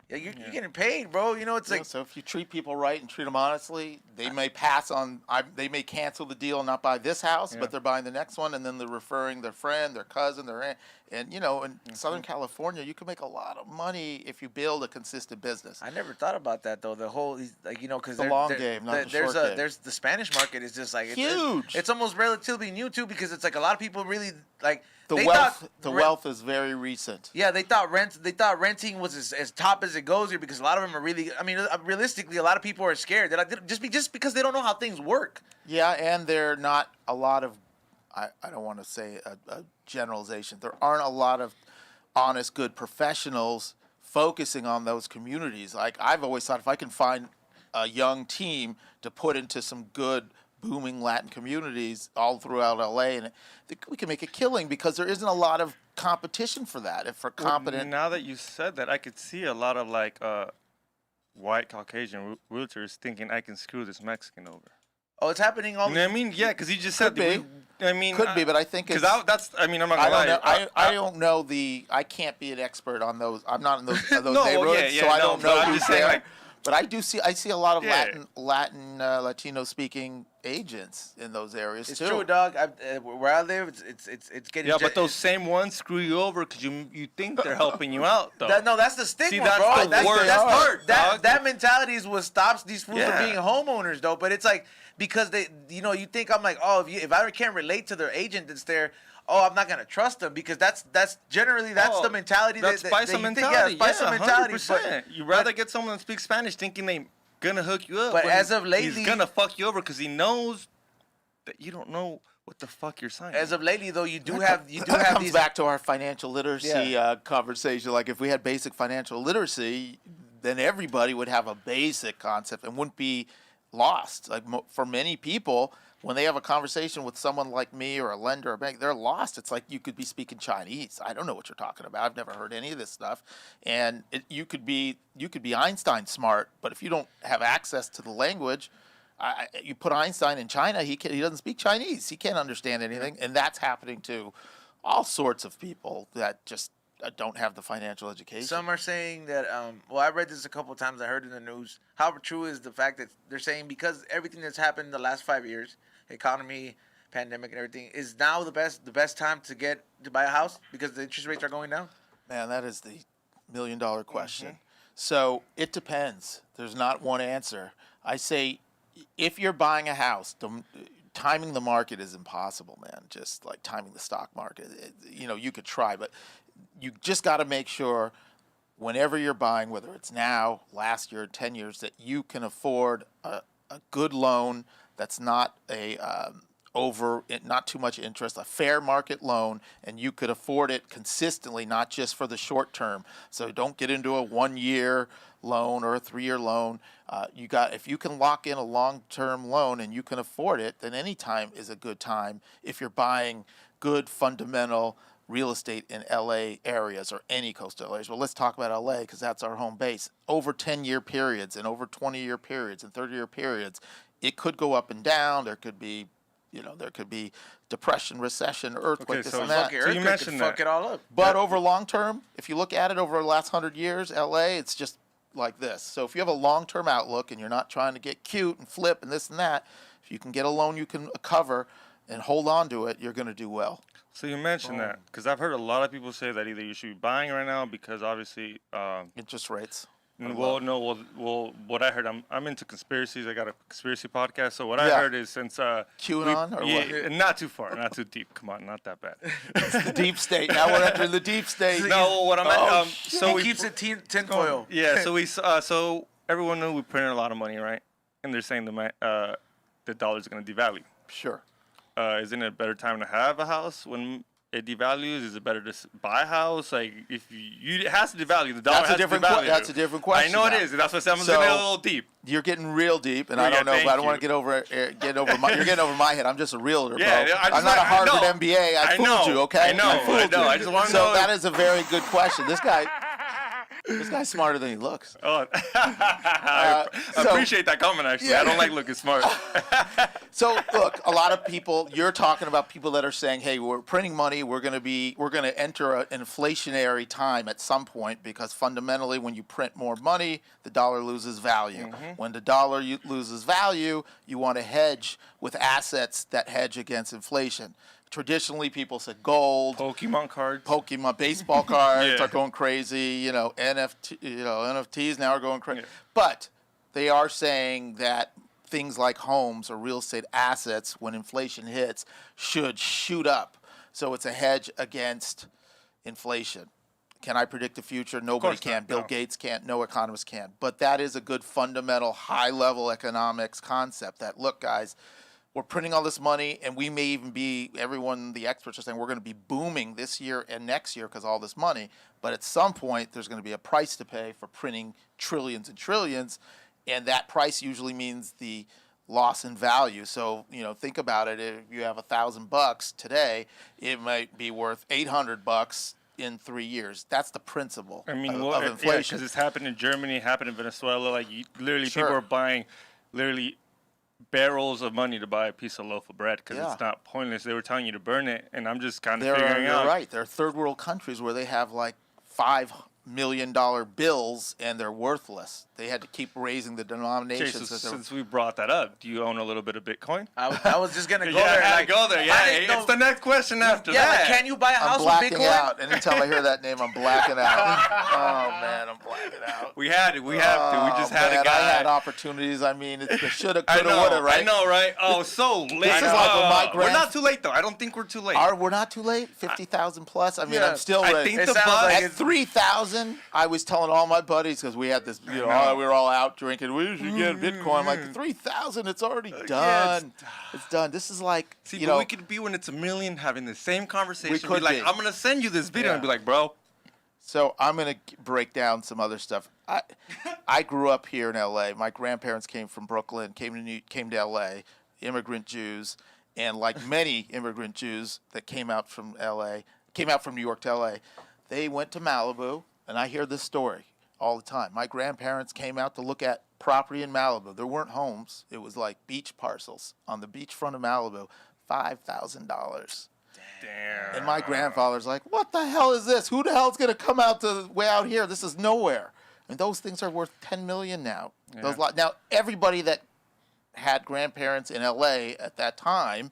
[SPEAKER 1] you're getting paid, bro. It's like
[SPEAKER 4] So if you treat people right and treat them honestly, they may pass on. They may cancel the deal and not buy this house, but they're buying the next one, and then they're referring their friend, their cousin, their aunt. And in Southern California, you can make a lot of money if you build a consistent business.
[SPEAKER 1] I never thought about that though. The whole because
[SPEAKER 4] The long game, not the short game.
[SPEAKER 1] There's the Spanish market is just like
[SPEAKER 4] Huge.
[SPEAKER 1] It's almost relatively new too because it's like a lot of people really like
[SPEAKER 4] The
[SPEAKER 1] they
[SPEAKER 4] wealth,
[SPEAKER 1] thought
[SPEAKER 4] the
[SPEAKER 1] rent-
[SPEAKER 4] wealth is very recent.
[SPEAKER 1] Yeah, they thought renting was as top as it goes here because a lot of them are really. I mean, realistically, a lot of people are scared. They're like just because they don't know how things work.
[SPEAKER 4] Yeah, and there are not a lot of. I don't want to say a generalization. There aren't a lot of honest, good professionals focusing on those communities. Like I've always thought, if I can find a young team to put into some good booming Latin communities all throughout LA, and we can make a killing because there isn't a lot of competition for that. If for competent,
[SPEAKER 2] Now that you said that, I could see a lot of like white Caucasian realtors thinking I can screw this Mexican over.
[SPEAKER 1] Oh, it's happening all.
[SPEAKER 2] You know what I mean? Yeah, because you just said
[SPEAKER 4] Could
[SPEAKER 2] that. I mean,
[SPEAKER 4] could be, but I think it's.
[SPEAKER 2] because that's. I mean, I'm not gonna
[SPEAKER 4] I don't
[SPEAKER 2] lie.
[SPEAKER 4] know. I don't know I can't be an expert on those. I'm not in those
[SPEAKER 2] No,
[SPEAKER 4] neighborhoods,
[SPEAKER 2] yeah,
[SPEAKER 4] so I
[SPEAKER 2] no,
[SPEAKER 4] don't
[SPEAKER 2] but
[SPEAKER 4] know
[SPEAKER 2] I'm
[SPEAKER 4] who's
[SPEAKER 2] just saying,
[SPEAKER 4] there.
[SPEAKER 2] like-
[SPEAKER 4] But I see a lot of
[SPEAKER 2] Yeah.
[SPEAKER 4] Latino speaking agents in those areas
[SPEAKER 1] It's
[SPEAKER 4] too.
[SPEAKER 1] true, dog. Where I live, it's getting.
[SPEAKER 2] Yeah, but those same ones screw you over because you think they're helping you out, though.
[SPEAKER 1] No, that's the stigma,
[SPEAKER 2] See, that's
[SPEAKER 1] bro.
[SPEAKER 2] the
[SPEAKER 1] That's
[SPEAKER 2] worst part, dog.
[SPEAKER 1] that mentality is what stops these fools
[SPEAKER 2] Yeah.
[SPEAKER 1] from being homeowners, though. But it's like because they, you think I'm like, oh, if I can't relate to their agent that's there, oh, I'm not gonna trust them because that's generally the mentality.
[SPEAKER 2] That's
[SPEAKER 1] that
[SPEAKER 2] paisa
[SPEAKER 1] you
[SPEAKER 2] mentality.
[SPEAKER 1] think, yeah, it's paisa mentality.
[SPEAKER 2] 100%. You rather get someone that speaks Spanish thinking they gonna hook you up.
[SPEAKER 1] But
[SPEAKER 2] when
[SPEAKER 1] as of lately-
[SPEAKER 2] he's gonna fuck you over because he knows that you don't know what the fuck you're signing.
[SPEAKER 1] As of lately, though, you do
[SPEAKER 4] That
[SPEAKER 1] have
[SPEAKER 4] comes
[SPEAKER 1] these.
[SPEAKER 4] back to our financial literacy
[SPEAKER 1] Yeah.
[SPEAKER 4] conversation. Like if we had basic financial literacy, then everybody would have a basic concept and wouldn't be lost. Like for many people, when they have a conversation with someone like me or a lender or a bank, they're lost. It's like you could be speaking Chinese. I don't know what you're talking about. I've never heard any of this stuff. And you could be Einstein smart, but if you don't have access to the language, you put Einstein in China, he doesn't speak Chinese. He can't understand anything, and that's happening to all sorts of people that just don't have the financial education.
[SPEAKER 1] Some are saying that. I read this a couple of times. I heard in the news. How true is the fact that they're saying because everything that's happened in the last 5 years, economy, pandemic, and everything, is now the best time to buy a house because the interest rates are going down?
[SPEAKER 4] Man, that is the $1 million question. So it depends. There's not one answer. I say, if you're buying a house, timing the market is impossible, man. Just like timing the stock market, you could try, but you just got to make sure whenever you're buying, whether it's now, last year, 10 years, that you can afford a good loan that's not not too much interest, a fair market loan, and you could afford it consistently, not just for the short term. So don't get into a 1-year loan or a 3-year loan. If you can lock in a long-term loan and you can afford it, then any time is a good time if you're buying good fundamental real estate in LA areas or any coastal areas. Well, let's talk about LA because that's our home base. Over 10-year periods and over 20-year periods and 30-year periods, it could go up and down. There could be depression, recession, earthquake, this and that.
[SPEAKER 1] So you mentioned fuck it all up.
[SPEAKER 4] But over long term, if you look at it over the last 100 years, LA, it's just like this. So if you have a long-term outlook and you're not trying to get cute and flip and this and that, if you can get a loan you can cover and hold on to it, you're going to do well.
[SPEAKER 2] So you mentioned that because I've heard a lot of people say that either you should be buying right now because obviously
[SPEAKER 4] interest rates.
[SPEAKER 2] What I heard, I'm into conspiracies. I got a conspiracy podcast. So what I heard is since
[SPEAKER 4] QAnon or what?
[SPEAKER 2] Not too far, not too deep. Come on, not that bad.
[SPEAKER 4] It's the deep state. Now we're entering the deep state.
[SPEAKER 2] No, what I'm at. So
[SPEAKER 1] he keeps it tinfoil.
[SPEAKER 2] Yeah. So everyone knew we printed a lot of money, right? And they're saying the dollar's going to devalue.
[SPEAKER 4] Sure.
[SPEAKER 2] Isn't it a better time to have a house when it devalues? Is it better to buy a house? Like if it has to devalue, the dollar has to devalue.
[SPEAKER 4] That's a different question.
[SPEAKER 2] I know it is. That's what I'm getting a little deep.
[SPEAKER 4] You're getting real deep, and I don't know, but I don't want to get over my. You're getting over my head. I'm just a realtor, bro. I'm not a Harvard MBA. I fooled you, okay?
[SPEAKER 2] I know. I just want to know.
[SPEAKER 4] So that is a very good question. This guy's smarter than he looks.
[SPEAKER 2] Oh, I appreciate that comment. Actually, yeah. I don't like looking smart.
[SPEAKER 4] So look, a lot of people. You're talking about people that are saying, "Hey, we're printing money. We're going to enter an inflationary time at some point because fundamentally, when you print more money, the dollar loses value. Mm-hmm. When the dollar loses value, you want to hedge with assets that hedge against inflation." Traditionally, people said gold,
[SPEAKER 2] Pokemon cards,
[SPEAKER 4] baseball cards are going crazy. NFTs now are going crazy. Yeah. But they are saying that things like homes or real estate assets, when inflation hits, should shoot up. So it's a hedge against inflation. Can I predict the future? Nobody can. Bill Gates can't. No economist can. But that is a good fundamental high-level economics concept that, look, guys, we're printing all this money, and we may even be, everyone, the experts are saying we're going to be booming this year and next year because all this money. But at some point, there's going to be a price to pay for printing trillions and trillions, and that price usually means the loss in value. So, think about it. If you have $1,000 today, it might be worth $800 in 3 years. That's the principle of inflation.
[SPEAKER 2] Because it's happened in Germany, happened in Venezuela. Like, literally,
[SPEAKER 4] Sure.
[SPEAKER 2] people are buying literally barrels of money to buy a piece of loaf of bread because it's not pointless. They were telling you to burn it, and I'm just kind of figuring out.
[SPEAKER 4] You're right. There are third world countries where they have like $5 million bills and they're worthless. They had to keep raising the denominations.
[SPEAKER 2] Okay, so since we brought that up, do you own a little bit of Bitcoin?
[SPEAKER 1] I was just gonna go
[SPEAKER 2] Yeah,
[SPEAKER 1] there.
[SPEAKER 2] I had
[SPEAKER 1] Like,
[SPEAKER 2] to go there. Yeah, it's the next question after that.
[SPEAKER 1] like, can you buy a
[SPEAKER 4] I'm
[SPEAKER 1] house with
[SPEAKER 4] blacking
[SPEAKER 1] Bitcoin?
[SPEAKER 4] out. Anytime I hear that name, I'm blacking out. Oh man, I'm blacking out.
[SPEAKER 2] We had it. We have to. We just had a guy.
[SPEAKER 4] I had opportunities. I mean, it's the shoulda,
[SPEAKER 2] I
[SPEAKER 4] coulda,
[SPEAKER 2] know,
[SPEAKER 4] woulda, right?
[SPEAKER 2] I know, right? Oh, so late.
[SPEAKER 4] This is like when my
[SPEAKER 2] We're not too late, though. I don't think we're too late.
[SPEAKER 4] We're not too late. 50,000 plus. I mean,
[SPEAKER 1] Yeah,
[SPEAKER 4] I'm still
[SPEAKER 2] I
[SPEAKER 4] ready.
[SPEAKER 2] think
[SPEAKER 1] It
[SPEAKER 2] the
[SPEAKER 1] sounds
[SPEAKER 2] buzz.
[SPEAKER 1] like
[SPEAKER 4] At 3,000, I was telling all my buddies because we had this, we were all out drinking. We should get Bitcoin. I'm like, 3,000, it's already done. It's done. This is like,
[SPEAKER 2] See, but we could be when it's a million having the same conversation.
[SPEAKER 4] We could
[SPEAKER 2] be like,
[SPEAKER 4] be.
[SPEAKER 2] I'm gonna send you this video
[SPEAKER 4] Yeah.
[SPEAKER 2] and be like, bro.
[SPEAKER 4] So I'm gonna break down some other stuff. I grew up here in L.A. My grandparents came from Brooklyn, came to L.A. Immigrant Jews, and like many immigrant Jews that came out from New York to L.A. They went to Malibu, and I hear this story all the time. My grandparents came out to look at property in Malibu. There weren't homes. It was like beach parcels on the beachfront of Malibu, $5,000.
[SPEAKER 2] Damn.
[SPEAKER 4] And my grandfather's like, what the hell is this? Who the hell's going to come out to way out here? This is nowhere. And those things are worth $10 million now.
[SPEAKER 2] Yeah.
[SPEAKER 4] Now, everybody that had grandparents in L.A. at that time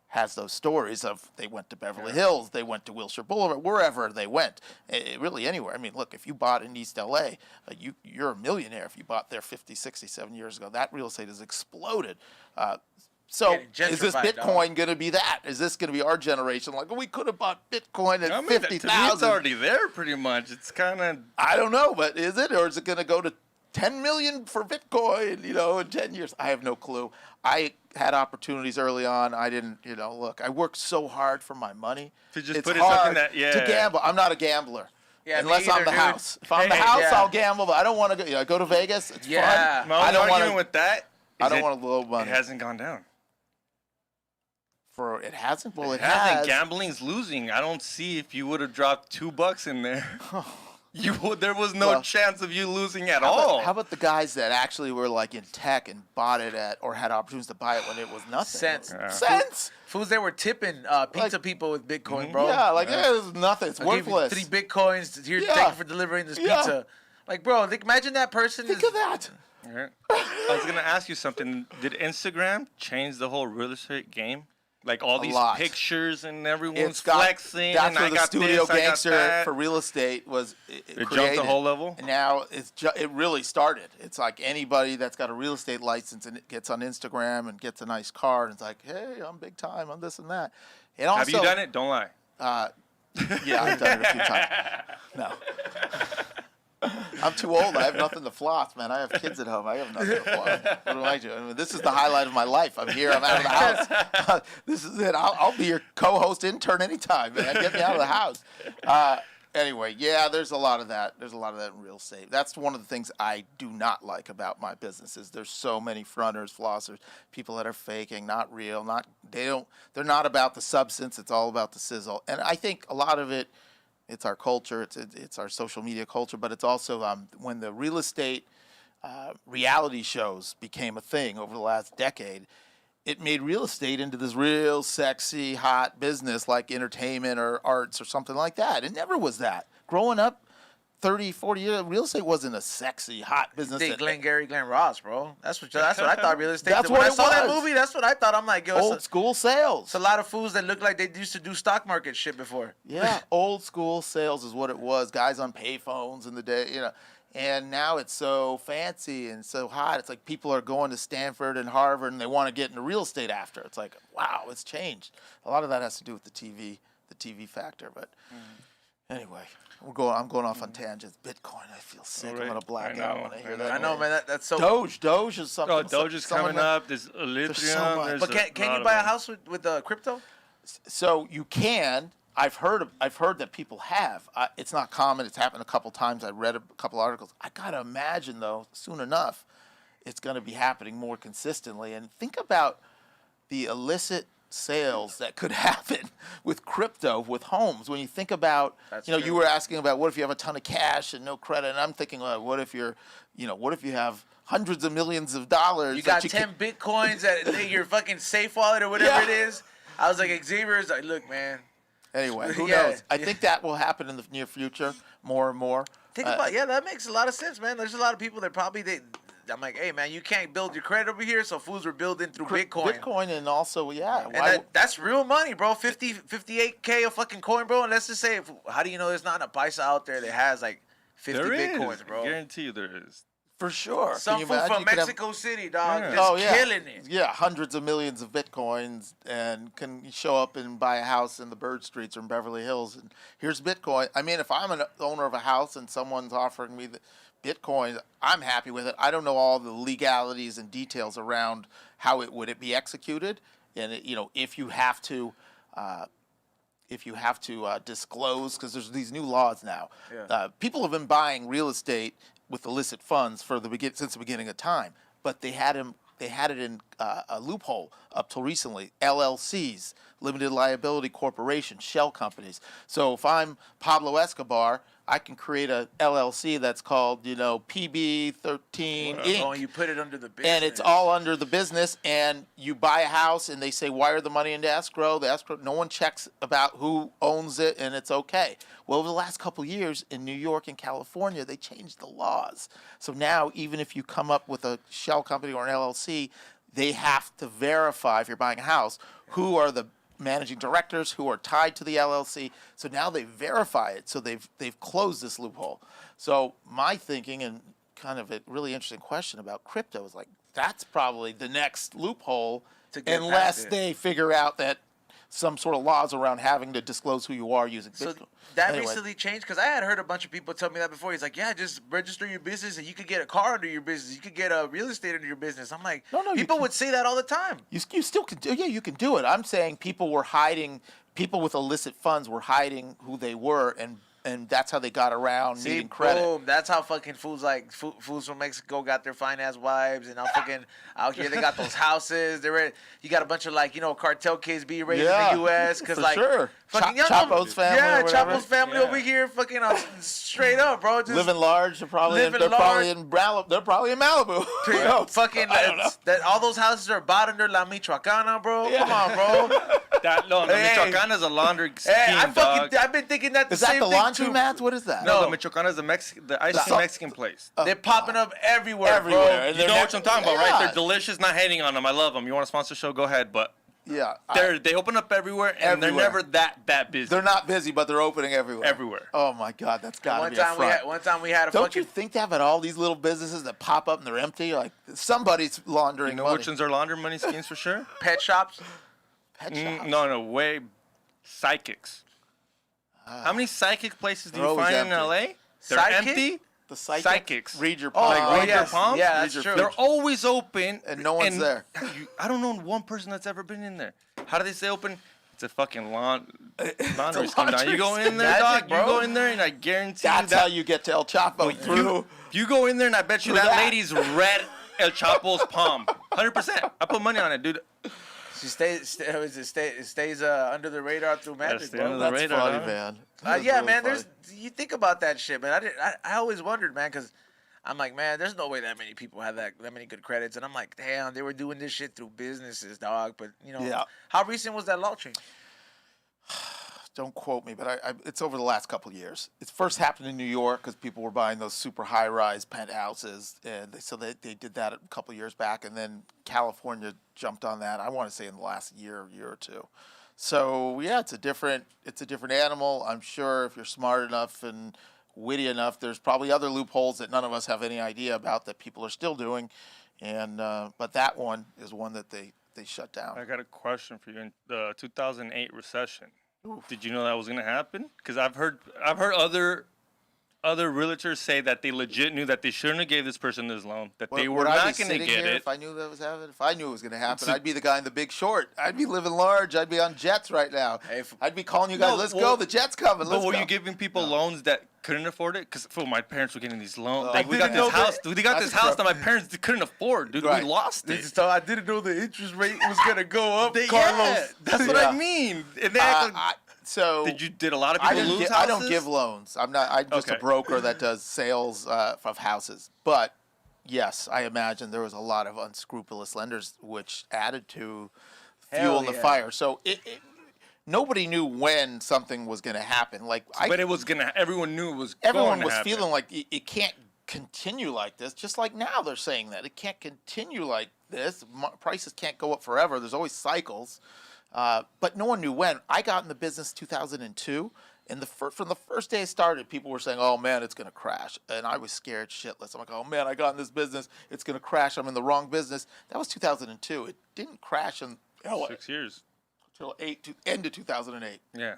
[SPEAKER 4] has those stories of they went to Beverly Hills, they went to Wilshire Boulevard, wherever they went, really anywhere. I mean, look, if you bought in East L.A., you're a millionaire if you bought there 50, 60, 70 years ago. That real estate has exploded. So
[SPEAKER 1] Getting
[SPEAKER 4] is this
[SPEAKER 1] gentrified,
[SPEAKER 4] Bitcoin going to be that? Is this going to be our generation? Like, we could have bought Bitcoin at
[SPEAKER 2] I mean, to me, it's
[SPEAKER 4] 50,000.
[SPEAKER 2] already there pretty much. It's kind of.
[SPEAKER 4] I don't know, but is it? Or is it going to go to 10 million for Bitcoin, in 10 years? I have no clue. I had opportunities early on. I didn't, look, I worked so hard for my money.
[SPEAKER 2] To just
[SPEAKER 4] It's
[SPEAKER 2] put it something
[SPEAKER 4] hard
[SPEAKER 2] that- yeah.
[SPEAKER 4] to gamble. I'm not a gambler.
[SPEAKER 1] Yeah, me
[SPEAKER 4] unless I'm
[SPEAKER 1] either,
[SPEAKER 4] the
[SPEAKER 1] dude.
[SPEAKER 4] house. If I'm the
[SPEAKER 1] Hey,
[SPEAKER 4] house,
[SPEAKER 1] yeah.
[SPEAKER 4] I'll gamble, but I don't want to go to Vegas. It's
[SPEAKER 1] Yeah.
[SPEAKER 4] fun.
[SPEAKER 2] My
[SPEAKER 4] I
[SPEAKER 2] only
[SPEAKER 4] don't
[SPEAKER 2] argument
[SPEAKER 4] want
[SPEAKER 2] with that.
[SPEAKER 4] I
[SPEAKER 2] is
[SPEAKER 4] don't
[SPEAKER 2] it-
[SPEAKER 4] want to blow money.
[SPEAKER 2] It hasn't gone down.
[SPEAKER 4] It hasn't? Well, it
[SPEAKER 2] hasn't.
[SPEAKER 4] has.
[SPEAKER 2] Gambling's losing. I don't see if you would have dropped $2 in there. There was no
[SPEAKER 4] Well,
[SPEAKER 2] chance of you losing at
[SPEAKER 4] How
[SPEAKER 2] all.
[SPEAKER 4] about the guys that actually were like in tech and bought it or had opportunities to buy it when it was nothing?
[SPEAKER 1] Cents.
[SPEAKER 2] Yeah.
[SPEAKER 4] Cents?
[SPEAKER 1] Fools they were tipping pizza people with Bitcoin, bro.
[SPEAKER 4] Yeah, it's nothing. It's
[SPEAKER 1] I'll give you
[SPEAKER 4] worthless.
[SPEAKER 1] 3 Bitcoins. Here,
[SPEAKER 4] Yeah.
[SPEAKER 1] thank you for delivering this
[SPEAKER 4] Yeah.
[SPEAKER 1] pizza. Like, bro, imagine that person.
[SPEAKER 4] Think of that.
[SPEAKER 2] Alright. I was gonna ask you something. Did Instagram change the whole real estate game? Like all these
[SPEAKER 4] lot.
[SPEAKER 2] pictures and everyone's
[SPEAKER 4] It's got,
[SPEAKER 2] flexing.
[SPEAKER 4] that's
[SPEAKER 2] and
[SPEAKER 4] where
[SPEAKER 2] I
[SPEAKER 4] the
[SPEAKER 2] got
[SPEAKER 4] studio
[SPEAKER 2] this, I got
[SPEAKER 4] gangster
[SPEAKER 2] that.
[SPEAKER 4] for real estate was
[SPEAKER 2] It
[SPEAKER 4] created.
[SPEAKER 2] jumped the whole level.
[SPEAKER 4] And now it really started. It's like anybody that's got a real estate license and it gets on Instagram and gets a nice car and it's like, hey, I'm big time, I'm this and that. And also,
[SPEAKER 2] Have you done it? Don't lie.
[SPEAKER 4] Yeah, I've done it a few times. No. I'm too old. I have nothing to floss, man. I have kids at home. I have nothing to floss. What do I do? I mean, this is the highlight of my life. I'm here. I'm out of the house. This is it. I'll be your co-host intern anytime, man. Get me out of the house. Anyway, yeah, there's a lot of that. There's a lot of that in real estate. That's one of the things I do not like about my businesses. There's so many fronters, flossers, people that are faking, not real, they're not about the substance. It's all about the sizzle. And I think a lot of it, it's our culture, it's our social media culture, but it's also when the real estate reality shows became a thing over the last decade, it made real estate into this real sexy, hot business like entertainment or arts or something like that. It never was that. Growing up 30, 40 years, real estate wasn't a sexy, hot business.
[SPEAKER 1] Think Glenn Ross, bro. That's what I thought real estate.
[SPEAKER 4] That's
[SPEAKER 1] when
[SPEAKER 4] what
[SPEAKER 1] I
[SPEAKER 4] it
[SPEAKER 1] saw that
[SPEAKER 4] was.
[SPEAKER 1] movie, that's what I thought. I'm like, yo,
[SPEAKER 4] Old school sales.
[SPEAKER 1] it's a lot of fools that look like they used to do stock market shit before.
[SPEAKER 4] Yeah, old school sales is what it was. Guys on payphones in the day, And now it's so fancy and so hot. It's like people are going to Stanford and Harvard and they want to get into real estate after. It's like, wow, it's changed. A lot of that has to do with the TV factor. But Anyway, I'm going off on tangents. Bitcoin, I feel sick. I'm
[SPEAKER 2] Alright,
[SPEAKER 4] gonna black
[SPEAKER 2] I
[SPEAKER 4] out
[SPEAKER 2] know,
[SPEAKER 4] when I hear
[SPEAKER 2] I
[SPEAKER 4] that.
[SPEAKER 1] I know, man. That's so.
[SPEAKER 4] Doge is something.
[SPEAKER 2] Oh, Doge is
[SPEAKER 4] someone
[SPEAKER 2] coming
[SPEAKER 4] that-
[SPEAKER 2] up. There's lithium.
[SPEAKER 4] much.
[SPEAKER 2] There's
[SPEAKER 1] But can you buy a house with crypto?
[SPEAKER 4] So you can. I've heard that people have. It's not common. It's happened a couple times. I read a couple articles. I gotta imagine though, soon enough, it's gonna be happening more consistently. And think about the illicit sales that could happen with crypto, with homes. When you think about,
[SPEAKER 1] That's
[SPEAKER 4] you
[SPEAKER 1] true.
[SPEAKER 4] were asking about what if you have a ton of cash and no credit, and I'm thinking, well, what if you have hundreds of millions of dollars?
[SPEAKER 1] You got
[SPEAKER 4] that
[SPEAKER 1] 10 bitcoins at your fucking safe wallet or whatever
[SPEAKER 4] Yeah.
[SPEAKER 1] it is. I was like, Xavier's like, look, man.
[SPEAKER 4] Anyway, who
[SPEAKER 1] Yeah,
[SPEAKER 4] knows? I
[SPEAKER 1] yeah.
[SPEAKER 4] think that will happen in the near future more and more.
[SPEAKER 1] Think about, that makes a lot of sense, man. There's a lot of people that probably I'm like, hey, man, you can't build your credit over here, so fools were building through Bitcoin.
[SPEAKER 4] Bitcoin, and also,
[SPEAKER 1] And that's real money, bro. 58K a fucking coin, bro. And let's just say, how do you know there's not a paisa out there that has like 50
[SPEAKER 2] There
[SPEAKER 1] Bitcoins,
[SPEAKER 2] is.
[SPEAKER 1] bro?
[SPEAKER 2] I guarantee you there is.
[SPEAKER 4] for sure.
[SPEAKER 1] Some
[SPEAKER 4] Can you
[SPEAKER 1] fool
[SPEAKER 4] imagine?
[SPEAKER 1] from
[SPEAKER 4] You could have-
[SPEAKER 1] Mexico City, dog,
[SPEAKER 2] Yeah.
[SPEAKER 1] just killing it.
[SPEAKER 4] Yeah, hundreds of millions of bitcoins, and can show up and buy a house in the Bird Streets or in Beverly Hills, and here's Bitcoin. I mean, if I'm an owner of a house and someone's offering me the Bitcoin, I'm happy with it. I don't know all the legalities and details around how it would be executed, and if you have to. Disclose, because there's these new laws now.
[SPEAKER 1] Yeah.
[SPEAKER 4] People have been buying real estate with illicit funds since the beginning of time, but they had it in a loophole up till recently. LLCs, limited liability corporations, shell companies. So if I'm Pablo Escobar, I can create a LLC that's called PB13 Inc.
[SPEAKER 1] Oh, and you put it under the business.
[SPEAKER 4] And it's all under the business, and you buy a house, and they say wire the money into escrow. The escrow, no one checks about who owns it, and it's okay. Well, over the last couple of years in New York and California, they changed the laws. So now, even if you come up with a shell company or an LLC, they have to verify, if you're buying a house, who are the managing directors who are tied to the LLC. So now they verify it. So they've closed this loophole. So my thinking, and kind of a really interesting question about crypto, is like, that's probably the next loophole,
[SPEAKER 1] To get
[SPEAKER 4] unless
[SPEAKER 1] past it.
[SPEAKER 4] they figure out that some sort of laws around having to disclose who you are using
[SPEAKER 1] So
[SPEAKER 4] Bitcoin.
[SPEAKER 1] that
[SPEAKER 4] Anyway.
[SPEAKER 1] recently changed, because I had heard a bunch of people tell me that before. He's like, yeah, just register your business and you could get a car under your business. You could get a real estate under your business. I'm like,
[SPEAKER 4] No, you
[SPEAKER 1] people
[SPEAKER 4] can-
[SPEAKER 1] would say that all the time.
[SPEAKER 4] You still can do. Yeah, you can do it. I'm saying people with illicit funds were hiding who they were, and that's how they got around
[SPEAKER 1] See,
[SPEAKER 4] needing credit.
[SPEAKER 1] boom. That's how fucking fools fools from Mexico got their fine ass wives, and out here they got those houses. You got a bunch of cartel kids being raised in the U.S. because
[SPEAKER 4] for sure.
[SPEAKER 1] fucking
[SPEAKER 4] Chapo's family.
[SPEAKER 1] yeah,
[SPEAKER 4] or whatever.
[SPEAKER 1] Chapo's family
[SPEAKER 2] Yeah.
[SPEAKER 1] over here, fucking straight up, bro. Just
[SPEAKER 4] Living large. They're probably
[SPEAKER 1] Living
[SPEAKER 4] they're probably
[SPEAKER 1] large.
[SPEAKER 4] in They're probably in Malibu. Who knows?
[SPEAKER 1] fucking
[SPEAKER 4] I don't know.
[SPEAKER 1] that all those houses are bought under La Michoacana, bro.
[SPEAKER 4] Yeah.
[SPEAKER 1] Come on, bro.
[SPEAKER 2] The
[SPEAKER 1] Hey.
[SPEAKER 2] Michoacán is a laundry scheme,
[SPEAKER 1] Hey,
[SPEAKER 2] dog.
[SPEAKER 1] I've been thinking that the
[SPEAKER 4] Is that
[SPEAKER 1] same
[SPEAKER 4] the
[SPEAKER 1] thing
[SPEAKER 4] laundry
[SPEAKER 1] too.
[SPEAKER 4] mats? What is that?
[SPEAKER 2] No,
[SPEAKER 1] No.
[SPEAKER 2] the Michoacán is the ice cream Mexican place.
[SPEAKER 1] They're popping up everywhere,
[SPEAKER 4] Everywhere.
[SPEAKER 1] bro.
[SPEAKER 4] And
[SPEAKER 2] You
[SPEAKER 4] they're
[SPEAKER 2] know what I'm talking about, right?
[SPEAKER 4] Yeah.
[SPEAKER 2] They're delicious. Not hating on them. I love them. You want to sponsor the show? Go ahead. But
[SPEAKER 4] Yeah.
[SPEAKER 2] they open up everywhere, and they're
[SPEAKER 4] Everywhere.
[SPEAKER 2] never that busy.
[SPEAKER 4] They're not busy, but they're opening everywhere.
[SPEAKER 2] Everywhere.
[SPEAKER 4] Oh my God, that's gotta
[SPEAKER 1] One
[SPEAKER 4] be a front.
[SPEAKER 1] time we had a
[SPEAKER 4] Don't
[SPEAKER 1] fucking
[SPEAKER 4] you think they have all these little businesses that pop up and they're empty? Like somebody's laundering
[SPEAKER 2] You know
[SPEAKER 4] money.
[SPEAKER 2] which ones are laundry money schemes for sure?
[SPEAKER 1] pet shops.
[SPEAKER 4] Pet shops.
[SPEAKER 2] No, way. Psychics. How many psychic places do
[SPEAKER 4] They're
[SPEAKER 2] you
[SPEAKER 4] always
[SPEAKER 2] find in
[SPEAKER 4] empty.
[SPEAKER 2] LA? They're
[SPEAKER 1] Psychic?
[SPEAKER 2] empty.
[SPEAKER 4] The
[SPEAKER 2] Psychics.
[SPEAKER 4] Read your
[SPEAKER 1] Oh,
[SPEAKER 4] palm.
[SPEAKER 2] Like read your
[SPEAKER 1] yes.
[SPEAKER 2] palms?
[SPEAKER 1] Yeah,
[SPEAKER 4] Read
[SPEAKER 1] that's
[SPEAKER 4] your
[SPEAKER 1] true.
[SPEAKER 2] They're always open,
[SPEAKER 4] And no one's there.
[SPEAKER 2] I don't know one person that's ever been in there. How do they say open? It's a fucking laundry scheme. Now you go in there,
[SPEAKER 1] Magic,
[SPEAKER 2] dog. You
[SPEAKER 1] bro.
[SPEAKER 2] go in there, and I guarantee
[SPEAKER 4] That's
[SPEAKER 2] you
[SPEAKER 4] how
[SPEAKER 2] that
[SPEAKER 4] you get to El Chapo through.
[SPEAKER 2] you go in there, and I bet you
[SPEAKER 4] Through
[SPEAKER 2] that
[SPEAKER 4] that.
[SPEAKER 2] lady's read El Chapo's palm. 100%. I put money on it, dude.
[SPEAKER 1] She stays under the radar through magic,
[SPEAKER 2] stay
[SPEAKER 1] bro.
[SPEAKER 2] under the
[SPEAKER 4] That's
[SPEAKER 2] radar,
[SPEAKER 4] funny,
[SPEAKER 2] dog.
[SPEAKER 4] man.
[SPEAKER 1] Yeah,
[SPEAKER 4] That's really
[SPEAKER 1] man.
[SPEAKER 4] funny.
[SPEAKER 1] You think about that shit, man. I always wondered, man, because I'm like, man, there's no way that many people have that many good credits, and I'm like, damn, they were doing this shit through businesses, dog. But
[SPEAKER 4] Yeah.
[SPEAKER 1] how recent was that law change?
[SPEAKER 4] Don't quote me, but it's over the last couple of years. It first happened in New York because people were buying those super high-rise penthouses, and so they did that a couple of years back, and then California jumped on that. I want to say in the last year or two. So yeah, it's a different animal. I'm sure if you're smart enough and witty enough, there's probably other loopholes that none of us have any idea about that people are still doing, and but that one is one that they shut down.
[SPEAKER 2] I got a question for you. In the 2008 recession, Did you know that was gonna happen? Because I've heard other realtors say that they legit knew that they shouldn't have gave this person this loan, that they were
[SPEAKER 4] Would I be
[SPEAKER 2] not going to
[SPEAKER 4] sitting
[SPEAKER 2] get
[SPEAKER 4] here
[SPEAKER 2] it.
[SPEAKER 4] If I knew that was happening, if I knew it was going to happen, I'd be the guy in The Big Short. I'd be living large. I'd be on jets right now. I'd be calling you guys.
[SPEAKER 2] No,
[SPEAKER 4] Let's
[SPEAKER 2] well,
[SPEAKER 4] go. The jet's coming. Let's
[SPEAKER 2] But were
[SPEAKER 4] go.
[SPEAKER 2] you giving people loans that couldn't afford it? Because my parents were getting these loans.
[SPEAKER 4] Oh.
[SPEAKER 2] Like, we got
[SPEAKER 1] didn't
[SPEAKER 2] this
[SPEAKER 1] know
[SPEAKER 2] house. We got
[SPEAKER 4] That's
[SPEAKER 2] this house that my
[SPEAKER 4] corrupt.
[SPEAKER 2] parents couldn't afford, dude.
[SPEAKER 4] Right.
[SPEAKER 2] We lost it.
[SPEAKER 1] So I didn't know the interest rate was gonna go up,
[SPEAKER 2] Yeah,
[SPEAKER 1] Carlos.
[SPEAKER 2] that's what
[SPEAKER 4] Yeah.
[SPEAKER 2] I mean. And they act like,
[SPEAKER 4] So
[SPEAKER 2] did a lot of people lose houses?
[SPEAKER 4] I don't give loans. I'm just a
[SPEAKER 2] Okay.
[SPEAKER 4] broker that does sales of houses. But yes, I imagine there was a lot of unscrupulous lenders, which added to fuel in the
[SPEAKER 1] yeah.
[SPEAKER 4] fire. So nobody knew when something was going to happen.
[SPEAKER 2] But it was gonna. Everyone knew it was.
[SPEAKER 4] Everyone
[SPEAKER 2] going to
[SPEAKER 4] was
[SPEAKER 2] happen.
[SPEAKER 4] feeling like it can't continue like this. Just like now, they're saying that it can't continue like this. Prices can't go up forever. There's always cycles. But no one knew when. I got in the business 2002, and from the first day I started, people were saying, "Oh man, it's gonna crash," and I was scared shitless. I'm like, "Oh man, I got in this business. It's gonna crash. I'm in the wrong business." That was 2002. It didn't crash until
[SPEAKER 2] 6 years.
[SPEAKER 4] end of 2008.
[SPEAKER 2] Yeah.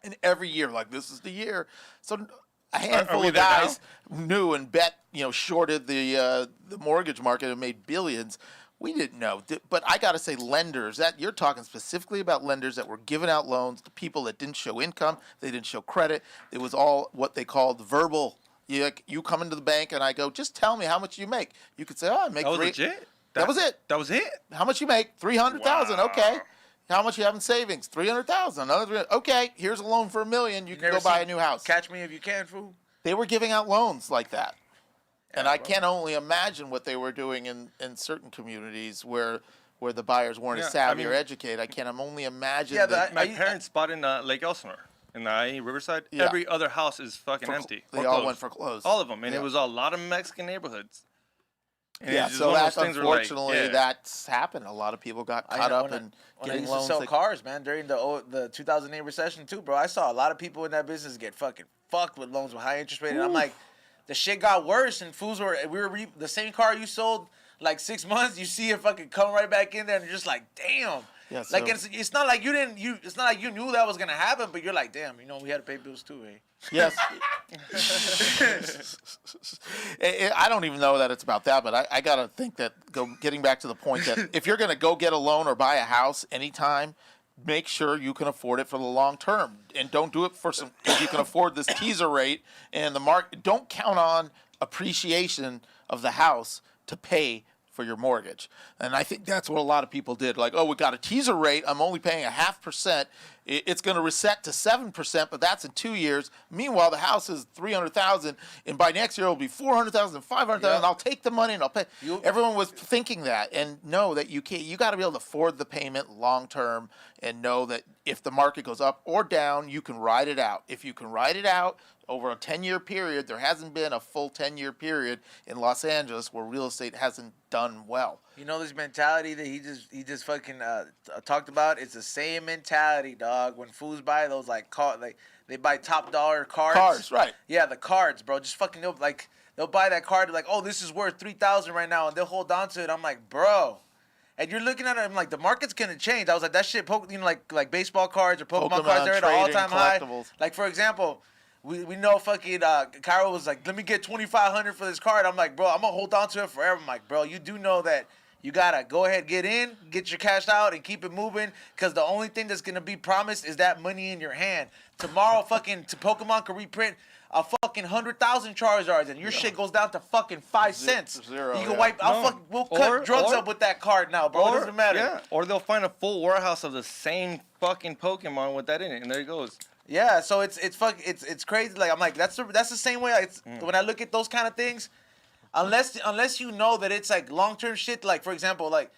[SPEAKER 4] And every year, like, this is the year. So a handful
[SPEAKER 2] we
[SPEAKER 4] of
[SPEAKER 2] there now?
[SPEAKER 4] guys knew and bet, shorted the mortgage market and made billions. We didn't know. But I got to say, lenders, that you're talking specifically about lenders that were giving out loans to people that didn't show income, they didn't show credit. It was all what they called verbal. You come into the bank and I go, just tell me how much you make. You could say, I make
[SPEAKER 2] That was
[SPEAKER 4] three.
[SPEAKER 2] legit.
[SPEAKER 4] That was it.
[SPEAKER 2] That was it.
[SPEAKER 4] How much you make? 300,000.
[SPEAKER 2] Wow.
[SPEAKER 4] Okay. How much you have in savings? 300,000. Another 300. Okay. Here's a loan for $1 million. You can
[SPEAKER 1] Never
[SPEAKER 4] go buy a
[SPEAKER 1] seen
[SPEAKER 4] new house.
[SPEAKER 1] Catch me if you can, fool.
[SPEAKER 4] They were giving out loans like that. And I
[SPEAKER 1] bro.
[SPEAKER 4] can only imagine what they were doing in certain communities where the buyers weren't as
[SPEAKER 2] Yeah, I
[SPEAKER 4] savvy or
[SPEAKER 2] mean-
[SPEAKER 4] educated. I can only imagine
[SPEAKER 1] Yeah,
[SPEAKER 4] that
[SPEAKER 1] but
[SPEAKER 2] My parents bought in Lake Elsinore in the IE Riverside.
[SPEAKER 4] Yeah.
[SPEAKER 2] Every other house is fucking empty.
[SPEAKER 4] they
[SPEAKER 2] or
[SPEAKER 4] all
[SPEAKER 2] closed.
[SPEAKER 4] went for clothes.
[SPEAKER 2] All of them, and
[SPEAKER 4] Yeah.
[SPEAKER 2] it was a lot of Mexican neighborhoods. And
[SPEAKER 4] Yeah,
[SPEAKER 2] it's just
[SPEAKER 4] so
[SPEAKER 2] one of those
[SPEAKER 4] that's
[SPEAKER 2] things where, like,
[SPEAKER 4] unfortunately
[SPEAKER 2] yeah.
[SPEAKER 4] that's happened. A lot of people got caught up in
[SPEAKER 1] when I
[SPEAKER 4] getting
[SPEAKER 1] used
[SPEAKER 4] loans.
[SPEAKER 1] to sell
[SPEAKER 4] that-
[SPEAKER 1] cars, man, during the 2008 recession too, bro. I saw a lot of people in that business get fucking fucked with loans with high interest rate, and I'm like, the shit got worse, and the same car you sold like 6 months, you see it fucking come right back in there, and you're just like, damn.
[SPEAKER 4] Yeah,
[SPEAKER 1] Like
[SPEAKER 4] so-
[SPEAKER 1] it's not like it's not like you knew that was gonna happen, but you're like, damn, we had to pay bills too, eh?
[SPEAKER 4] Yes. I don't even know that it's about that, but I gotta think that getting back to the point that if you're gonna go get a loan or buy a house anytime, make sure you can afford it for the long term, and don't do it for some. If you can afford this teaser rate and the market, don't count on appreciation of the house to pay for your mortgage. And I think that's what a lot of people did. Like, oh, we got a teaser rate. I'm only paying 0.5%. It's going to reset to 7%, but that's in 2 years. Meanwhile, the house is 300,000, and by next year it'll be 400,000, 500,000.
[SPEAKER 1] Yeah.
[SPEAKER 4] I'll take the money and I'll pay. Everyone was thinking that, and know that you can't. You got to be able to afford the payment long term, and know that if the market goes up or down, you can ride it out. If you can ride it out over a 10-year period, there hasn't been a full 10-year period in Los Angeles where real estate hasn't done well.
[SPEAKER 1] You know this mentality that he just fucking talked about? It's the same mentality, dog. When fools buy those they buy top dollar cards.
[SPEAKER 4] Cars, right.
[SPEAKER 1] Yeah, the cards, bro. Just fucking they'll buy that card like, oh, this is worth $3,000 right now, and they'll hold on to it. I'm like, bro. And you're looking at it, I'm like, the market's gonna change. I was like, that shit, like baseball cards or Pokemon cards, they're at an
[SPEAKER 4] trading,
[SPEAKER 1] all-time high.
[SPEAKER 4] collectibles.
[SPEAKER 1] Like, for example, we know fucking Cairo was like, let me get $2,500 for this card. I'm like, bro, I'm gonna hold on to it forever. I'm like, bro, you do know that you gotta go ahead, get in, get your cash out, and keep it moving, because the only thing that's gonna be promised is that money in your hand. Tomorrow, fucking Pokemon can reprint a fucking 100,000 Charizards, and your shit goes down to fucking 5 cents.
[SPEAKER 4] Zero,
[SPEAKER 1] You can
[SPEAKER 4] yeah.
[SPEAKER 1] wipe. We'll cut drugs up with that card now, bro. It doesn't matter.
[SPEAKER 2] Yeah, or they'll find a full warehouse of the same fucking Pokemon with that in it, and there it goes.
[SPEAKER 1] Yeah, so it's crazy. Like, I'm like, that's the same way. When I look at those kind of things, unless you know that it's like long term shit. Like, for example, like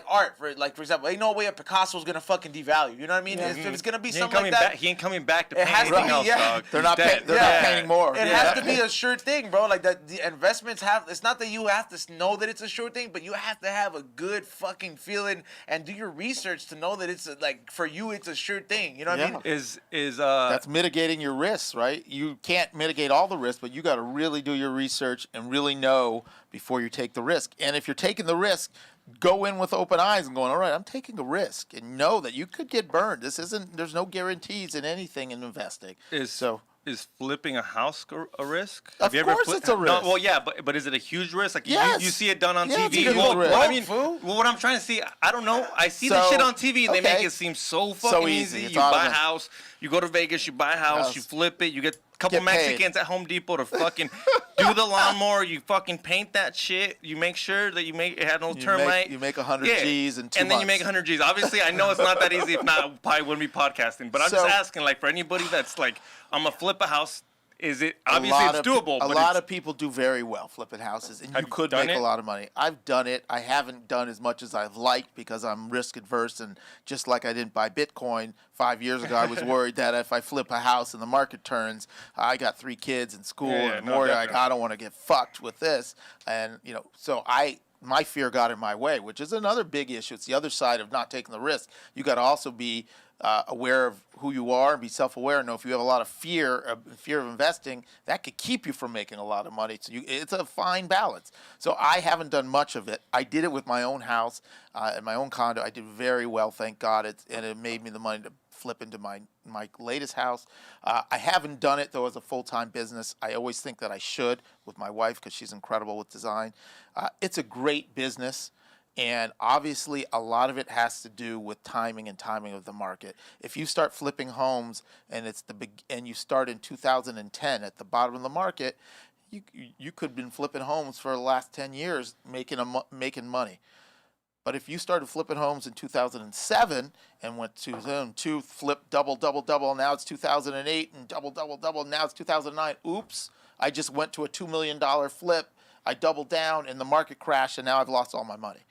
[SPEAKER 1] art, for example, ain't no way a Picasso's gonna fucking devalue. You know what I mean? If it's gonna be something like that,
[SPEAKER 2] He ain't coming back to
[SPEAKER 1] It
[SPEAKER 2] paint
[SPEAKER 1] has to
[SPEAKER 2] anything
[SPEAKER 1] be,
[SPEAKER 2] else,
[SPEAKER 1] yeah.
[SPEAKER 2] dog.
[SPEAKER 4] They're
[SPEAKER 2] He's
[SPEAKER 4] not
[SPEAKER 2] dead.
[SPEAKER 4] not painting more.
[SPEAKER 1] it
[SPEAKER 4] Yeah.
[SPEAKER 1] has to be a sure thing, bro. Like the investments have. It's not that you have to know that it's a sure thing, but you have to have a good fucking feeling and do your research to know that it's for you, it's a sure thing. You know what I mean?
[SPEAKER 2] Is
[SPEAKER 4] That's mitigating your risks, right? You can't mitigate all the risks, but you got to really do your research and really know before you take the risk. And if you're taking the risk, go in with open eyes and going, all right, I'm taking a risk, and know that you could get burned. There's no guarantees in anything in investing.
[SPEAKER 2] Is flipping a house a risk?
[SPEAKER 4] Of course it's a risk.
[SPEAKER 2] No, well, yeah, but is it a huge risk? Like
[SPEAKER 4] Yes.
[SPEAKER 2] you see it done on
[SPEAKER 4] Yeah, it's a
[SPEAKER 2] TV.
[SPEAKER 4] huge risk.
[SPEAKER 2] I mean, what I'm trying to see, I don't know. I see the shit on TV and they make it seem so fucking easy.
[SPEAKER 4] It's
[SPEAKER 2] You buy a
[SPEAKER 4] automatic.
[SPEAKER 2] house, you go to Vegas, you buy a house, you flip it, you get a couple
[SPEAKER 4] Get paid.
[SPEAKER 2] Mexicans at Home Depot to fucking do the lawnmower, you fucking paint that shit, you make sure that it had no termite.
[SPEAKER 4] You make 100 G's in 2 months.
[SPEAKER 2] And then you make 100 G's. Obviously, I know it's not that easy. If not, I probably wouldn't be podcasting. But I'm just asking, like, for anybody that's like, I'm going to flip a house, is it, obviously it's doable.
[SPEAKER 4] A lot of people do very well flipping houses, and you could make a lot of money. I've done it. I haven't done as much as I've liked because I'm risk adverse, and just like I didn't buy Bitcoin 5 years ago, I was worried that if I flip a house and the market turns, I got 3 kids in school, and more like, I don't want to get fucked with this. And, so my fear got in my way, which is another big issue. It's the other side of not taking the risk. You got to also be aware of who you are and be self-aware. And know if you have a lot of fear of investing, that could keep you from making a lot of money. So it's a fine balance. So I haven't done much of it. I did it with my own house and my own condo. I did very well, thank God. And it made me the money to flip into my latest house. I haven't done it, though, as a full-time business. I always think that I should with my wife because she's incredible with design. It's a great business. And obviously, a lot of it has to do with timing of the market. If you start flipping homes and you start in 2010 at the bottom of the market, you could have been flipping homes for the last 10 years making money. But if you started flipping homes in 2007 and went to 2002, flip double, now it's 2008 and double, now it's 2009. Oops, I just went to a $2 million flip. I doubled down and the market crashed and now I've lost all my money.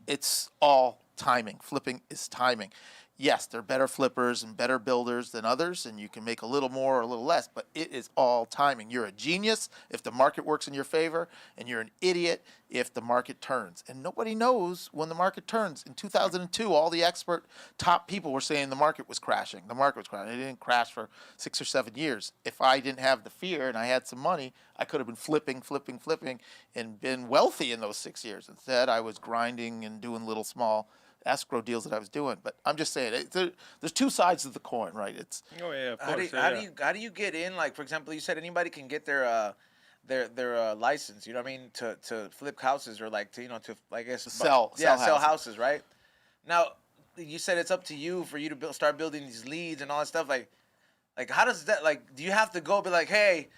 [SPEAKER 4] It's all timing. Flipping is timing. Yes, there are better flippers and better builders than others, and you can make a little more or a little less, but it is all timing. You're a genius if the market works in your favor, and you're an idiot if the market turns. And nobody knows when the market turns. In 2002, all the top people were saying the market was crashing. The market was crashing. It didn't crash for 6 or 7 years. If I didn't have the fear and I had some money, I could have been flipping, and been wealthy in those 6 years. Instead, I was grinding and doing little small escrow deals that I was doing. But I'm just saying, there's two sides of the coin, right?
[SPEAKER 2] Of course.
[SPEAKER 1] How do you get in? Like, for example, you said anybody can get their license. You know what I mean? To flip houses or like to I guess
[SPEAKER 4] sell
[SPEAKER 1] houses, right? Now, you said it's up to you for you to start building these leads and all that stuff. Like how does that, like, do you have to go be like, hey,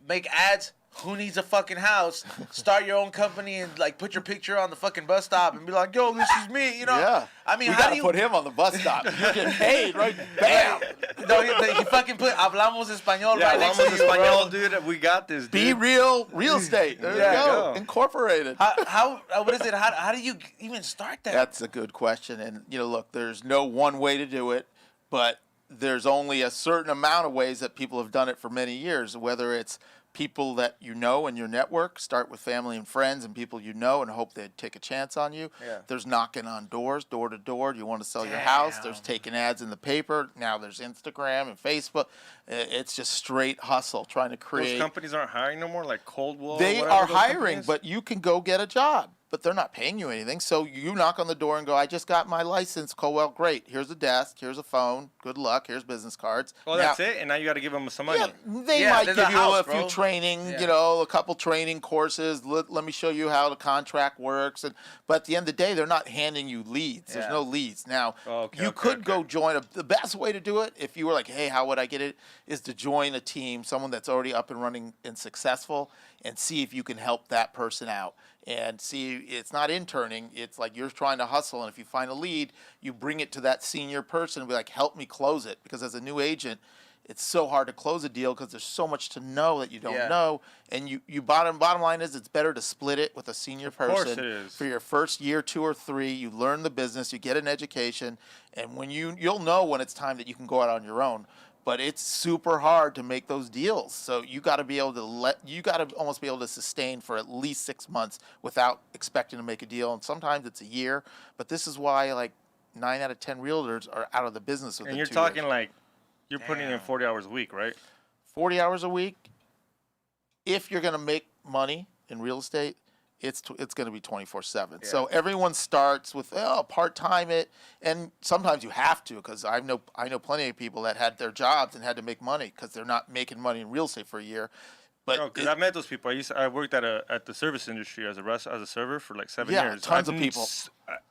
[SPEAKER 1] make ads? Who needs a fucking house? Start your own company and like put your picture on the fucking bus stop and be like, yo, this is me,
[SPEAKER 4] Yeah.
[SPEAKER 1] I mean,
[SPEAKER 4] we
[SPEAKER 1] how
[SPEAKER 4] gotta
[SPEAKER 1] do you
[SPEAKER 4] put him on the bus stop? You're getting paid, right? Bam.
[SPEAKER 1] No, he fucking put hablamos español right next to you,
[SPEAKER 2] español,
[SPEAKER 1] bro.
[SPEAKER 2] dude. We got this, dude.
[SPEAKER 4] Be real estate. There you go. Incorporated.
[SPEAKER 1] How what is it? How do you even start that?
[SPEAKER 4] That's a good question. And look, there's no one way to do it, but there's only a certain amount of ways that people have done it for many years, whether it's people that you know in your network. Start with family and friends and people you know and hope they'd take a chance on you.
[SPEAKER 1] Yeah.
[SPEAKER 4] There's knocking on doors, door to door. Do you want to sell your house? There's taking ads in the paper. Now there's Instagram and Facebook. It's just straight hustle, trying to create.
[SPEAKER 2] Those companies aren't hiring no more, like Coldwell?
[SPEAKER 4] They are hiring, but you can go get a job. But they're not paying you anything. So you knock on the door and go, I just got my license. Coldwell, great. Here's a desk. Here's a phone. Good luck. Here's business cards.
[SPEAKER 2] Oh, that's it? And now you got to give them some money.
[SPEAKER 4] Yeah, they might give you a few training,
[SPEAKER 1] Yeah.
[SPEAKER 4] A couple training courses. Let me show you how the contract works. But at the end of the day, they're not handing you leads. There's no leads. Now, you could go join the best way to do it, if you were like, hey, how would I get it, is to join a team, someone that's already up and running and successful, and see if you can help that person out. And see, it's not interning. It's like you're trying to hustle. And if you find a lead, you bring it to that senior person and be like, help me close it. Because as a new agent, it's so hard to close a deal because there's so much to know that you don't know. And you bottom line is it's better to split it with a senior person.
[SPEAKER 2] Of course it is.
[SPEAKER 4] For your first year, 2 or 3, you learn the business, you get an education. And when you'll know when it's time that you can go out on your own. But it's super hard to make those deals. So you got to be able to almost be able to sustain for at least 6 months without expecting to make a deal. And sometimes it's a year. But this is why like 9 out of 10 realtors are out of the business within 2 years.
[SPEAKER 2] And you're talking like you're putting in 40 hours a week, right?
[SPEAKER 4] 40 hours a week. If you're going to make money in real estate, it's going to be 24/7. So everyone starts with part-time it, and sometimes you have to, because I know plenty of people that had their jobs and had to make money because they're not making money in real estate for a year. But
[SPEAKER 2] because I met those people. I worked at the service industry as a server for like 7 years.
[SPEAKER 4] Tons of people.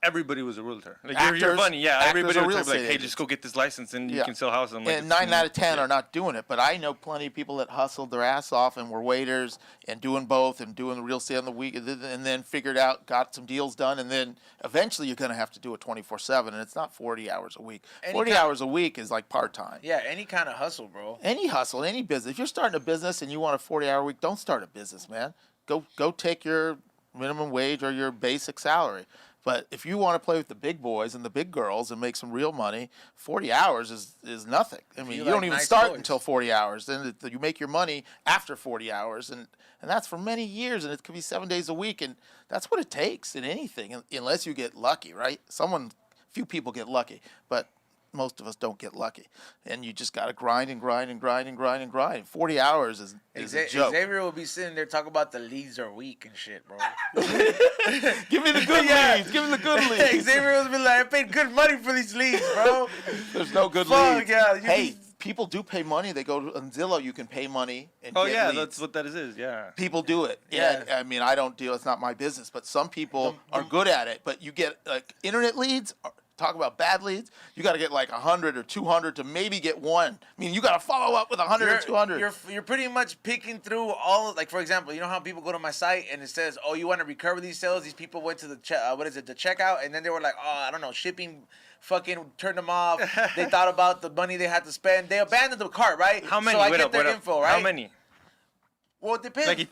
[SPEAKER 2] Everybody was a realtor. Like
[SPEAKER 4] Actors,
[SPEAKER 2] you're funny, yeah.
[SPEAKER 4] actors
[SPEAKER 2] Everybody
[SPEAKER 4] are
[SPEAKER 2] was
[SPEAKER 4] real
[SPEAKER 2] like, hey,
[SPEAKER 4] estate
[SPEAKER 2] just go get this license and you can sell houses. I'm like,
[SPEAKER 4] and 9 out of 10 are not doing it. But I know plenty of people that hustled their ass off and were waiters and doing both and doing the real estate on the week, and then figured out, got some deals done, and then eventually you're going to have to do it 24/7, and it's not 40 hours a week. 40 hours a week is like part-time.
[SPEAKER 1] Yeah, any kind of hustle, bro.
[SPEAKER 4] Any hustle, any business. If you're starting a business and you want a 40-hour week, don't start a business, man. Go take your minimum wage or your basic salary. But if you want to play with the big boys and the big girls and make some real money, 40 hours is nothing. I mean, you don't even start until 40 hours. Then you make your money after 40 hours, and that's for many years, and it could be 7 days a week, and that's what it takes in anything, unless you get lucky, right? Few people get lucky, but most of us don't get lucky, and you just got to grind and grind and grind and grind and grind. 40 hours is a joke.
[SPEAKER 1] Xavier will be sitting there talking about the leads are weak and shit, bro.
[SPEAKER 4] Give me the good leads. Give me the good leads.
[SPEAKER 1] Xavier will be like, I paid good money for these leads, bro.
[SPEAKER 4] There's no good leads. Hey, people do pay money. They go on Zillow. You can pay money and get leads.
[SPEAKER 2] That's what that is. Yeah.
[SPEAKER 4] People do it.
[SPEAKER 1] Yeah.
[SPEAKER 4] I mean, I don't deal. It's not my business. But some people are good at it. But you get like internet leads. Talk about bad leads. You got to get like 100 or 200 to maybe get one. I mean, you got to follow up with 100 or 200.
[SPEAKER 1] You're pretty much picking through all, like, for example, you know how people go to my site and it says, oh, you want to recover these sales? These people went to the the checkout, and then they were like, oh, I don't know, shipping fucking turned them off. They thought about the money they had to spend. They abandoned the cart, right?
[SPEAKER 2] How many?
[SPEAKER 1] So I get their info, right?
[SPEAKER 2] How many?
[SPEAKER 1] Well, it depends.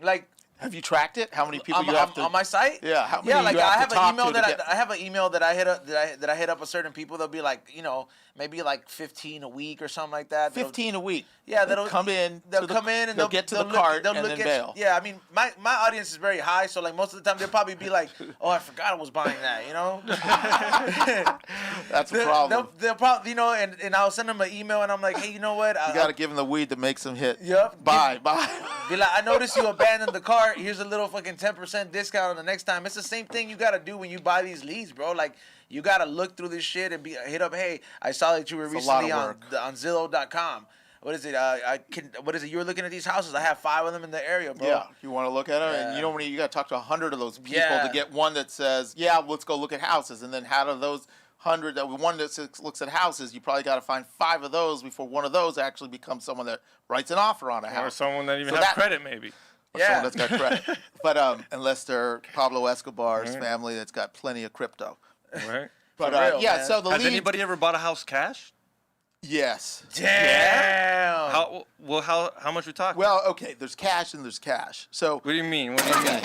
[SPEAKER 2] Like
[SPEAKER 4] have you tracked it? How many people you have to
[SPEAKER 1] on my site?
[SPEAKER 4] Yeah, how many?
[SPEAKER 1] Yeah, like
[SPEAKER 4] you have
[SPEAKER 1] I have
[SPEAKER 4] to
[SPEAKER 1] an
[SPEAKER 4] talk
[SPEAKER 1] email
[SPEAKER 4] to
[SPEAKER 1] I have an email that I hit up that I hit up with certain people. They'll be like, you know, maybe like 15 a week or something like that.
[SPEAKER 4] 15 a week.
[SPEAKER 1] Yeah,
[SPEAKER 4] they'll come in.
[SPEAKER 1] They'll come in and they'll
[SPEAKER 4] get to the cart and then bail.
[SPEAKER 1] Yeah, I mean, my audience is very high, so like most of the time they'll probably be like, oh, I forgot I was buying that, you know.
[SPEAKER 4] That's a problem.
[SPEAKER 1] They'll probably, you know, and I'll send them an email and I'm like, hey, you know what?
[SPEAKER 4] You got to give them the weed that makes them hit.
[SPEAKER 1] Yep.
[SPEAKER 4] Buy.
[SPEAKER 1] Be like, I noticed you abandoned the cart. Here's a little fucking 10% discount on the next time. It's the same thing you got to do when you buy these leads, bro. Like, you got to look through this shit and hit up, hey, I saw that you were recently on Zillow.com. What is it? What is it? You were looking at these houses. I have 5 of them in the area, bro.
[SPEAKER 4] Yeah, you want to look at them, and you know when you got to talk to 100 of those people to get one that says, yeah, let's go look at houses, and then out of those 100, one that looks at houses, you probably got to find 5 of those before one of those actually becomes someone that writes an offer on a house,
[SPEAKER 2] or someone that even has credit, maybe.
[SPEAKER 4] Or someone that's got credit. But unless they're Pablo Escobar's family that's got plenty of crypto.
[SPEAKER 2] Right.
[SPEAKER 4] But
[SPEAKER 1] real,
[SPEAKER 4] yeah,
[SPEAKER 1] man.
[SPEAKER 4] so the
[SPEAKER 2] Has
[SPEAKER 4] leads,
[SPEAKER 2] anybody ever bought a house cash?
[SPEAKER 4] Yes.
[SPEAKER 1] Damn.
[SPEAKER 2] How much we talking?
[SPEAKER 4] Well, okay, there's cash and there's cash. So
[SPEAKER 2] What do you mean? What do you mean?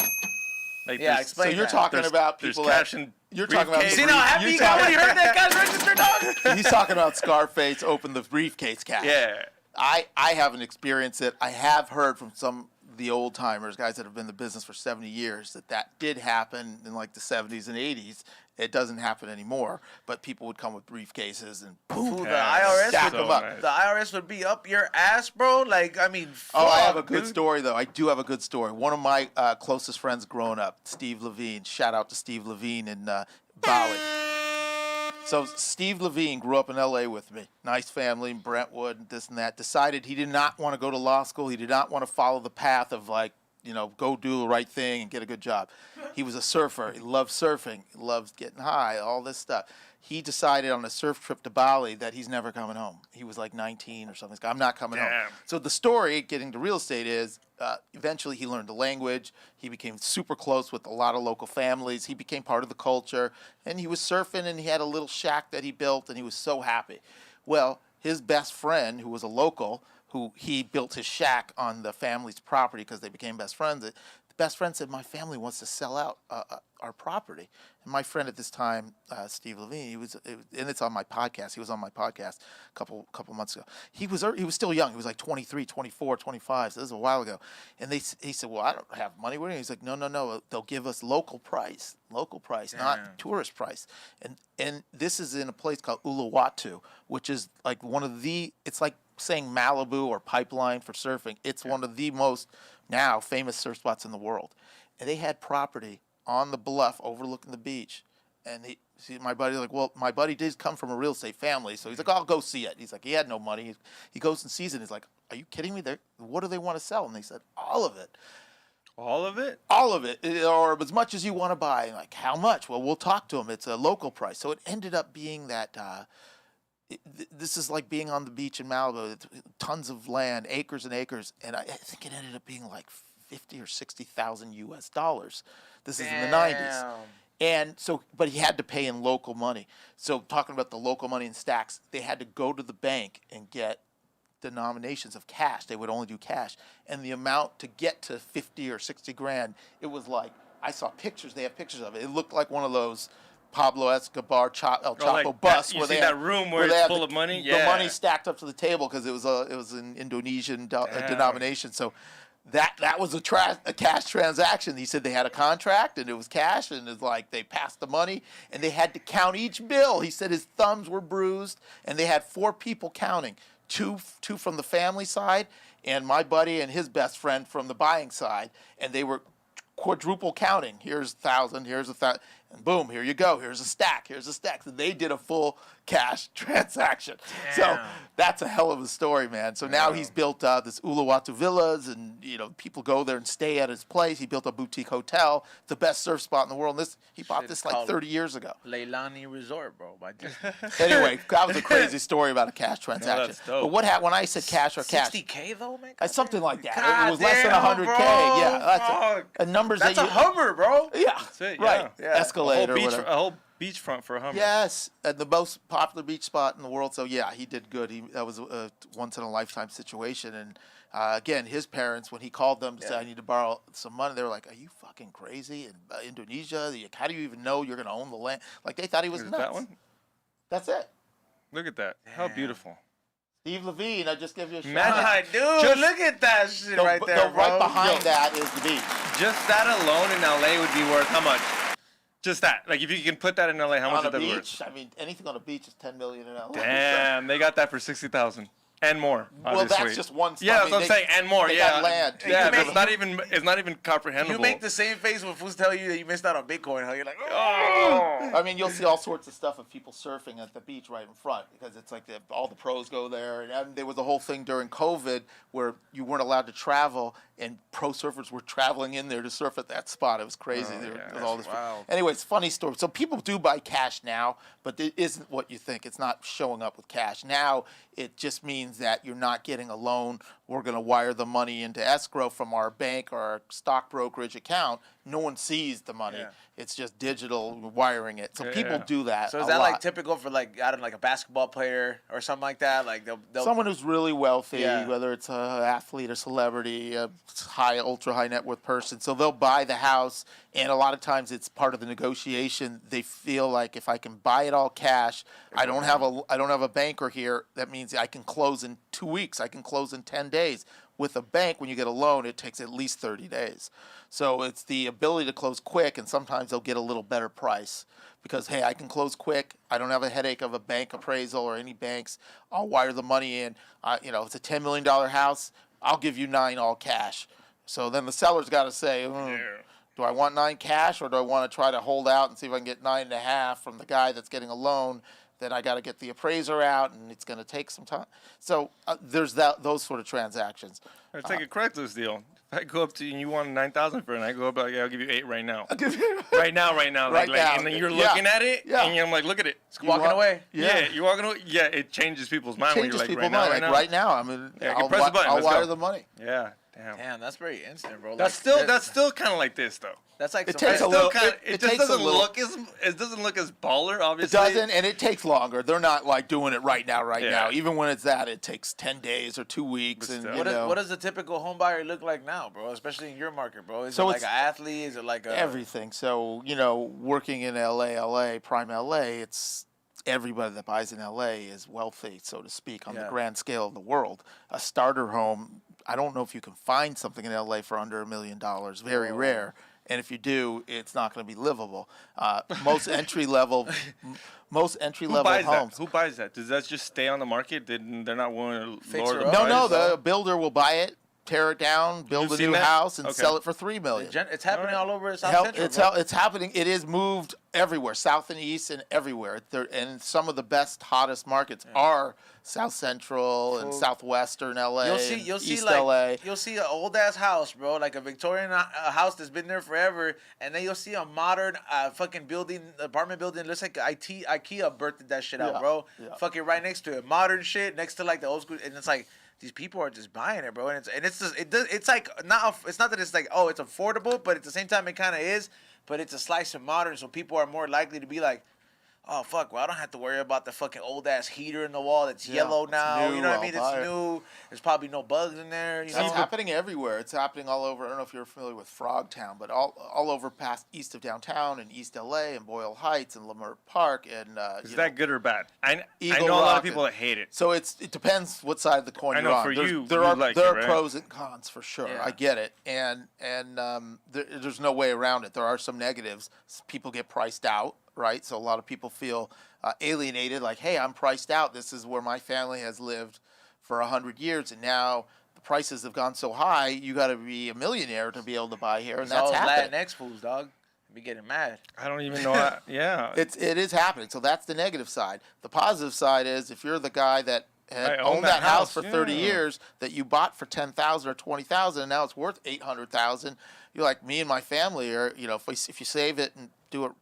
[SPEAKER 2] Like
[SPEAKER 1] Yeah,
[SPEAKER 2] there's-
[SPEAKER 1] explain
[SPEAKER 4] so you're
[SPEAKER 1] that.
[SPEAKER 4] talking about
[SPEAKER 2] there's
[SPEAKER 4] people
[SPEAKER 2] cash
[SPEAKER 4] that
[SPEAKER 2] and
[SPEAKER 4] you're talking about.
[SPEAKER 2] briefcase.
[SPEAKER 1] See how happy you got when you heard that guy's register, dog?
[SPEAKER 4] He's talking about Scarface open the briefcase cash.
[SPEAKER 2] Yeah.
[SPEAKER 4] I haven't experienced it. I have heard from some of the old timers, guys that have been in the business for 70 years, that did happen in like the 70s and 80s. It doesn't happen anymore, but people would come with briefcases and
[SPEAKER 1] Ooh,
[SPEAKER 4] boom,
[SPEAKER 1] the IRS
[SPEAKER 4] stack
[SPEAKER 1] would,
[SPEAKER 4] them up.
[SPEAKER 2] nice.
[SPEAKER 1] the IRS would be up your ass, bro. Like, I mean,
[SPEAKER 4] Oh, I have a
[SPEAKER 1] fuck,
[SPEAKER 4] good
[SPEAKER 1] dude.
[SPEAKER 4] story, though. I do have a good story. One of my closest friends growing up, Steve Levine. Shout out to Steve Levine in Bali. So Steve Levine grew up in L.A. with me. Nice family in Brentwood and this and that. Decided he did not want to go to law school. He did not want to follow the path of, like, you know, go do the right thing and get a good job. He was a surfer. He loved surfing. He loved getting high, all this stuff. He decided on a surf trip to Bali that he's never coming home. He was like 19 or something. I'm not coming home.
[SPEAKER 2] Damn.
[SPEAKER 4] So the story, getting to real estate, is eventually he learned the language. He became super close with a lot of local families. He became part of the culture. And he was surfing, and he had a little shack that he built, and he was so happy. Well, his best friend, who was a local, who he built his shack on the family's property because they became best friends. The best friend said, my family wants to sell out our property. And my friend at this time, Steve Levine, and it's on my podcast. He was on my podcast a couple months ago. He was still young. He was like 23, 24, 25. So this was a while ago. And he said, well, I don't have money. What do you mean? He's like, no. They'll give us local price, not tourist price. And this is in a place called Uluwatu, which is like it's like saying Malibu or Pipeline for surfing. It's one of the most now famous surf spots in the world. and they had property on the bluff overlooking the beach. And my buddy's like, well, my buddy did come from a real estate family, so he's like, I'll go see it. He's like, he had no money. He goes and sees it. He's like, are you kidding me? What do they want to sell? And they said, all of it.
[SPEAKER 2] All of it?
[SPEAKER 4] All of it, or as much as you want to buy. And like, how much? Well, we'll talk to them. It's a local price. So it ended up being that this is like being on the beach in Malibu, tons of land, acres and acres. And I think it ended up being like 50 or 60,000 US dollars. This is in the 90s. And so, but he had to pay in local money. So talking about the local money in stacks, they had to go to the bank and get denominations of cash. They would only do cash. And the amount to get to 50 or 60 grand, it was like, I saw pictures, they have pictures of it. It looked like one of those Pablo Escobar, El Chapo
[SPEAKER 2] like
[SPEAKER 4] busts.
[SPEAKER 2] you see that room where it's full of money?
[SPEAKER 4] The money stacked up to the table because it was an Indonesian denomination. So that was a cash transaction. He said they had a contract and it was cash, and it's like they passed the money and they had to count each bill. He said his thumbs were bruised, and they had 4 people counting, two from the family side and my buddy and his best friend from the buying side, and they were quadruple counting. Here's 1,000, here's 1,000, and boom, here you go. Here's a stack. So they did a full cash transaction.
[SPEAKER 1] Damn.
[SPEAKER 4] So that's a hell of a story, man. So now he's built this Uluwatu Villas, and people go there and stay at his place. He built a boutique hotel, the best surf spot in the world. He bought this like 30 years ago.
[SPEAKER 1] Leilani Resort, bro.
[SPEAKER 4] Anyway, that was a crazy story about a cash transaction.
[SPEAKER 2] that's dope.
[SPEAKER 4] But what happened when I said cash or cash?
[SPEAKER 1] 60K though, man.
[SPEAKER 4] Something like that.
[SPEAKER 1] God
[SPEAKER 4] It was less than
[SPEAKER 1] damn,
[SPEAKER 4] 100K.
[SPEAKER 1] bro.
[SPEAKER 4] Yeah, that's
[SPEAKER 1] Fuck.
[SPEAKER 4] a numbers
[SPEAKER 1] That's
[SPEAKER 4] that
[SPEAKER 1] a Hummer, bro.
[SPEAKER 4] Yeah,
[SPEAKER 2] That's it,
[SPEAKER 4] right.
[SPEAKER 1] yeah.
[SPEAKER 4] Escalator.
[SPEAKER 2] A whole beachfront for a Hummer.
[SPEAKER 4] Yes, and the most popular beach spot in the world. So yeah, he did good. That was a once in a lifetime situation. And again, his parents, when he called them to say, "I need to borrow some money," they were like, "Are you fucking crazy?" In Indonesia, how do you even know you're going to own the land? Like they thought he was
[SPEAKER 2] Is it
[SPEAKER 4] nuts.
[SPEAKER 2] that one?
[SPEAKER 4] That's it.
[SPEAKER 2] Look at that. How
[SPEAKER 1] Damn.
[SPEAKER 2] beautiful.
[SPEAKER 4] Steve Levine, I just give you a shout
[SPEAKER 2] Imagine-
[SPEAKER 4] out.
[SPEAKER 1] Dude,
[SPEAKER 2] Just-
[SPEAKER 1] look at that shit right there, bro.
[SPEAKER 4] Right behind that is the beach.
[SPEAKER 2] Just that alone in LA would be worth how much? Just that. Like if you can put that in LA, how much
[SPEAKER 4] On a
[SPEAKER 2] is that worth?
[SPEAKER 4] beach, I mean, anything on a beach is $10 million in LA.
[SPEAKER 2] Damn, they got that for 60,000 and more.
[SPEAKER 4] Well,
[SPEAKER 2] Obviously.
[SPEAKER 4] that's just one spot.
[SPEAKER 2] Yeah,
[SPEAKER 4] I
[SPEAKER 2] that's
[SPEAKER 4] mean,
[SPEAKER 2] what I'm saying, and more.
[SPEAKER 4] they
[SPEAKER 2] Yeah,
[SPEAKER 4] got land.
[SPEAKER 2] yeah.
[SPEAKER 1] You
[SPEAKER 2] but
[SPEAKER 1] make-
[SPEAKER 2] it's not even comprehensible.
[SPEAKER 1] You make the same face when fools tell you that you missed out on Bitcoin. How you're like, oh.
[SPEAKER 4] I mean, you'll see all sorts of stuff of people surfing at the beach right in front because it's like all the pros go there. And there was a whole thing during COVID where you weren't allowed to travel, and pro surfers were traveling in there to surf at that spot. It was crazy.
[SPEAKER 2] Oh,
[SPEAKER 4] There
[SPEAKER 2] yeah,
[SPEAKER 4] was all this.
[SPEAKER 1] wild.
[SPEAKER 4] Anyway, it's a funny story. So people do buy cash now, but it isn't what you think. It's not showing up with cash. Now it just means that you're not getting a loan. We're going to wire the money into escrow from our bank or our stock brokerage account. No one sees the money.
[SPEAKER 1] Yeah.
[SPEAKER 4] It's just digital wiring it. So
[SPEAKER 2] Yeah,
[SPEAKER 4] people
[SPEAKER 2] yeah.
[SPEAKER 4] do that.
[SPEAKER 1] So is
[SPEAKER 4] a
[SPEAKER 1] that
[SPEAKER 4] lot.
[SPEAKER 1] like typical for like I don't know, like a basketball player or something like that? Like they'll
[SPEAKER 4] Someone who's really wealthy,
[SPEAKER 1] Yeah.
[SPEAKER 4] whether it's an athlete, a celebrity, a ultra high net worth person. So they'll buy the house, and a lot of times it's part of the negotiation. They feel like if I can buy it all cash, I don't have a banker here. That means I can close in 2 weeks. I can close in 10 days. With a bank, when you get a loan, it takes at least 30 days. So it's the ability to close quick, and sometimes they'll get a little better price because, hey, I can close quick. I don't have a headache of a bank appraisal or any banks. I'll wire the money in. It's a $10 million house. I'll give you 9 all cash. So then the seller's got to say, do I want 9 cash, or do I want to try to hold out and see if I can get 9.5 from the guy that's getting a loan? Then I got to get the appraiser out, and it's going to take some time. So there's those sort of transactions.
[SPEAKER 2] It's like a Craigslist deal. If I go up to you and you want 9,000 for it, and I go up like, yeah, I'll give you 8 right now. right now.
[SPEAKER 4] Right now.
[SPEAKER 2] And then you're looking at it,
[SPEAKER 4] Yeah.
[SPEAKER 2] and I'm like, look at it.
[SPEAKER 1] walking away.
[SPEAKER 2] Yeah, you're walking away. Yeah, it changes people's mind when you're like, right now, right now.
[SPEAKER 4] Right now, I mean,
[SPEAKER 2] Yeah, I can press the button.
[SPEAKER 4] I'll
[SPEAKER 2] Let's
[SPEAKER 4] wire
[SPEAKER 2] go.
[SPEAKER 4] the money.
[SPEAKER 2] Yeah, damn.
[SPEAKER 1] Damn, that's very instant, bro.
[SPEAKER 2] That's still kind of like this though.
[SPEAKER 1] that's like
[SPEAKER 4] It
[SPEAKER 1] some
[SPEAKER 4] takes
[SPEAKER 1] nice-
[SPEAKER 4] a little-
[SPEAKER 2] It just
[SPEAKER 4] takes a
[SPEAKER 2] doesn't
[SPEAKER 4] little-
[SPEAKER 2] look as baller,
[SPEAKER 4] It
[SPEAKER 2] obviously.
[SPEAKER 4] doesn't, and it takes longer. They're not like doing it right now.
[SPEAKER 2] Yeah.
[SPEAKER 4] Even when it's that, it takes 10 days or 2 weeks.
[SPEAKER 2] But
[SPEAKER 4] And
[SPEAKER 2] still.
[SPEAKER 1] What does a typical home buyer look like now, bro? Especially in your market, bro. Is
[SPEAKER 4] So
[SPEAKER 1] it like
[SPEAKER 4] it's
[SPEAKER 1] an athlete? Is it like a
[SPEAKER 4] everything. So, working in LA, prime LA, it's everybody that buys in LA is wealthy, so to speak, on the
[SPEAKER 1] Yeah.
[SPEAKER 4] grand scale of the world. A starter home, I don't know if you can find something in LA for under $1 million. Very rare. And if you do, it's not going to be livable. Most entry level
[SPEAKER 2] Who buys
[SPEAKER 4] homes.
[SPEAKER 2] that? Who buys that? Does that just stay on the market? They're not willing to
[SPEAKER 1] Fix
[SPEAKER 2] lower
[SPEAKER 1] her
[SPEAKER 2] the
[SPEAKER 1] up.
[SPEAKER 2] price?
[SPEAKER 4] No, the builder will buy it, tear it down, build a new house, and sell it for $3 million.
[SPEAKER 1] It's happening all over South Central.
[SPEAKER 4] It's happening. It is moved everywhere, south and east and everywhere. And some of the best, hottest markets are South Central and Southwestern LA.
[SPEAKER 1] You'll see
[SPEAKER 4] East
[SPEAKER 1] like
[SPEAKER 4] LA.
[SPEAKER 1] you'll see an old ass house, bro, like a Victorian house that's been there forever, and then you'll see a modern fucking apartment building. Looks like IKEA birthed that shit out, bro.
[SPEAKER 4] Yeah.
[SPEAKER 1] Fucking right next to it, modern shit next to like the old school, and it's like these people are just buying it, bro. And it's like it's not that it's like it's affordable, but at the same time it kind of is. But it's a slice of modern, so people are more likely to be like, oh, fuck, well, I don't have to worry about the fucking old-ass heater in the wall that's yellow now.
[SPEAKER 4] New,
[SPEAKER 1] you know what I mean? It's new. There's probably no bugs in there. You know?
[SPEAKER 4] It's happening everywhere. It's happening all over. I don't know if you're familiar with Frogtown, but all over past east of downtown and East LA and Boyle Heights and Leimert Park. And
[SPEAKER 2] is that good or bad? I know
[SPEAKER 4] Eagle
[SPEAKER 2] a lot
[SPEAKER 4] Rock
[SPEAKER 2] of people that hate it.
[SPEAKER 4] So it depends what side of the coin
[SPEAKER 2] I know
[SPEAKER 4] you're on.
[SPEAKER 2] for you,
[SPEAKER 4] there
[SPEAKER 2] you
[SPEAKER 4] are
[SPEAKER 2] like
[SPEAKER 4] there
[SPEAKER 2] it,
[SPEAKER 4] are
[SPEAKER 2] right?
[SPEAKER 4] pros and cons for sure.
[SPEAKER 1] Yeah.
[SPEAKER 4] I get it, and there's no way around it. There are some negatives. People get priced out, right? So a lot of people feel alienated, like, hey, I'm priced out. This is where my family has lived for 100 years, and now the prices have gone so high, you got to be a millionaire to be able to buy here, and
[SPEAKER 1] It's
[SPEAKER 4] that's
[SPEAKER 1] all
[SPEAKER 4] happening.
[SPEAKER 1] Latinx fools, dog. Be getting mad.
[SPEAKER 2] I don't even know. Yeah.
[SPEAKER 4] It is happening. So that's the negative side. The positive side is if you're the guy that had
[SPEAKER 2] I own
[SPEAKER 4] owned that house for
[SPEAKER 2] yeah.
[SPEAKER 4] 30 years that you bought for $10,000 or $20,000 and now it's worth $800,000, you're like me and my family are, if you save it and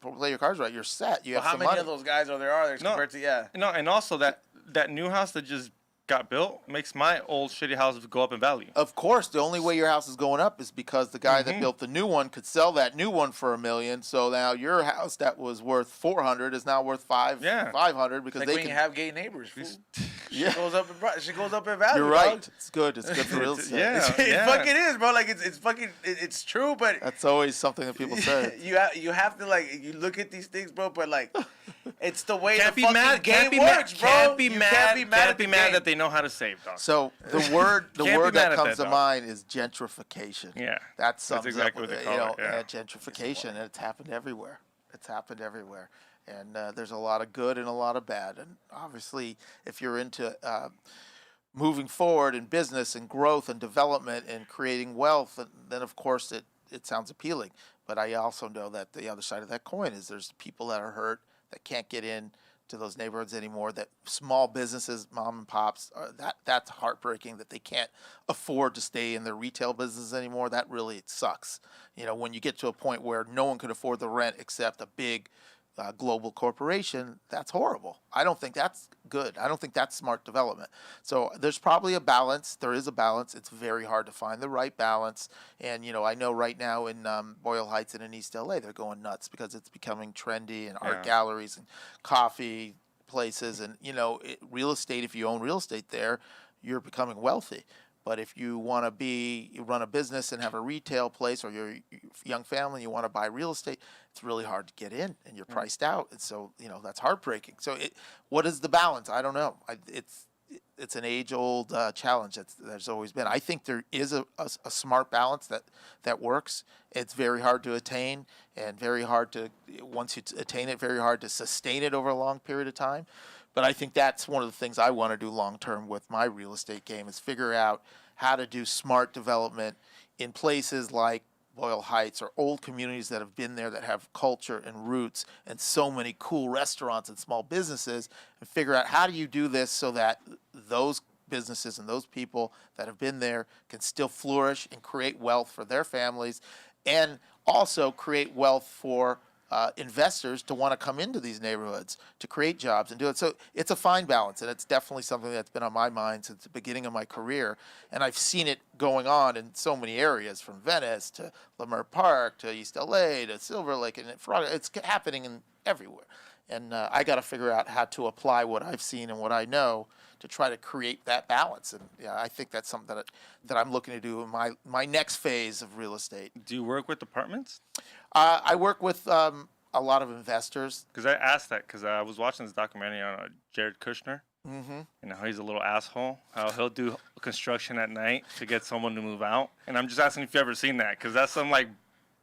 [SPEAKER 4] play your cards right, you're set. You have
[SPEAKER 1] How
[SPEAKER 4] some
[SPEAKER 1] many
[SPEAKER 4] money.
[SPEAKER 1] of those guys are there compared to
[SPEAKER 2] No, and also that new house that just got built makes my old shitty house go up in value.
[SPEAKER 4] Of course, the only way your house is going up is because the guy that built the new one could sell that new one for $1 million. So now your house that was worth $400 is now worth $500 because
[SPEAKER 1] like
[SPEAKER 4] they
[SPEAKER 1] when
[SPEAKER 4] can
[SPEAKER 1] you have gay neighbors. Fool.
[SPEAKER 4] Yeah.
[SPEAKER 1] She goes up in value.
[SPEAKER 4] You're right.
[SPEAKER 1] Dog.
[SPEAKER 4] It's good. It's good for real estate.
[SPEAKER 2] Yeah.
[SPEAKER 1] It fucking is, bro. Like it's true, but
[SPEAKER 4] That's always something that people say.
[SPEAKER 1] you have to like you look at these things, bro. But like, it's the way
[SPEAKER 2] Can't
[SPEAKER 1] the
[SPEAKER 2] be
[SPEAKER 1] fucking
[SPEAKER 2] mad.
[SPEAKER 1] game
[SPEAKER 2] Can't
[SPEAKER 1] works,
[SPEAKER 2] be
[SPEAKER 1] bro.
[SPEAKER 2] mad. Can't be
[SPEAKER 1] You
[SPEAKER 2] mad.
[SPEAKER 1] can't be mad at the game.
[SPEAKER 2] that they know how to save, dog.
[SPEAKER 4] So the word
[SPEAKER 2] Can't be
[SPEAKER 4] that
[SPEAKER 2] mad at
[SPEAKER 4] comes
[SPEAKER 2] that,
[SPEAKER 4] to
[SPEAKER 2] dog.
[SPEAKER 4] mind is gentrification.
[SPEAKER 2] Yeah.
[SPEAKER 4] That sums
[SPEAKER 2] exactly
[SPEAKER 4] up
[SPEAKER 2] what they call it, yeah.
[SPEAKER 4] gentrification, and it's happened everywhere. It's happened everywhere, and there's a lot of good and a lot of bad. And obviously, if you're into moving forward in business and growth and development and creating wealth, then of course it sounds appealing. But I also know that the other side of that coin is there's people that are hurt that can't get in to those neighborhoods anymore, that small businesses, mom and pops, that's heartbreaking that they can't afford to stay in their retail business anymore. That really sucks. When you get to a point where no one could afford the rent except a big global corporation, that's horrible. I don't think that's good. I don't think that's smart development. So there's probably a balance. There is a balance. It's very hard to find the right balance. And, I know right now in Boyle Heights and in East LA, they're going nuts because it's becoming trendy and art galleries and coffee places. And, real estate, if you own real estate there, you're becoming wealthy. But if you want to you run a business and have a retail place, or you're a young family and you want to buy real estate, it's really hard to get in and you're priced out. And so, that's heartbreaking. So what is the balance? I don't know. It's an age-old challenge there's always been. I think there is a smart balance that works. It's very hard to attain and very hard to, once you attain it, very hard to sustain it over a long period of time. But I think that's one of the things I want to do long-term with my real estate game is figure out how to do smart development in places like Boyle Heights or old communities that have been there that have culture and roots and so many cool restaurants and small businesses, and figure out how do you do this so that those businesses and those people that have been there can still flourish and create wealth for their families, and also create wealth for investors to want to come into these neighborhoods to create jobs and do it. So it's a fine balance, and it's definitely something that's been on my mind since the beginning of my career. And I've seen it going on in so many areas, from Venice to Leimert Park to East LA to Silver Lake, and it's happening everywhere. And I got to figure out how to apply what I've seen and what I know to try to create that balance. And I think that's something that I'm looking to do in my next phase of real estate.
[SPEAKER 2] Do you work with apartments?
[SPEAKER 4] I work with a lot of investors.
[SPEAKER 2] Because I asked that because I was watching this documentary on Jared Kushner.
[SPEAKER 4] Mm-hmm.
[SPEAKER 2] And how he's a little asshole. How he'll do construction at night to get someone to move out. And I'm just asking if you've ever seen that, because that's some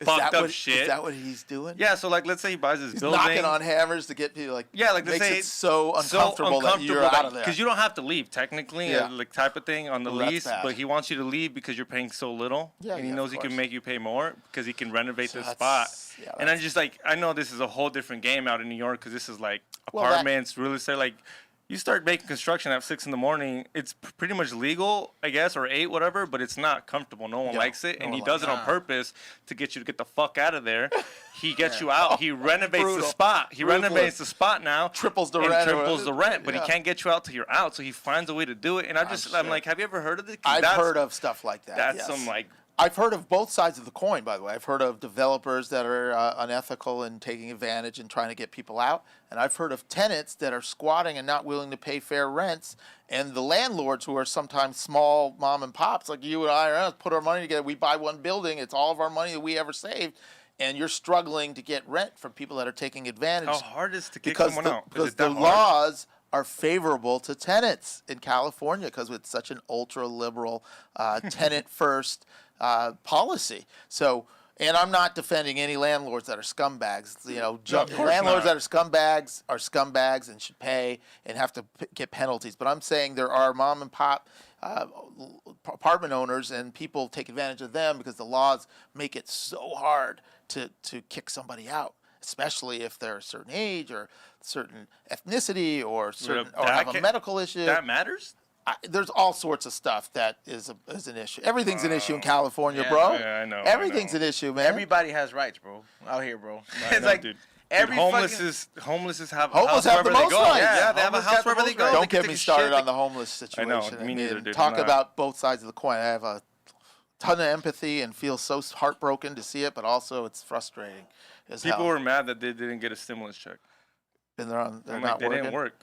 [SPEAKER 2] fucked up shit.
[SPEAKER 4] Is that what he's doing?
[SPEAKER 2] Yeah, so like let's say he buys this
[SPEAKER 4] He's
[SPEAKER 2] building.
[SPEAKER 4] knocking on hammers to get people like.
[SPEAKER 2] Yeah, like
[SPEAKER 4] makes
[SPEAKER 2] let's say
[SPEAKER 4] it so uncomfortable that you're out of there.
[SPEAKER 2] Because you don't have to leave technically, like type of thing on the
[SPEAKER 4] Well,
[SPEAKER 2] lease,
[SPEAKER 4] that's bad.
[SPEAKER 2] but he wants you to leave because you're paying so little,
[SPEAKER 4] Yeah,
[SPEAKER 2] and he
[SPEAKER 4] yeah,
[SPEAKER 2] knows
[SPEAKER 4] of
[SPEAKER 2] he can
[SPEAKER 4] course.
[SPEAKER 2] make you pay more because he can renovate
[SPEAKER 4] So
[SPEAKER 2] the
[SPEAKER 4] that's-
[SPEAKER 2] spot.
[SPEAKER 4] yeah,
[SPEAKER 2] and I'm just like, I know this is a whole different game out in New York because this is like
[SPEAKER 4] Well,
[SPEAKER 2] apartments, real estate, like. You start making construction at 6 a.m. It's pretty much legal, I guess, or 8, whatever. But it's not comfortable. No one likes it, and he does it on purpose to get you to get the fuck out of there. He gets you out. He renovates the spot. He renovates the spot now.
[SPEAKER 4] Triples the
[SPEAKER 2] and
[SPEAKER 4] rent.
[SPEAKER 2] Triples the rent, but
[SPEAKER 4] Yeah.
[SPEAKER 2] he can't get you out till you're out. So he finds a way to do it. And I'm like, have you ever heard of it?
[SPEAKER 4] I've heard of stuff like that.
[SPEAKER 2] That's
[SPEAKER 4] yes.
[SPEAKER 2] some like.
[SPEAKER 4] I've heard of both sides of the coin, by the way. I've heard of developers that are unethical and taking advantage and trying to get people out. And I've heard of tenants that are squatting and not willing to pay fair rents. And the landlords who are sometimes small mom and pops, like you and I, are put our money together. We buy one building. It's all of our money that we ever saved. And you're struggling to get rent from people that are taking advantage.
[SPEAKER 2] How hard is it to kick
[SPEAKER 4] because
[SPEAKER 2] someone
[SPEAKER 4] the,
[SPEAKER 2] out? Is
[SPEAKER 4] because
[SPEAKER 2] it that
[SPEAKER 4] the
[SPEAKER 2] hard?
[SPEAKER 4] laws are favorable to tenants in California because it's such an ultra liberal tenant first policy. So, and I'm not defending any landlords that are scumbags. You know,
[SPEAKER 2] No, of course
[SPEAKER 4] landlords
[SPEAKER 2] not.
[SPEAKER 4] that are scumbags and should pay and have to get penalties. But I'm saying there are mom and pop apartment owners and people take advantage of them because the laws make it so hard to kick somebody out, especially if they're a certain age or certain ethnicity or certain or have a medical issue.
[SPEAKER 2] That matters?
[SPEAKER 4] There's all sorts of stuff that is an issue. Everything's an issue in California, bro.
[SPEAKER 2] Yeah, I know.
[SPEAKER 4] Everything's an issue, man.
[SPEAKER 1] Everybody has rights, bro. Out here, bro.
[SPEAKER 2] I
[SPEAKER 1] It's
[SPEAKER 2] know,
[SPEAKER 1] like
[SPEAKER 2] dude.
[SPEAKER 1] every
[SPEAKER 2] homeless
[SPEAKER 1] fucking-
[SPEAKER 2] homeless have
[SPEAKER 4] Homeless
[SPEAKER 2] a house
[SPEAKER 4] have the
[SPEAKER 2] wherever
[SPEAKER 4] most
[SPEAKER 2] they go.
[SPEAKER 4] rights.
[SPEAKER 2] Yeah, they have a
[SPEAKER 1] Homeless
[SPEAKER 2] house
[SPEAKER 1] got the
[SPEAKER 2] wherever they
[SPEAKER 1] most
[SPEAKER 2] go.
[SPEAKER 1] rights.
[SPEAKER 2] They
[SPEAKER 4] Don't
[SPEAKER 2] can
[SPEAKER 4] get
[SPEAKER 2] take
[SPEAKER 4] me
[SPEAKER 2] a
[SPEAKER 4] started
[SPEAKER 2] shit.
[SPEAKER 4] on the homeless situation.
[SPEAKER 2] me neither, dude.
[SPEAKER 4] Talk
[SPEAKER 2] I'm not.
[SPEAKER 4] about both sides of the coin. I have a ton of empathy and feel so heartbroken to see it, but also it's frustrating. As
[SPEAKER 2] People
[SPEAKER 4] hell.
[SPEAKER 2] were mad that they didn't get a stimulus check.
[SPEAKER 4] And they're
[SPEAKER 2] I'm like,
[SPEAKER 4] not
[SPEAKER 2] they
[SPEAKER 4] working.
[SPEAKER 2] didn't work.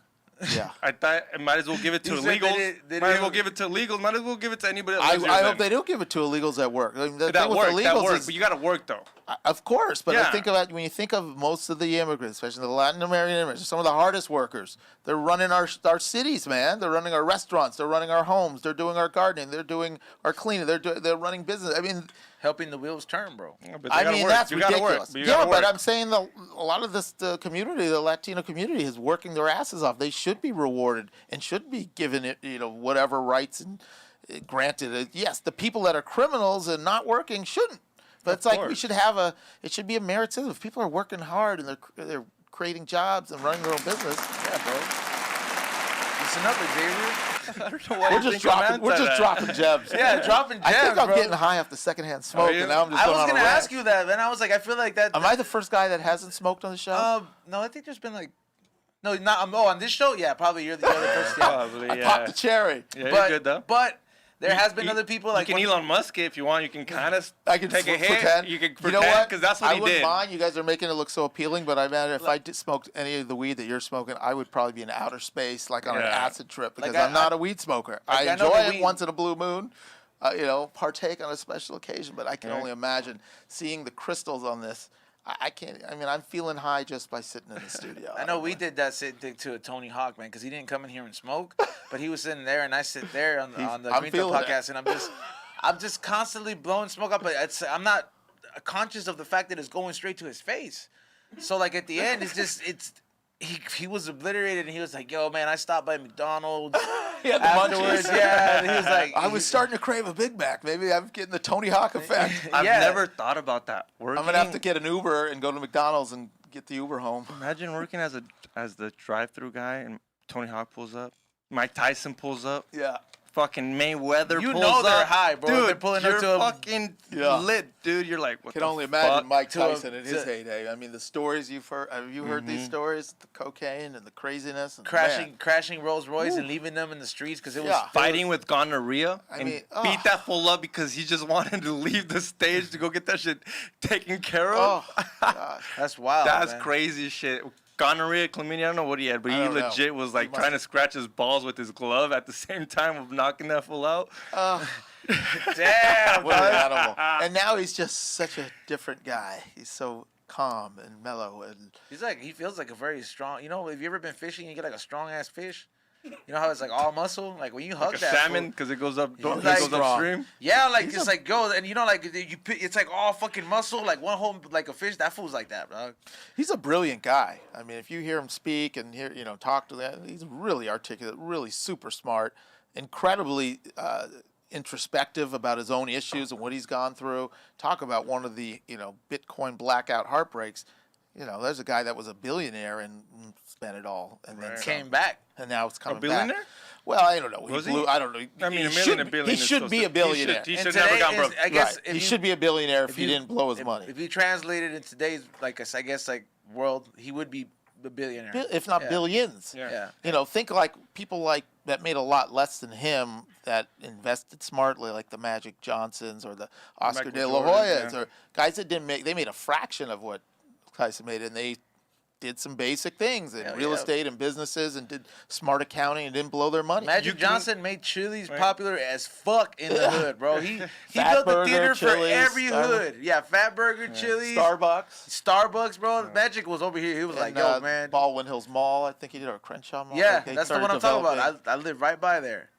[SPEAKER 4] Yeah.
[SPEAKER 2] I thought I might as well give it to
[SPEAKER 1] You said they
[SPEAKER 2] illegals.
[SPEAKER 1] didn't-
[SPEAKER 2] Might as well give it to illegals. Might as well give it to anybody that
[SPEAKER 4] I
[SPEAKER 2] lives here
[SPEAKER 4] hope
[SPEAKER 2] then.
[SPEAKER 4] they do give it to illegals at work. I mean, the
[SPEAKER 2] That
[SPEAKER 4] thing with
[SPEAKER 2] work,
[SPEAKER 4] illegals is,
[SPEAKER 2] but you got to work though.
[SPEAKER 4] of course, but I
[SPEAKER 2] Yeah.
[SPEAKER 4] think about when you think of most of the immigrants, especially the Latin American immigrants, some of the hardest workers. They're running our cities, man. They're running our restaurants. They're running our homes. They're doing our gardening. They're doing our cleaning. They're running business. I mean,
[SPEAKER 1] helping the wheels turn, bro.
[SPEAKER 2] Yeah, but they gotta work.
[SPEAKER 4] that's
[SPEAKER 2] You gotta work,
[SPEAKER 4] ridiculous.
[SPEAKER 2] but you
[SPEAKER 4] Yeah,
[SPEAKER 2] gotta
[SPEAKER 4] but
[SPEAKER 2] work.
[SPEAKER 4] I'm saying a lot of the community, the Latino community, is working their asses off. They should be rewarded and should be given it, whatever rights and granted. Yes, the people that are criminals and not working shouldn't. But it's like we
[SPEAKER 2] course.
[SPEAKER 4] should it should be a merit system. If people are working hard and they're creating jobs and running their own business, yeah, bro.
[SPEAKER 1] Listen up, Xavier.
[SPEAKER 2] I don't know why
[SPEAKER 4] We're
[SPEAKER 2] you
[SPEAKER 4] just
[SPEAKER 2] think I'm
[SPEAKER 4] dropping
[SPEAKER 2] anti that.
[SPEAKER 4] gems.
[SPEAKER 1] Yeah, dropping gems,
[SPEAKER 4] I think I'm
[SPEAKER 1] bro.
[SPEAKER 4] getting high off the secondhand smoke,
[SPEAKER 2] you?
[SPEAKER 4] and now I'm just
[SPEAKER 1] I
[SPEAKER 4] going
[SPEAKER 1] was
[SPEAKER 4] on a
[SPEAKER 1] gonna
[SPEAKER 4] rant.
[SPEAKER 1] ask you that, man. I was like, I feel like that.
[SPEAKER 4] Am I the first guy that hasn't smoked on the show?
[SPEAKER 1] No, I think there's been like, no, not. Oh, on this show, yeah, probably you're the other person. Yeah.
[SPEAKER 2] Probably,
[SPEAKER 4] I
[SPEAKER 2] yeah.
[SPEAKER 4] popped the cherry.
[SPEAKER 2] Yeah,
[SPEAKER 1] But
[SPEAKER 2] you're good though.
[SPEAKER 1] but there has been
[SPEAKER 2] You-
[SPEAKER 1] other people like
[SPEAKER 2] you can
[SPEAKER 1] when-
[SPEAKER 2] Elon Musk it if you want. You can kind of
[SPEAKER 4] I can
[SPEAKER 2] take a hit.
[SPEAKER 4] pretend.
[SPEAKER 2] You can
[SPEAKER 4] You
[SPEAKER 2] pretend
[SPEAKER 4] know what?
[SPEAKER 2] because that's what
[SPEAKER 4] I
[SPEAKER 2] he
[SPEAKER 4] wouldn't
[SPEAKER 2] did.
[SPEAKER 4] mind. You guys are making it look so appealing, but I imagine if I did smoke any of the weed that you're smoking, I would probably be in outer space, like on an
[SPEAKER 2] Yeah.
[SPEAKER 4] acid trip, because
[SPEAKER 1] Like,
[SPEAKER 4] I'm not a weed smoker.
[SPEAKER 1] like,
[SPEAKER 4] I
[SPEAKER 1] I know
[SPEAKER 4] enjoy
[SPEAKER 1] the
[SPEAKER 4] it
[SPEAKER 1] weed-
[SPEAKER 4] once in a blue moon, partake on a special occasion, but I can only imagine seeing the crystals on this. I can't. I mean, I'm feeling high just by sitting in the studio.
[SPEAKER 1] I know we did that same thing to Tony Hawk, man, because he didn't come in here and smoke, but he was sitting there, and I sit there on the
[SPEAKER 4] I'm
[SPEAKER 1] Green Thumb
[SPEAKER 4] feeling it.
[SPEAKER 1] podcast, and I'm just constantly blowing smoke up, but I'm not conscious of the fact that it's going straight to his face. So like at the end, he was obliterated, and he was like, "Yo, man, I stopped by McDonald's
[SPEAKER 4] Yeah, the
[SPEAKER 1] afterwards."
[SPEAKER 4] munchies.
[SPEAKER 1] Yeah, and he was like,
[SPEAKER 4] I was starting to crave a Big Mac. Maybe I'm getting the Tony Hawk effect.
[SPEAKER 2] I've
[SPEAKER 1] Yeah.
[SPEAKER 2] never thought about that. Working,
[SPEAKER 4] I'm gonna have to get an Uber and go to McDonald's and get the Uber home.
[SPEAKER 2] Imagine working as the drive-through guy and Tony Hawk pulls up, Mike Tyson pulls up,
[SPEAKER 4] Yeah.
[SPEAKER 2] fucking Mayweather
[SPEAKER 1] You
[SPEAKER 2] pulls
[SPEAKER 1] know
[SPEAKER 2] up.
[SPEAKER 1] they're high, bro.
[SPEAKER 2] Dude,
[SPEAKER 1] They're pulling up
[SPEAKER 2] you're
[SPEAKER 1] to a-
[SPEAKER 2] fucking
[SPEAKER 4] Yeah.
[SPEAKER 2] lit, dude. You're like, what
[SPEAKER 4] Can
[SPEAKER 2] the
[SPEAKER 4] only imagine
[SPEAKER 2] fuck?
[SPEAKER 4] Mike
[SPEAKER 1] To a-
[SPEAKER 4] Tyson in his
[SPEAKER 1] to-
[SPEAKER 4] heyday. I mean, the stories you've heard. Have you heard these stories? The cocaine and the craziness. And
[SPEAKER 1] crashing Rolls Royce and leaving them in the streets because it was
[SPEAKER 4] Yeah.
[SPEAKER 2] Fighting with gonorrhea
[SPEAKER 4] I
[SPEAKER 2] and
[SPEAKER 4] mean,
[SPEAKER 2] beat that fool up because he just wanted to leave the stage to go get that shit taken care of.
[SPEAKER 4] Oh, gosh.
[SPEAKER 1] That's wild.
[SPEAKER 2] That's
[SPEAKER 1] man.
[SPEAKER 2] crazy shit. Gonorrhea, chlamydia, I don't know what he had, but
[SPEAKER 4] I
[SPEAKER 2] he
[SPEAKER 4] don't know.
[SPEAKER 2] legit was like
[SPEAKER 4] He must-
[SPEAKER 2] trying to scratch his balls with his glove at the same time of knocking that fool out.
[SPEAKER 1] Damn,
[SPEAKER 4] What an
[SPEAKER 1] bud.
[SPEAKER 4] animal. And now he's just such a different guy. He's so calm and mellow. And
[SPEAKER 1] He feels like a very strong. You know, have you ever been fishing? You get like a strong ass fish. You know how it's like all muscle? Like when you hug
[SPEAKER 2] Like a
[SPEAKER 1] that
[SPEAKER 2] salmon
[SPEAKER 1] fool-
[SPEAKER 2] because it goes up.
[SPEAKER 1] He's
[SPEAKER 2] It
[SPEAKER 1] like
[SPEAKER 2] goes
[SPEAKER 4] strong.
[SPEAKER 2] upstream.
[SPEAKER 1] Yeah, like it's like goes and you know like it's like all fucking muscle, like one whole like a fish. That fool's like that, bro.
[SPEAKER 4] He's a brilliant guy. I mean, if you hear him speak and talk to that, he's really articulate, really super smart, incredibly introspective about his own issues and what he's gone through. Talk about one of the Bitcoin blackout heartbreaks. There's a guy that was a billionaire and spent it all, and then some.
[SPEAKER 1] Came back.
[SPEAKER 4] And now it's coming
[SPEAKER 2] A billionaire?
[SPEAKER 4] back. Well, I don't know.
[SPEAKER 2] Was he?
[SPEAKER 4] I don't know.
[SPEAKER 2] I mean,
[SPEAKER 4] He
[SPEAKER 2] a million
[SPEAKER 4] should
[SPEAKER 2] and
[SPEAKER 4] be-
[SPEAKER 2] billion.
[SPEAKER 4] He
[SPEAKER 2] is
[SPEAKER 4] should
[SPEAKER 2] close
[SPEAKER 4] be
[SPEAKER 2] to-
[SPEAKER 4] a billionaire.
[SPEAKER 2] He
[SPEAKER 1] And
[SPEAKER 2] should never
[SPEAKER 1] today
[SPEAKER 2] gone
[SPEAKER 1] is-
[SPEAKER 2] broke.
[SPEAKER 1] I guess
[SPEAKER 4] Right.
[SPEAKER 1] if
[SPEAKER 4] He
[SPEAKER 1] you-
[SPEAKER 4] should be a billionaire if he
[SPEAKER 1] you-
[SPEAKER 4] didn't blow his money.
[SPEAKER 1] If you translate it in today's I guess like world, he would be a billionaire.
[SPEAKER 4] If not
[SPEAKER 1] Yeah.
[SPEAKER 4] billions.
[SPEAKER 2] Yeah.
[SPEAKER 1] Yeah.
[SPEAKER 4] Think like people like that made a lot less than him that invested smartly, like the Magic Johnsons or the Oscar
[SPEAKER 2] Michael
[SPEAKER 4] De La
[SPEAKER 2] Jordan,
[SPEAKER 4] Hoyas,
[SPEAKER 2] yeah.
[SPEAKER 4] or guys that they made a fraction of what Tyson made, and they did some basic things in
[SPEAKER 1] Hell
[SPEAKER 4] real
[SPEAKER 1] yeah.
[SPEAKER 4] estate and businesses and did smart accounting and didn't blow their money.
[SPEAKER 1] Magic
[SPEAKER 2] You can-
[SPEAKER 1] Johnson made Chili's
[SPEAKER 2] Right.
[SPEAKER 1] popular as fuck in the
[SPEAKER 4] Yeah.
[SPEAKER 1] hood, bro. He
[SPEAKER 4] Fat
[SPEAKER 1] built the
[SPEAKER 4] Burger,
[SPEAKER 1] theater for
[SPEAKER 4] Chili's,
[SPEAKER 1] every
[SPEAKER 4] Starbucks.
[SPEAKER 1] hood. Yeah, Fat Burger, Chili's,
[SPEAKER 4] Starbucks.
[SPEAKER 1] Starbucks, bro. Magic was over here. He was like,
[SPEAKER 4] And,
[SPEAKER 1] yo, man.
[SPEAKER 4] Baldwin Hills Mall, I think he did, or Crenshaw Mall.
[SPEAKER 1] Yeah,
[SPEAKER 4] Like, they
[SPEAKER 1] that's the
[SPEAKER 4] started
[SPEAKER 1] one I'm talking about.
[SPEAKER 4] developing-
[SPEAKER 1] I live right by there.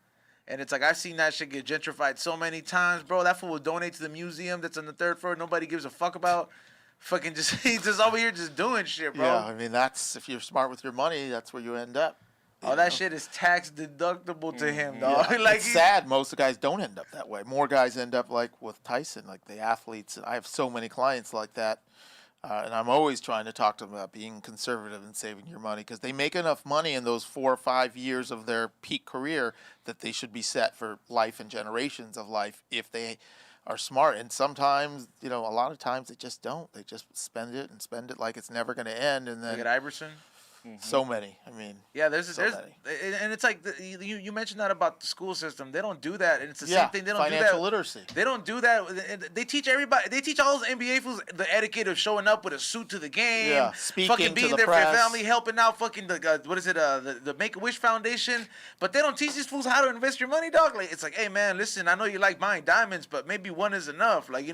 [SPEAKER 1] And it's like I've seen that shit get gentrified so many times, bro. That fool will donate to the museum that's on the third floor. Nobody gives a fuck about. Fucking just he's just over here just doing shit, bro.
[SPEAKER 4] Yeah, I mean, that's if you're smart with your money, that's where you end up.
[SPEAKER 1] All that shit is tax deductible to him, dog. like
[SPEAKER 4] It's
[SPEAKER 1] he-
[SPEAKER 4] sad. Most of the guys don't end up that way. More guys end up like with Tyson, like the athletes. And I have so many clients like that. And I'm always trying to talk to them about being conservative and saving your money because they make enough money in those 4 or 5 years of their peak career that they should be set for life and generations of life if they are smart. And sometimes, a lot of times they just don't. They just spend it like it's never going to end. And
[SPEAKER 1] Look
[SPEAKER 4] then
[SPEAKER 1] at Iverson.
[SPEAKER 4] so many. I mean,
[SPEAKER 1] Yeah, there's
[SPEAKER 4] So
[SPEAKER 1] and it's like you mentioned that about the school system. They don't do that, and it's the
[SPEAKER 4] yeah,
[SPEAKER 1] same thing. They don't do
[SPEAKER 4] financial
[SPEAKER 1] that.
[SPEAKER 4] literacy.
[SPEAKER 1] They don't do that. And they teach everybody. They teach all those NBA fools the etiquette of showing up with a suit to the game.
[SPEAKER 4] Yeah, speaking
[SPEAKER 1] fucking
[SPEAKER 4] to
[SPEAKER 1] being
[SPEAKER 4] the
[SPEAKER 1] there for your
[SPEAKER 4] press.
[SPEAKER 1] family, helping out. Fucking the Make a Wish Foundation. But they don't teach these fools how to invest your money, dog. Like it's like, hey man, listen, I know you like buying diamonds, but maybe one is enough. Like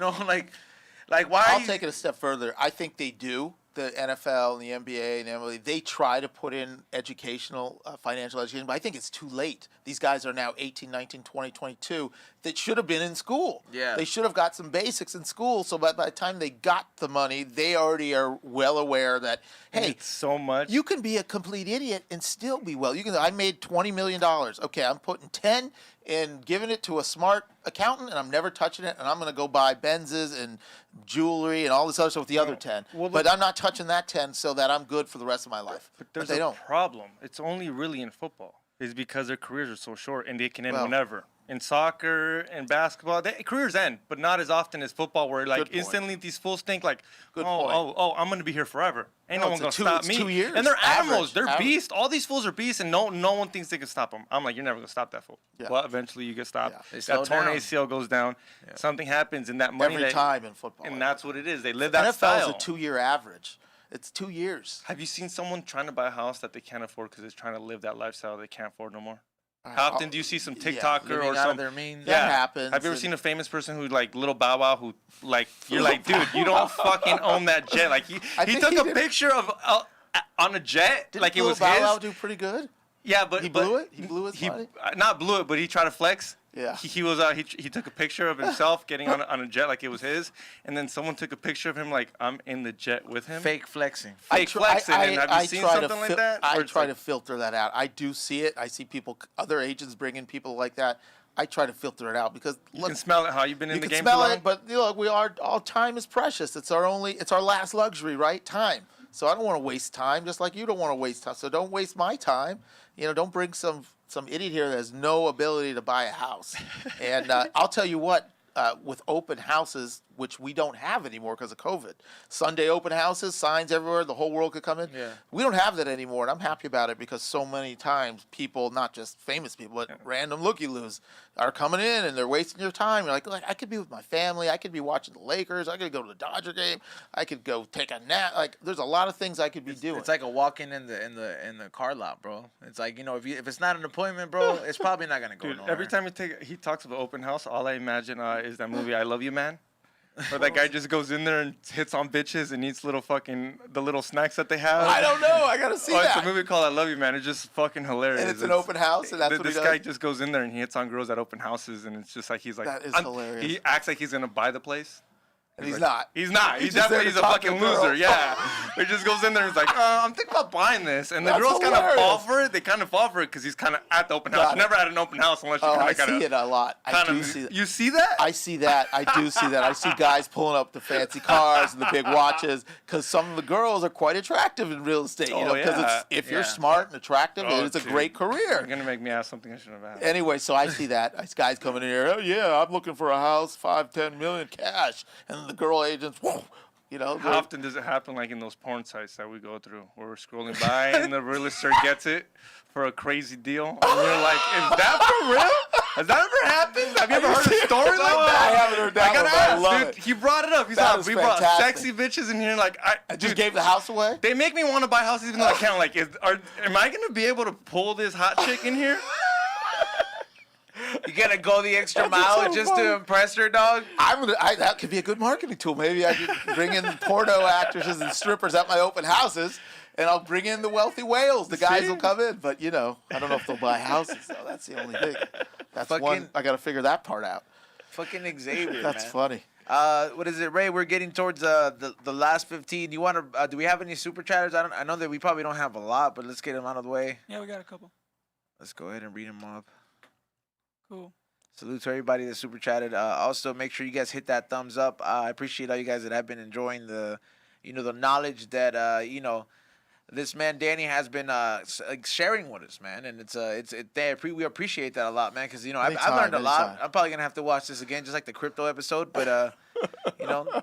[SPEAKER 1] like why?
[SPEAKER 4] I'll take it a step further. I think they do. The NFL and the NBA and the MLB, they try to put in educational, financial education, but I think it's too late. These guys are now 18, 19, 20, 22 that should have been in school.
[SPEAKER 1] Yeah.
[SPEAKER 4] They should have got some basics in school, so by the time they got the money, they already are well aware that, hey,
[SPEAKER 2] It's so much.
[SPEAKER 4] you can be a complete idiot and still be well. I made $20 million. Okay, I'm putting 10 and giving it to a smart accountant, and I'm never touching it, and I'm going to go buy Benzes and jewelry and all this other stuff with the other 10.
[SPEAKER 2] well,
[SPEAKER 4] But
[SPEAKER 2] look-
[SPEAKER 4] I'm not touching that 10 so that I'm good for the rest of my life.
[SPEAKER 2] But there's
[SPEAKER 4] they
[SPEAKER 2] a
[SPEAKER 4] don't.
[SPEAKER 2] problem. It's only really in football. Is because their careers are so short and they can end
[SPEAKER 4] Well-
[SPEAKER 2] whenever. In soccer and basketball, careers end, but not as often as football, where
[SPEAKER 4] Good
[SPEAKER 2] like
[SPEAKER 4] point.
[SPEAKER 2] instantly these fools think like,
[SPEAKER 4] Good
[SPEAKER 2] oh,
[SPEAKER 4] point.
[SPEAKER 2] oh, I'm gonna be here forever. Ain't
[SPEAKER 4] No,
[SPEAKER 2] no, one
[SPEAKER 4] it's
[SPEAKER 2] gonna stop
[SPEAKER 4] it's
[SPEAKER 2] me.
[SPEAKER 4] 2 years.
[SPEAKER 2] And they're animals.
[SPEAKER 4] Average,
[SPEAKER 2] They're
[SPEAKER 4] average.
[SPEAKER 2] beasts. All these fools are beasts, and no one thinks they can stop them. I'm like, you're never gonna stop that fool.
[SPEAKER 4] Yeah.
[SPEAKER 2] Well, eventually you get stopped.
[SPEAKER 4] Yeah.
[SPEAKER 1] They slow
[SPEAKER 2] That torn
[SPEAKER 1] down.
[SPEAKER 2] ACL goes down. Something happens, and that money
[SPEAKER 4] Every
[SPEAKER 2] that,
[SPEAKER 4] time in football.
[SPEAKER 2] and that's what it is. They live that
[SPEAKER 4] NFL
[SPEAKER 2] style.
[SPEAKER 4] is a 2-year average. It's 2 years.
[SPEAKER 2] Have you seen someone trying to buy a house that they can't afford because they're trying to live that lifestyle they can't afford no more? How often do you see some
[SPEAKER 4] Yeah,
[SPEAKER 2] TikToker
[SPEAKER 1] living
[SPEAKER 2] or
[SPEAKER 1] out
[SPEAKER 2] some?
[SPEAKER 1] of their means.
[SPEAKER 4] That happens,
[SPEAKER 2] Have you ever
[SPEAKER 4] and-
[SPEAKER 2] seen a famous person who like Little Bow Wow who like you're like, dude, you don't fucking own that jet. Like
[SPEAKER 4] I
[SPEAKER 2] he
[SPEAKER 4] think
[SPEAKER 2] took
[SPEAKER 4] he
[SPEAKER 2] a
[SPEAKER 4] did-
[SPEAKER 2] picture of on a jet
[SPEAKER 4] Didn't
[SPEAKER 2] like it
[SPEAKER 4] Lil
[SPEAKER 2] was
[SPEAKER 4] Bow
[SPEAKER 2] his.
[SPEAKER 4] Wow do pretty good?
[SPEAKER 2] Yeah, but
[SPEAKER 4] He
[SPEAKER 2] but
[SPEAKER 4] blew it? He blew his money?
[SPEAKER 2] Not blew it, but he tried to flex.
[SPEAKER 4] Yeah.
[SPEAKER 2] He was he took a picture of himself getting on a jet like it was his, and then someone took a picture of him like I'm in the jet with him.
[SPEAKER 1] Fake flexing.
[SPEAKER 2] Fake flexing. And have you seen
[SPEAKER 4] try to
[SPEAKER 2] something like that?
[SPEAKER 4] I
[SPEAKER 2] Where it's
[SPEAKER 4] try
[SPEAKER 2] like-
[SPEAKER 4] to filter that out. I do see it. I see other agents bringing people like that. I try to filter it out because
[SPEAKER 2] You
[SPEAKER 4] look,
[SPEAKER 2] can smell it. How you've been in
[SPEAKER 4] you
[SPEAKER 2] the
[SPEAKER 4] can
[SPEAKER 2] game
[SPEAKER 4] smell
[SPEAKER 2] too long?
[SPEAKER 4] it, but all time is precious. It's our last luxury, right? Time. So I don't want to waste time, just like you don't want to waste time. So don't waste my time. Don't bring some idiot here that has no ability to buy a house. And I'll tell you what, with open houses, which we don't have anymore because of COVID, Sunday open houses, signs everywhere, the whole world could come in.
[SPEAKER 1] Yeah.
[SPEAKER 4] We don't have that anymore, and I'm happy about it because so many times people, not just famous people, but random looky-loos, are coming in and they're wasting your time. You're like, I could be with my family. I could be watching the Lakers. I could go to the Dodger game. I could go take a nap. Like, there's a lot of things I could be doing.
[SPEAKER 1] It's like a walk-in in the car lot, bro. It's like if it's not an appointment, bro, it's probably not gonna go
[SPEAKER 2] Dude,
[SPEAKER 1] nowhere.
[SPEAKER 2] every time he talks about open house, all I imagine is that movie I Love You Man. Or that guy just goes in there and hits on bitches and eats the little snacks that they have.
[SPEAKER 4] I don't know. I gotta see that.
[SPEAKER 2] It's a movie called I Love You, Man. It's just fucking hilarious.
[SPEAKER 4] And it's an open house, and that's what he
[SPEAKER 2] this
[SPEAKER 4] does?
[SPEAKER 2] guy just goes in there and he hits on girls at open houses, and it's just like he's like,
[SPEAKER 4] That is hilarious.
[SPEAKER 2] He acts like he's gonna buy the place.
[SPEAKER 4] And he's
[SPEAKER 2] like,
[SPEAKER 4] not.
[SPEAKER 2] He's not.
[SPEAKER 4] He's
[SPEAKER 2] He's
[SPEAKER 4] just there
[SPEAKER 2] definitely
[SPEAKER 4] to
[SPEAKER 2] a
[SPEAKER 4] talk to
[SPEAKER 2] fucking
[SPEAKER 4] a girl.
[SPEAKER 2] loser. Yeah. He just goes in there and he's like, I'm thinking about buying this. And the
[SPEAKER 4] That's
[SPEAKER 2] girls kind of fall
[SPEAKER 4] hilarious.
[SPEAKER 2] for it. They kind of fall for it because he's kind of at the open
[SPEAKER 4] Got
[SPEAKER 2] house.
[SPEAKER 4] it.
[SPEAKER 2] Never at an open house unless you
[SPEAKER 4] Oh, I
[SPEAKER 2] kind
[SPEAKER 4] see it
[SPEAKER 2] of
[SPEAKER 4] a lot. I do see that.
[SPEAKER 2] You see that?
[SPEAKER 4] I see that. I do see that. I see guys pulling up the fancy cars and the big watches because some of the girls are quite attractive in real estate.
[SPEAKER 2] Oh,
[SPEAKER 4] Because
[SPEAKER 2] yeah.
[SPEAKER 4] if you're
[SPEAKER 1] Yeah.
[SPEAKER 4] smart and attractive,
[SPEAKER 2] Oh,
[SPEAKER 4] it's a
[SPEAKER 2] dude.
[SPEAKER 4] great
[SPEAKER 2] You're
[SPEAKER 4] career.
[SPEAKER 2] going to make me ask something I shouldn't have asked.
[SPEAKER 4] Anyway, so I see that. It's guys coming in here. Oh yeah, I'm looking for a house, 5-10 million cash, and the girl agents, whoa,
[SPEAKER 2] How often does it happen, like in those porn sites that we go through, where we're scrolling by and the realtor gets it for a crazy deal, and we're like, "Is that for real? Has that ever happened? Have you ever heard a story like that?"
[SPEAKER 4] I haven't heard that
[SPEAKER 2] I gotta
[SPEAKER 4] one, but I
[SPEAKER 2] ask,
[SPEAKER 4] love
[SPEAKER 2] dude.
[SPEAKER 4] it.
[SPEAKER 2] He brought it up. He's
[SPEAKER 4] That
[SPEAKER 2] like,
[SPEAKER 4] was
[SPEAKER 2] "We brought
[SPEAKER 4] fantastic.
[SPEAKER 2] sexy bitches in here." Like,
[SPEAKER 4] I just
[SPEAKER 2] dude,
[SPEAKER 4] gave the house away.
[SPEAKER 2] they make me want to buy houses even though I can't. Like, am I gonna be able to pull this hot chick in here?
[SPEAKER 1] You gotta go the extra
[SPEAKER 4] That's
[SPEAKER 1] mile
[SPEAKER 4] so
[SPEAKER 1] just
[SPEAKER 4] funny.
[SPEAKER 1] to impress her, dog.
[SPEAKER 4] That could be a good marketing tool. Maybe I could bring in porno actresses and strippers at my open houses, and I'll bring in the wealthy whales. The guys will come in, but I don't know if they'll buy houses. Though. That's the only thing. That's one. I got to figure that part out.
[SPEAKER 1] Fucking Xavier,
[SPEAKER 4] That's
[SPEAKER 1] man.
[SPEAKER 4] funny.
[SPEAKER 1] What is it, Ray? We're getting towards the last 15. You want to? Do we have any super chatters? I know that we probably don't have a lot, but let's get them out of the way.
[SPEAKER 3] Yeah, we got a couple.
[SPEAKER 1] Let's go ahead and read them up.
[SPEAKER 3] Cool.
[SPEAKER 1] Salute to everybody that super chatted. Also, make sure you guys hit that thumbs up. I appreciate all you guys that have been enjoying the knowledge that this man Danny has been sharing with us, man. And we appreciate that a lot, man. Because I've learned a lot.
[SPEAKER 4] Anytime.
[SPEAKER 1] I'm probably gonna have to watch this again, just like the crypto episode. But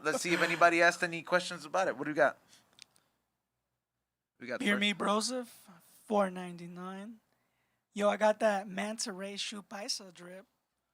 [SPEAKER 1] let's see if anybody asked any questions about it. What do we got?
[SPEAKER 3] Hear
[SPEAKER 1] first.
[SPEAKER 3] me, Broseph, $4.99. Yo, I got that manta ray shoe paisa drip.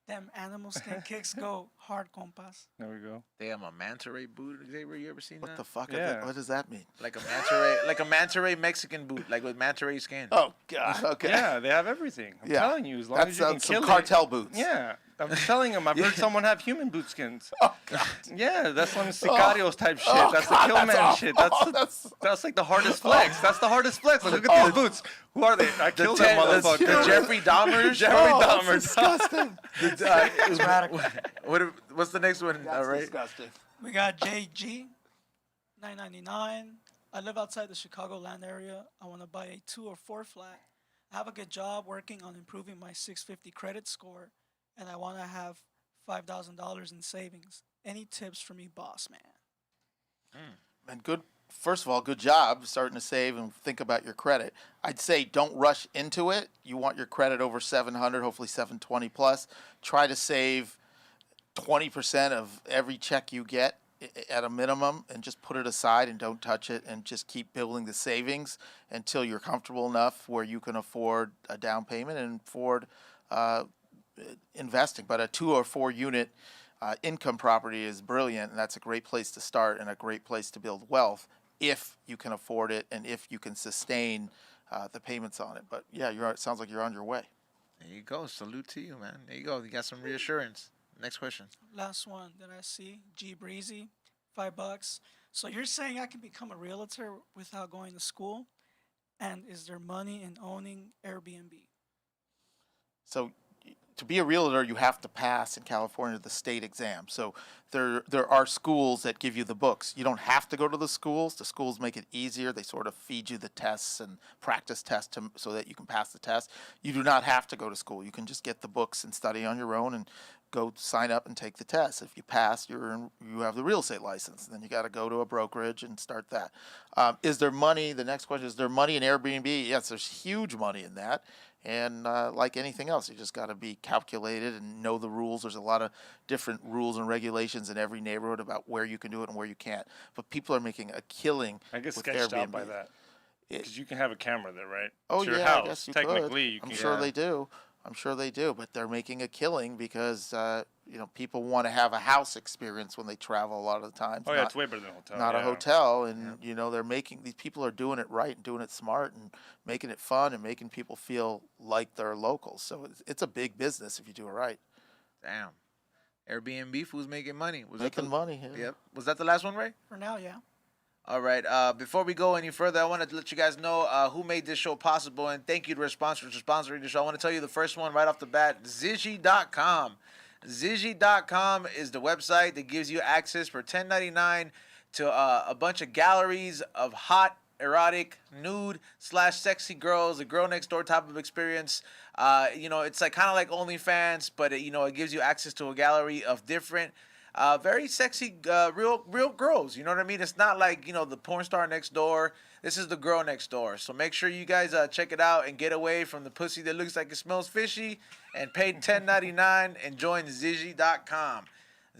[SPEAKER 3] Them animal skin kicks go hard, compas.
[SPEAKER 2] There we go.
[SPEAKER 1] Damn, a manta ray boot, Xavier. You ever seen
[SPEAKER 4] What
[SPEAKER 1] that?
[SPEAKER 4] the fuck?
[SPEAKER 2] Yeah.
[SPEAKER 4] What does that mean?
[SPEAKER 1] Like a manta ray Mexican boot, like with manta ray skin.
[SPEAKER 4] Oh God. Okay.
[SPEAKER 2] Yeah, they have everything. I'm
[SPEAKER 4] Yeah.
[SPEAKER 2] telling you, as long
[SPEAKER 4] That's
[SPEAKER 2] as you can
[SPEAKER 4] some
[SPEAKER 2] kill
[SPEAKER 4] cartel
[SPEAKER 2] it.
[SPEAKER 4] boots.
[SPEAKER 2] Yeah, I'm telling him. I've heard someone have human boot skins.
[SPEAKER 4] Oh God.
[SPEAKER 2] Yeah, that's some sicarios type shit.
[SPEAKER 4] Oh,
[SPEAKER 2] That's
[SPEAKER 4] God,
[SPEAKER 2] the
[SPEAKER 4] that's
[SPEAKER 2] Killman
[SPEAKER 4] awful.
[SPEAKER 2] shit. That's like the hardest flex. That's the hardest flex. Like, look at these boots. Who are they? I killed that motherfucker.
[SPEAKER 1] The Jeffrey Dahmer.
[SPEAKER 2] Jeffrey
[SPEAKER 4] Oh, that's
[SPEAKER 2] Dahmer.
[SPEAKER 4] disgusting.
[SPEAKER 3] It's radical.
[SPEAKER 1] What's the next one?
[SPEAKER 4] That's
[SPEAKER 1] Ray?
[SPEAKER 4] disgusting.
[SPEAKER 3] We got JG, $9.99. I live outside the Chicagoland area. I want to buy a 2 or 4 flat. I have a good job working on improving my 650 credit score, and I want to have $5,000 in savings. Any tips for me, boss man?
[SPEAKER 4] And good. First of all, good job starting to save and think about your credit. I'd say don't rush into it. You want your credit over 700, hopefully 720 plus. Try to save 20% of every check you get at a minimum, and just put it aside and don't touch it, and just keep building the savings until you're comfortable enough where you can afford a down payment and afford investing. But a 2 or 4 unit income property is brilliant, and that's a great place to start and a great place to build wealth if you can afford it and if you can sustain the payments on it. But yeah, it sounds like you're on your way.
[SPEAKER 1] There you go. Salute to you, man. There you go. You got some reassurance. Next question.
[SPEAKER 3] Last one that I see, G Breezy, $5. So you're saying I can become a realtor without going to school? And is there money in owning Airbnb?
[SPEAKER 4] So to be a realtor, you have to pass in California the state exam. So there are schools that give you the books. You don't have to go to the schools. The schools make it easier. They sort of feed you the tests and practice tests so that you can pass the test. You do not have to go to school. You can just get the books and study on your own and go sign up and take the test. If you pass, you have the real estate license. Then you got to go to a brokerage and start that. Is there money? The next question is there money in Airbnb? Yes, there's huge money in that. And like anything else, you just got to be calculated and know the rules. There's a lot of different rules and regulations in every neighborhood about where you can do it and where you can't. But people are making a killing
[SPEAKER 2] I get
[SPEAKER 4] with
[SPEAKER 2] sketched
[SPEAKER 4] Airbnb.
[SPEAKER 2] out by that. Because you can have a camera there, right?
[SPEAKER 4] Oh,
[SPEAKER 2] It's your
[SPEAKER 4] yeah,
[SPEAKER 2] house.
[SPEAKER 4] I guess you
[SPEAKER 2] Technically,
[SPEAKER 4] could.
[SPEAKER 2] you can.
[SPEAKER 4] I'm sure they do. I'm sure they do, but they're making a killing because people want to have a house experience when they travel a lot of the time.
[SPEAKER 2] Oh yeah, it's way better than a hotel.
[SPEAKER 4] Not a
[SPEAKER 2] yeah.
[SPEAKER 4] hotel, and they're making these people are doing it right and doing it smart and making it fun and making people feel like they're locals. So it's a big business if you do it right.
[SPEAKER 1] Damn. Airbnb food's making money. Was
[SPEAKER 4] Making money. Yeah.
[SPEAKER 1] Yep. Was that the last one, Ray?
[SPEAKER 3] For now, yeah.
[SPEAKER 1] All right. Before we go any further, I want to let you guys know who made this show possible, and thank you to our sponsors for sponsoring the show. I want to tell you the first one right off the bat, Zishy.com. Zishy.com is the website that gives you access for $10.99 to a bunch of galleries of hot, erotic, nude / sexy girls, a girl next door type of experience. It's like kind of like OnlyFans, but it gives you access to a gallery of different very sexy, real girls. You know what I mean? It's not like, the porn star next door. This is the girl next door. So make sure you guys check it out and get away from the pussy that looks like it smells fishy and pay $10.99 and join Zishy.com.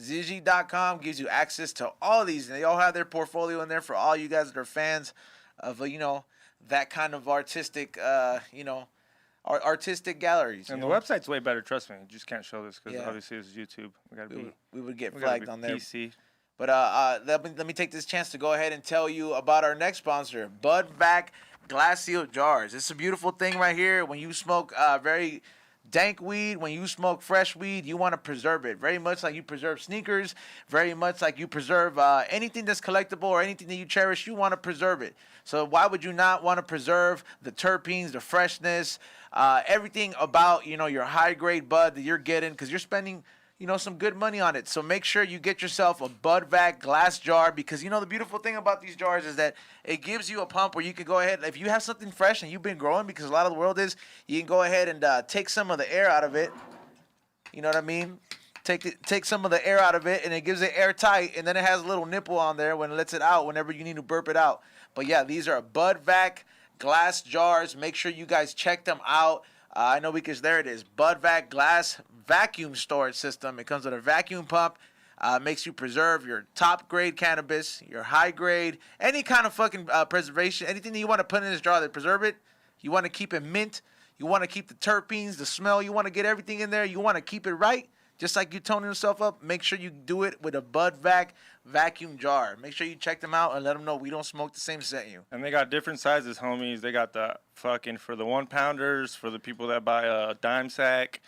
[SPEAKER 1] Zishy.com gives you access to all these. And they all have their portfolio in there for all you guys that are fans of, that kind of artistic, artistic galleries.
[SPEAKER 2] And the website's way better. Trust me. You just can't show this because obviously it's YouTube.
[SPEAKER 1] We would get flagged on there.
[SPEAKER 2] PC.
[SPEAKER 1] But let me take this chance to go ahead and tell you about our next sponsor, Budvac Glass Sealed Jars. It's a beautiful thing right here. When you smoke very dank weed, when you smoke fresh weed, you want to preserve it. Very much like you preserve sneakers, very much like you preserve anything that's collectible or anything that you cherish, you want to preserve it. So why would you not want to preserve the terpenes, the freshness, everything about, your high-grade bud that you're getting, because you're spending some good money on it. So make sure you get yourself a Budvac glass jar, because the beautiful thing about these jars is that it gives you a pump where you can go ahead, if you have something fresh and you've been growing, because a lot of the world is, you can go ahead and take some of the air out of it. You know what I mean? Take some of the air out of it, and it gives it airtight, and then it has a little nipple on there when it lets it out whenever you need to burp it out. But yeah, these are Budvac glass jars. Make sure you guys check them out. I know because there it is, Budvac glass vacuum storage system. It comes with a vacuum pump. Makes you preserve your top grade cannabis, your high grade, any kind of fucking preservation, anything that you want to put in this jar that preserve it. You want to keep it mint. You want to keep the terpenes, the smell. You want to get everything in there. You want to keep it right. Just like you toning yourself up, make sure you do it with a Budvac vacuum jar. Make sure you check them out and let them know we don't smoke the same sent you.
[SPEAKER 2] And they got different sizes, homies. They got the fucking for the 1-pounders, for the people that buy a dime sack.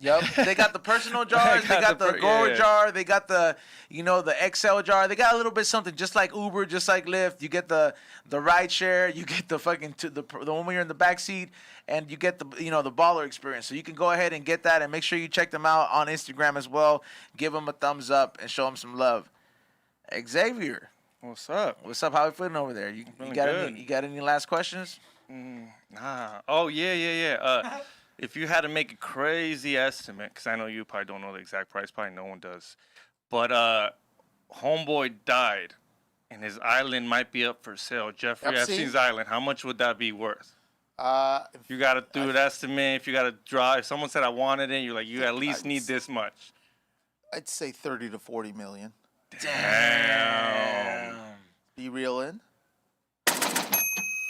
[SPEAKER 1] Yep, they got the personal jars. They got the grower jar. They got the, the XL jar. They got a little bit something just like Uber, just like Lyft. You get the ride share. You get the fucking the one where you're in the back seat, and you get the the baller experience. So you can go ahead and get that, and make sure you check them out on Instagram as well. Give them a thumbs up and show them some love. Xavier,
[SPEAKER 2] what's up?
[SPEAKER 1] What's up? How you feeling over there? You got any last questions?
[SPEAKER 2] Nah. Oh yeah. If you had to make a crazy estimate, because I know you probably don't know the exact price, probably no one does, but homeboy died, and his island might be up for sale. Jeffrey Epstein's island. How much would that be worth? If you got to do an estimate, if you got to draw, if someone said I wanted it, you're like, you at least need this much.
[SPEAKER 4] I'd say 30 to 40 million.
[SPEAKER 1] Damn.
[SPEAKER 4] Be real in?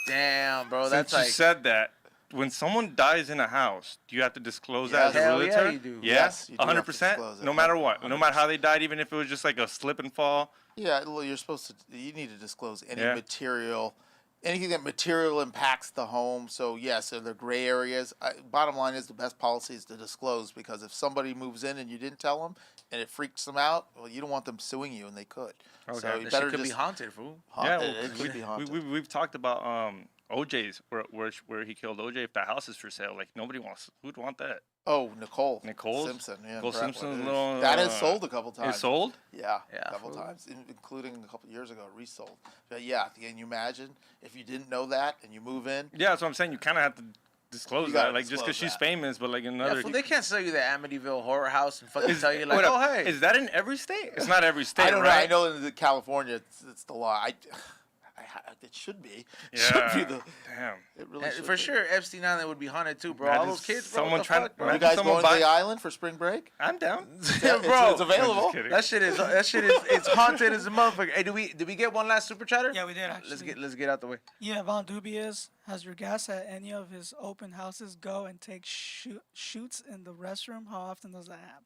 [SPEAKER 1] Damn, bro.
[SPEAKER 2] Since
[SPEAKER 1] That's
[SPEAKER 2] you
[SPEAKER 1] like
[SPEAKER 2] said that. When someone dies in a house, do you have to disclose that as a
[SPEAKER 1] hell
[SPEAKER 2] realtor?
[SPEAKER 1] yeah, you do.
[SPEAKER 4] Yes, you do have to
[SPEAKER 2] 100%?
[SPEAKER 4] disclose it.
[SPEAKER 2] No matter what.
[SPEAKER 4] 100%.
[SPEAKER 2] No matter how they died, even if it was just like a slip and fall.
[SPEAKER 4] Yeah, well, you're supposed to. You need to disclose any
[SPEAKER 2] Yeah.
[SPEAKER 4] material, anything that material impacts the home. So yes, are there gray areas? Bottom line is the best policy is to disclose, because if somebody moves in and you didn't tell them and it freaks them out, well, you don't want them suing you, and they could.
[SPEAKER 2] Okay.
[SPEAKER 4] So you
[SPEAKER 1] that
[SPEAKER 4] better
[SPEAKER 1] shit could
[SPEAKER 4] just
[SPEAKER 1] be haunted, fool.
[SPEAKER 2] Yeah,
[SPEAKER 4] it could be haunted.
[SPEAKER 2] we've talked about OJ's where he killed OJ. If the house is for sale, like nobody wants. Who'd want that?
[SPEAKER 4] Oh, Nicole
[SPEAKER 2] Simpson,
[SPEAKER 4] yeah.
[SPEAKER 2] Nicole
[SPEAKER 4] Brentwood.
[SPEAKER 2] Simpson's little.
[SPEAKER 4] That has sold a couple times.
[SPEAKER 2] It sold?
[SPEAKER 4] Yeah,
[SPEAKER 1] Yeah.
[SPEAKER 4] a couple times, including a couple years ago, resold. But yeah, can you imagine if you didn't know that and you move in?
[SPEAKER 2] Yeah, that's what I'm saying. You kind of have to disclose
[SPEAKER 4] You gotta
[SPEAKER 2] that, like just because
[SPEAKER 4] disclose
[SPEAKER 2] she's
[SPEAKER 4] that.
[SPEAKER 2] famous, but like
[SPEAKER 1] Yeah,
[SPEAKER 2] another.
[SPEAKER 1] fool, they can't sell you the Amityville horror house and fucking tell you like,
[SPEAKER 2] Wait up,
[SPEAKER 1] oh hey.
[SPEAKER 2] is that in every state? It's not every state,
[SPEAKER 4] I don't
[SPEAKER 2] right?
[SPEAKER 4] know. I know in California, it's the law. It should be.
[SPEAKER 2] Yeah.
[SPEAKER 4] Should be the.
[SPEAKER 2] Damn.
[SPEAKER 4] It really should
[SPEAKER 1] For
[SPEAKER 4] be.
[SPEAKER 1] sure, Epstein Island would be haunted too, bro. All
[SPEAKER 2] Imagine
[SPEAKER 1] those kids, bro.
[SPEAKER 2] someone
[SPEAKER 1] what the
[SPEAKER 2] trying
[SPEAKER 1] fuck,
[SPEAKER 2] to-
[SPEAKER 1] bro?
[SPEAKER 4] You
[SPEAKER 2] Imagine
[SPEAKER 4] guys
[SPEAKER 2] someone
[SPEAKER 4] going to
[SPEAKER 2] buy-
[SPEAKER 4] the island for spring break?
[SPEAKER 2] I'm down.
[SPEAKER 1] Yeah, bro.
[SPEAKER 4] It's available.
[SPEAKER 2] kidding.
[SPEAKER 1] That shit is it's haunted as a motherfucker. Hey, did we get one last super chatter?
[SPEAKER 3] Yeah, we did actually.
[SPEAKER 1] Let's get out the way.
[SPEAKER 3] Yeah, Von Dubious has your guest at any of his open houses go and take shoots in the restroom. How often does that happen?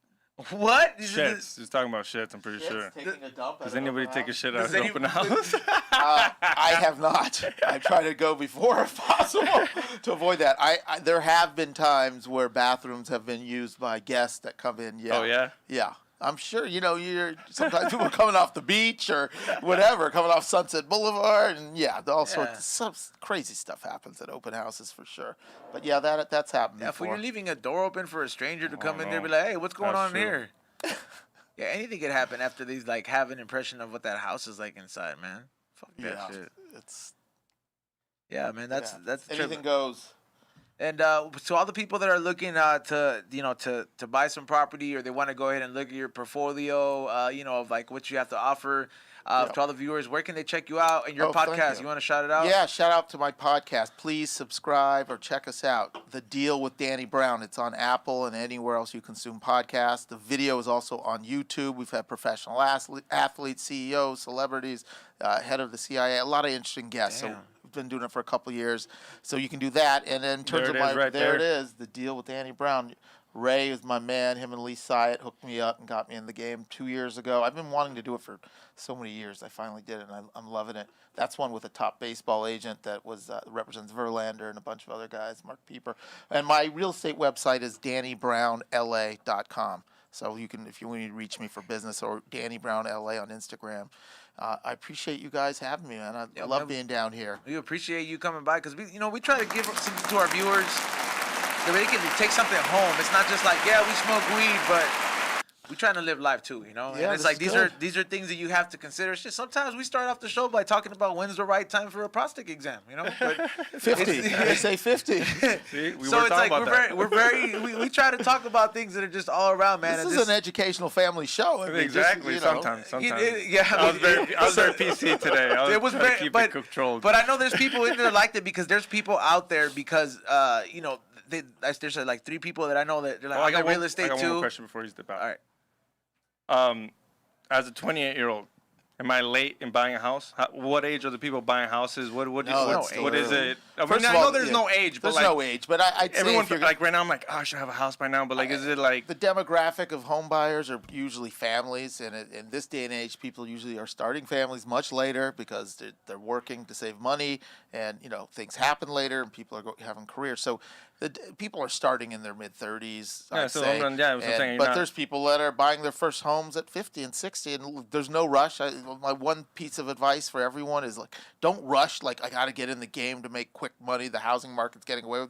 [SPEAKER 1] What?
[SPEAKER 2] Shits. Just talking about shits, I'm pretty sure.
[SPEAKER 4] Taking a dump at
[SPEAKER 2] Does
[SPEAKER 4] an
[SPEAKER 2] anybody
[SPEAKER 4] open
[SPEAKER 2] take a
[SPEAKER 4] house?
[SPEAKER 2] shit out of
[SPEAKER 1] Does
[SPEAKER 2] an
[SPEAKER 1] any-
[SPEAKER 2] open house?
[SPEAKER 4] I have not. I try to go before if possible to avoid that. There have been times where bathrooms have been used by guests that come in. Yeah.
[SPEAKER 2] Oh, yeah?
[SPEAKER 4] Yeah. I'm sure, you're sometimes people are coming off the beach or whatever, coming off Sunset Boulevard, and all sorts of some crazy stuff happens at open houses for sure. But yeah, that's happened
[SPEAKER 1] Yeah, if
[SPEAKER 4] before.
[SPEAKER 1] you're leaving a door open for a stranger to come in there,
[SPEAKER 2] no.
[SPEAKER 1] be like, hey, what's going
[SPEAKER 2] That's
[SPEAKER 1] on
[SPEAKER 2] true.
[SPEAKER 1] here? Yeah, anything could happen after these, like, have an impression of what that house is like inside, man. Fuck that shit.
[SPEAKER 4] It's
[SPEAKER 1] Yeah, man, that's
[SPEAKER 4] anything
[SPEAKER 1] tripping.
[SPEAKER 4] goes.
[SPEAKER 1] And so all the people that are looking to buy some property, or they want to go ahead and look at your portfolio, of like what you have to offer, to all the viewers, where can they check you out and your
[SPEAKER 4] Thank
[SPEAKER 1] podcast? You want to shout it out?
[SPEAKER 4] Yeah, shout out to my podcast. Please subscribe or check us out. The Deal with Danny Brown. It's on Apple and anywhere else you consume podcasts. The video is also on YouTube. We've had professional athletes, CEOs, celebrities, head of the CIA, a lot of interesting guests.
[SPEAKER 1] Damn.
[SPEAKER 4] So we've been doing it for a couple of years. So you can do that. And then in terms of there it is, The Deal with Danny Brown. Ray is my man. Him and Lee Syatt hooked me up and got me in the game 2 years ago. I've been wanting to do it for so many years. I finally did it, and I'm loving it. That's one with a top baseball agent that represents Verlander and a bunch of other guys, Mark Pieper. And my real estate website is DannyBrownLA.com. So you can, if you need to reach me for business, or Danny Brown LA on Instagram. I appreciate you guys having me, man. I love being down here.
[SPEAKER 1] We appreciate you coming by because we try to give something to our viewers. So they can take something home. It's not just like, yeah, we smoke weed, but we trying to live life too,
[SPEAKER 4] Yeah,
[SPEAKER 1] and it's like these are things that you have to consider. Shit, sometimes we start off the show by talking about when's the right time for a prostate exam, But
[SPEAKER 4] 50. They say 50.
[SPEAKER 2] See,
[SPEAKER 1] so it's like we try to talk about things that are just all around, man.
[SPEAKER 4] This is an educational family show. I mean,
[SPEAKER 2] Exactly.
[SPEAKER 4] just,
[SPEAKER 2] Sometimes.
[SPEAKER 1] Yeah,
[SPEAKER 2] I was very PC today. I was trying to keep it controlled.
[SPEAKER 1] But I know there's people in there like that because there's people out there because there's like 3 people that I know that they're like, I got real estate
[SPEAKER 2] I got
[SPEAKER 1] too.
[SPEAKER 2] one more question before you step out.
[SPEAKER 1] All right.
[SPEAKER 2] As a 28-year-old, am I late in buying a house? What age are the people buying houses? What is it? I know there's no age, but
[SPEAKER 4] there's no age. But I'd say
[SPEAKER 2] everyone
[SPEAKER 4] if you're
[SPEAKER 2] like right now, I'm like, oh, I should have a house by now. But like, is it like
[SPEAKER 4] the demographic of home buyers are usually families, and in this day and age, people usually are starting families much later because they're working to save money, and things happen later, and people are having careers. So people are starting in their mid-30s.
[SPEAKER 2] Yeah,
[SPEAKER 4] I'd
[SPEAKER 2] so
[SPEAKER 4] say.
[SPEAKER 2] I'm saying.
[SPEAKER 4] But there's people that are buying their first homes at 50 and 60, and there's no rush. My one piece of advice for everyone is like, don't rush. Like, I got to get in the game to make quick money. The housing market's getting away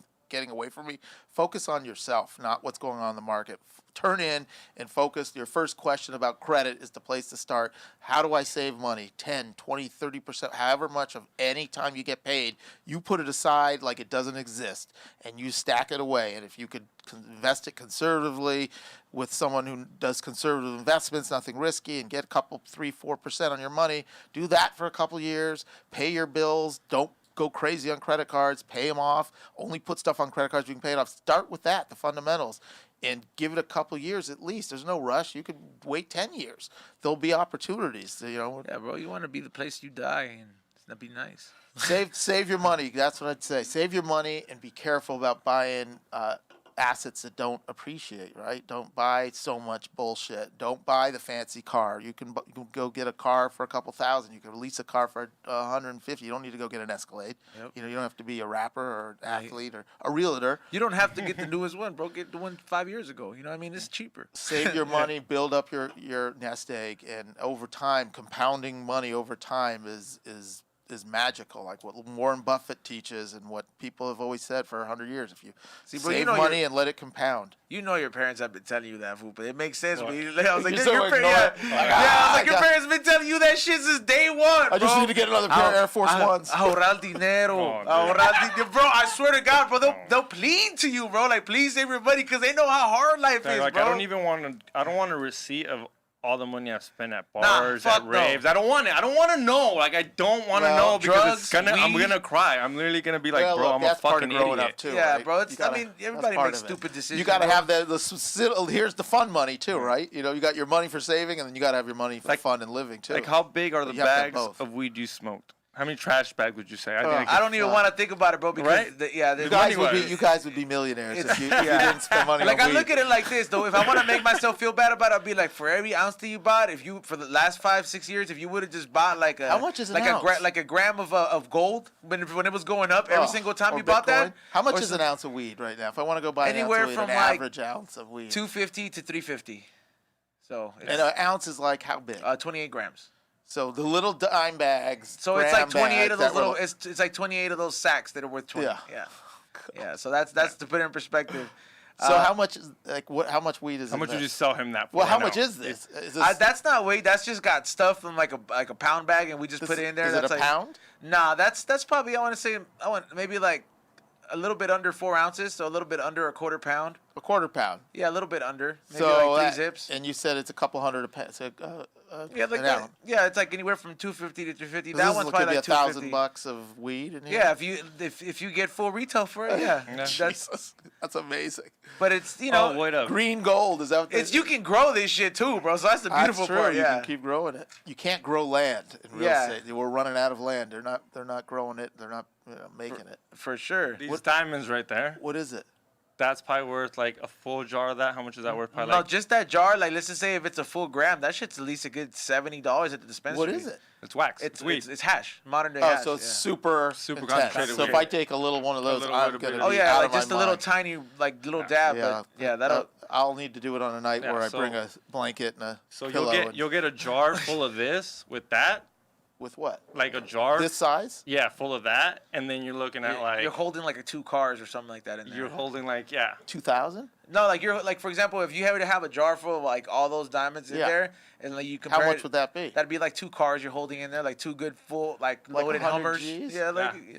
[SPEAKER 4] from me. Focus on yourself, not what's going on in the market. Turn in and focus. Your first question about credit is the place to start. How do I save money? 10, 20, 30%, however much of any time you get paid, you put it aside like it doesn't exist, and you stack it away. And if you could invest it conservatively with someone who does conservative investments, nothing risky, and get a couple, 3, 4% on your money, do that for a couple years, pay your bills, don't go crazy on credit cards, pay them off, only put stuff on credit cards you can pay it off. Start with that, the fundamentals, and give it a couple years at least. There's no rush. You could wait 10 years. There'll be opportunities.
[SPEAKER 1] Yeah, bro, you want to be the place you die, and that'd be nice.
[SPEAKER 4] Save your money. That's what I'd say. Save your money and be careful about buying assets that don't appreciate, right? Don't buy so much bullshit. Don't buy the fancy car. You can go get a car for a couple thousand. You can lease a car for $150. You don't need to go get an Escalade.
[SPEAKER 1] Yep.
[SPEAKER 4] You don't have to be a rapper or an athlete or a realtor.
[SPEAKER 1] You don't have to get the newest one, bro. Get the one 5 years ago. You know what I mean? It's cheaper.
[SPEAKER 4] Save your money, build up your nest egg, and over time, compounding money over time is magical, like what Warren Buffett teaches and what people have always said for 100 years. If you save money and let it compound.
[SPEAKER 1] You know your parents have been telling you that, fool, but it makes sense. I was like,
[SPEAKER 4] your
[SPEAKER 1] parents been telling you that shit since day one, bro.
[SPEAKER 4] I just need to get another pair of Air Force Ones.
[SPEAKER 1] Ahorrar dinero. Bro, I swear to God, bro, they'll plead to you, bro. Like, please save your money because they know how hard life is,
[SPEAKER 2] like,
[SPEAKER 1] bro.
[SPEAKER 2] I don't want a receipt of all the money I've spent at bars, at raves.
[SPEAKER 1] No.
[SPEAKER 2] I don't want it. I don't want to know. Like, I don't want to know because I'm gonna cry. I'm literally gonna be like, bro, I'm a fucking idiot.
[SPEAKER 4] Too,
[SPEAKER 1] yeah,
[SPEAKER 4] right?
[SPEAKER 1] bro. Everybody makes stupid decisions.
[SPEAKER 4] You gotta have here's the fun money too, right? You got your money for saving, and then you gotta have your money for fun and living too.
[SPEAKER 2] Like, how big are the bags of weed you smoked? How many trash bags would you say?
[SPEAKER 1] I don't even want to think about it, bro. Because
[SPEAKER 4] you guys would be millionaires if you didn't spend money.
[SPEAKER 1] Like,
[SPEAKER 4] on
[SPEAKER 1] I
[SPEAKER 4] weed.
[SPEAKER 1] look at it like this, though. If I want to make myself feel bad about it, I'll be like, for every ounce that you bought, for the last 5-6 years, if you would have just bought like
[SPEAKER 4] how much is an ounce?
[SPEAKER 1] like a gram of gold when it was going up every single time you bought that.
[SPEAKER 4] How much is an ounce of weed right now? If I want to go buy
[SPEAKER 1] anywhere
[SPEAKER 4] an
[SPEAKER 1] from
[SPEAKER 4] average ounce of weed,
[SPEAKER 1] $250 to $350. So
[SPEAKER 4] And
[SPEAKER 1] it's
[SPEAKER 4] an ounce is like how big?
[SPEAKER 1] 28 grams.
[SPEAKER 4] So the little dime bags.
[SPEAKER 1] So it's like
[SPEAKER 4] gram
[SPEAKER 1] 28
[SPEAKER 4] bags
[SPEAKER 1] of those
[SPEAKER 4] that were
[SPEAKER 1] little.
[SPEAKER 4] like-
[SPEAKER 1] It's like 28 of those sacks that are worth 20.
[SPEAKER 4] Yeah.
[SPEAKER 1] Yeah. So that's to put it in perspective.
[SPEAKER 4] So how much is like what? How much weed is?
[SPEAKER 2] How
[SPEAKER 4] in
[SPEAKER 2] much would
[SPEAKER 4] this?
[SPEAKER 2] you sell him that for?
[SPEAKER 4] Well, how
[SPEAKER 2] right
[SPEAKER 4] much
[SPEAKER 2] now?
[SPEAKER 4] is this? Is this,
[SPEAKER 1] That's not weight. That's just got stuff in like a pound bag, and we just put it in there.
[SPEAKER 4] Is
[SPEAKER 1] That's
[SPEAKER 4] it a
[SPEAKER 1] like,
[SPEAKER 4] pound?
[SPEAKER 1] Nah, that's probably I want maybe like a little bit under 4 ounces, so a little bit under a quarter pound.
[SPEAKER 4] A quarter pound.
[SPEAKER 1] Yeah, a little bit under. Maybe
[SPEAKER 4] So
[SPEAKER 1] like
[SPEAKER 4] that-
[SPEAKER 1] 3 zips.
[SPEAKER 4] And you said it's a couple hundred a pound. So,
[SPEAKER 1] Yeah, like
[SPEAKER 4] an
[SPEAKER 1] that.
[SPEAKER 4] ounce.
[SPEAKER 1] Yeah, it's like anywhere from 250 to 350.
[SPEAKER 4] So
[SPEAKER 1] That
[SPEAKER 4] this
[SPEAKER 1] one's
[SPEAKER 4] could
[SPEAKER 1] probably
[SPEAKER 4] be
[SPEAKER 1] like
[SPEAKER 4] $1,000
[SPEAKER 1] $250.
[SPEAKER 4] of weed in here.
[SPEAKER 1] Yeah, if you get full retail for it, yeah.
[SPEAKER 2] Yeah.
[SPEAKER 1] That's
[SPEAKER 4] Jesus, that's amazing.
[SPEAKER 1] but it's you know
[SPEAKER 2] Oh, wait up.
[SPEAKER 4] Green gold is that? What
[SPEAKER 1] it's you can grow this shit too, bro. So that's the beautiful
[SPEAKER 4] That's true.
[SPEAKER 1] part.
[SPEAKER 4] You
[SPEAKER 1] Yeah.
[SPEAKER 4] can keep growing it. You can't grow land in real
[SPEAKER 1] Yeah.
[SPEAKER 4] estate. We're running out of land. They're not growing it. They're not making it.
[SPEAKER 1] For sure.
[SPEAKER 2] These diamonds right there.
[SPEAKER 4] What is it?
[SPEAKER 2] That's probably worth like a full jar of that. How much is that worth? Probably
[SPEAKER 1] No,
[SPEAKER 2] like
[SPEAKER 1] just that jar. Like, let's just say if it's a full gram, that shit's at least a good $70 at the dispensary.
[SPEAKER 4] What is it?
[SPEAKER 2] it's wax.
[SPEAKER 1] It's
[SPEAKER 2] weed.
[SPEAKER 1] It's hash. Modern day
[SPEAKER 4] Oh,
[SPEAKER 1] hash.
[SPEAKER 4] so it's
[SPEAKER 1] yeah.
[SPEAKER 4] super
[SPEAKER 2] Super
[SPEAKER 4] intense.
[SPEAKER 2] concentrated
[SPEAKER 4] So if
[SPEAKER 2] weed.
[SPEAKER 4] I take a little one of those,
[SPEAKER 2] little
[SPEAKER 4] I'm
[SPEAKER 2] bit
[SPEAKER 4] gonna
[SPEAKER 2] of
[SPEAKER 4] be
[SPEAKER 1] Oh
[SPEAKER 2] weed.
[SPEAKER 1] yeah,
[SPEAKER 4] out
[SPEAKER 1] like
[SPEAKER 4] of my
[SPEAKER 1] just a little
[SPEAKER 4] mind.
[SPEAKER 1] tiny like little dab. But yeah, that'll.
[SPEAKER 4] I'll need to do it on a night
[SPEAKER 2] Yeah,
[SPEAKER 4] where I
[SPEAKER 2] so-
[SPEAKER 4] bring a blanket and a
[SPEAKER 2] So
[SPEAKER 4] pillow.
[SPEAKER 2] you'll get a jar full of this with that,
[SPEAKER 4] with what?
[SPEAKER 2] like a jar.
[SPEAKER 4] This size?
[SPEAKER 2] Yeah, full of that, and then you're looking at like
[SPEAKER 1] You're holding like 2 cars or something like that in there.
[SPEAKER 2] you're holding like
[SPEAKER 4] 2,000?
[SPEAKER 1] No, like you're like for example, if you had to have a jar full of like all those diamonds in
[SPEAKER 4] Yeah.
[SPEAKER 1] there, and like you compare
[SPEAKER 4] How much
[SPEAKER 1] it,
[SPEAKER 4] would that be?
[SPEAKER 1] that'd be like 2 cars you're holding in there, like 2 good full like
[SPEAKER 4] Like
[SPEAKER 1] loaded
[SPEAKER 4] 100
[SPEAKER 1] Hummers.
[SPEAKER 4] Gs?
[SPEAKER 1] Yeah, like
[SPEAKER 2] Yeah.
[SPEAKER 1] yeah.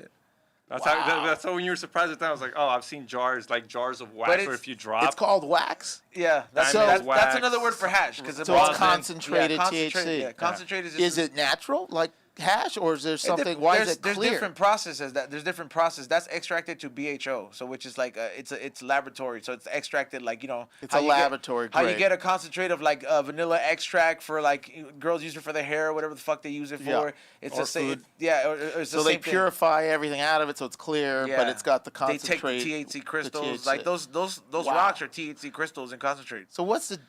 [SPEAKER 2] That's
[SPEAKER 4] Wow.
[SPEAKER 2] that's how when you were surprised at that, I was like, oh, I've seen jars like jars of wax
[SPEAKER 1] But
[SPEAKER 2] where
[SPEAKER 1] it's-
[SPEAKER 2] if you drop.
[SPEAKER 4] It's called wax.
[SPEAKER 1] Yeah, that's,
[SPEAKER 2] Diamond
[SPEAKER 1] that's,
[SPEAKER 2] wax.
[SPEAKER 1] that's another word for hash because
[SPEAKER 4] So it's
[SPEAKER 2] rosin.
[SPEAKER 4] concentrated THC.
[SPEAKER 1] Yeah, concentrated is just
[SPEAKER 4] Is it natural, like hash, or is there something? Why is it
[SPEAKER 1] there's
[SPEAKER 4] clear?
[SPEAKER 1] different processes there's different process that's extracted to BHO, so which is like it's laboratory, so it's extracted like
[SPEAKER 4] It's
[SPEAKER 1] how
[SPEAKER 4] a
[SPEAKER 1] you get-
[SPEAKER 4] laboratory
[SPEAKER 1] how you
[SPEAKER 4] grade.
[SPEAKER 1] get a concentrate of like vanilla extract for like girls use it for their hair or whatever the fuck they use it for.
[SPEAKER 4] Yeah.
[SPEAKER 1] It's
[SPEAKER 4] Or
[SPEAKER 1] the same.
[SPEAKER 4] food.
[SPEAKER 1] Yeah, or it's
[SPEAKER 4] So
[SPEAKER 1] the
[SPEAKER 4] they
[SPEAKER 1] same thing.
[SPEAKER 4] purify everything out of it, so it's clear, but
[SPEAKER 1] Yeah.
[SPEAKER 4] it's got the
[SPEAKER 1] They take
[SPEAKER 4] concentrate.
[SPEAKER 1] the THC crystals,
[SPEAKER 4] THC.
[SPEAKER 1] like those
[SPEAKER 4] Wow.
[SPEAKER 1] rocks are THC crystals and concentrate.
[SPEAKER 4] So what's the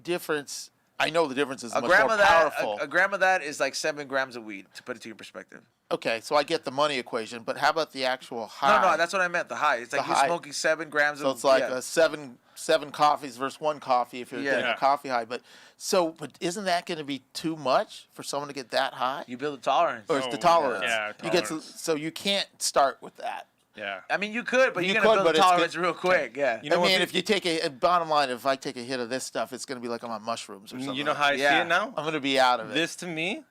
[SPEAKER 4] difference? I know the difference is
[SPEAKER 1] A
[SPEAKER 4] much
[SPEAKER 1] gram
[SPEAKER 4] more
[SPEAKER 1] of that,
[SPEAKER 4] powerful.
[SPEAKER 1] a gram of that is like 7 grams of weed. To put it to your perspective.
[SPEAKER 4] Okay, so I get the money equation, but how about the actual high?
[SPEAKER 1] No, that's what I meant. The high. It's like
[SPEAKER 4] The
[SPEAKER 1] you're
[SPEAKER 4] high.
[SPEAKER 1] smoking 7 grams
[SPEAKER 4] So
[SPEAKER 1] of.
[SPEAKER 4] it's like
[SPEAKER 1] yeah.
[SPEAKER 4] a seven coffees versus 1 coffee if you're
[SPEAKER 1] Yeah.
[SPEAKER 4] getting
[SPEAKER 2] Yeah.
[SPEAKER 4] a coffee high. But isn't that going to be too much for someone to get that high?
[SPEAKER 1] You build a tolerance.
[SPEAKER 4] Or it's the
[SPEAKER 2] Oh,
[SPEAKER 4] tolerance?
[SPEAKER 2] yeah,
[SPEAKER 4] You get
[SPEAKER 2] tolerance.
[SPEAKER 4] so you can't start with that.
[SPEAKER 2] yeah.
[SPEAKER 1] I mean, you could, but
[SPEAKER 4] You
[SPEAKER 1] you're
[SPEAKER 4] could,
[SPEAKER 1] gonna
[SPEAKER 4] but
[SPEAKER 1] build a
[SPEAKER 4] it's
[SPEAKER 1] tolerance
[SPEAKER 4] good-
[SPEAKER 1] real quick. Yeah.
[SPEAKER 2] You know
[SPEAKER 4] I
[SPEAKER 2] what
[SPEAKER 4] mean,
[SPEAKER 2] peop-
[SPEAKER 4] if you take bottom line, if I take a hit of this stuff, it's going to be like I'm on mushrooms or something.
[SPEAKER 2] You know
[SPEAKER 4] like
[SPEAKER 2] how I
[SPEAKER 1] Yeah.
[SPEAKER 2] see it now?
[SPEAKER 4] I'm going to be out of it.
[SPEAKER 2] This to me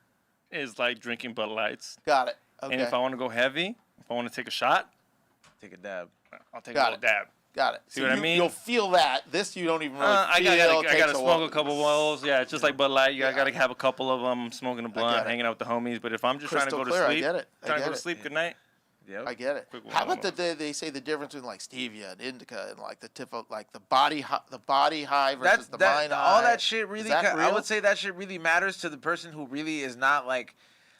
[SPEAKER 2] is like drinking Bud Lights.
[SPEAKER 4] Got it. Okay.
[SPEAKER 2] And if I want to go heavy, if I want to take a shot,
[SPEAKER 1] Take a dab.
[SPEAKER 2] I'll take
[SPEAKER 4] Got
[SPEAKER 2] a little dab.
[SPEAKER 4] Got it.
[SPEAKER 2] See
[SPEAKER 4] So
[SPEAKER 2] what I mean?
[SPEAKER 4] You'll feel that. This you don't even really
[SPEAKER 2] I
[SPEAKER 4] feel.
[SPEAKER 2] gotta
[SPEAKER 4] It takes
[SPEAKER 2] smoke
[SPEAKER 4] while.
[SPEAKER 2] a couple wells. Yeah, it's just like Bud Light. I gotta have a couple of them, smoking a blunt,
[SPEAKER 4] get it.
[SPEAKER 2] hanging out with the homies. But if I'm just
[SPEAKER 4] Crystal
[SPEAKER 2] trying to go
[SPEAKER 4] clear,
[SPEAKER 2] to
[SPEAKER 4] I
[SPEAKER 2] sleep,
[SPEAKER 4] get it. I
[SPEAKER 2] trying to
[SPEAKER 4] get
[SPEAKER 2] go to
[SPEAKER 4] it.
[SPEAKER 2] sleep, good night.
[SPEAKER 1] Yep.
[SPEAKER 4] I get it.
[SPEAKER 2] Quick
[SPEAKER 4] How
[SPEAKER 2] one.
[SPEAKER 4] about they say the difference between like stevia and indica and like the tip of like the body high versus the mind high?
[SPEAKER 1] all that shit really.
[SPEAKER 4] Is that
[SPEAKER 1] I
[SPEAKER 4] real?
[SPEAKER 1] would say that shit really matters to the person who really is not like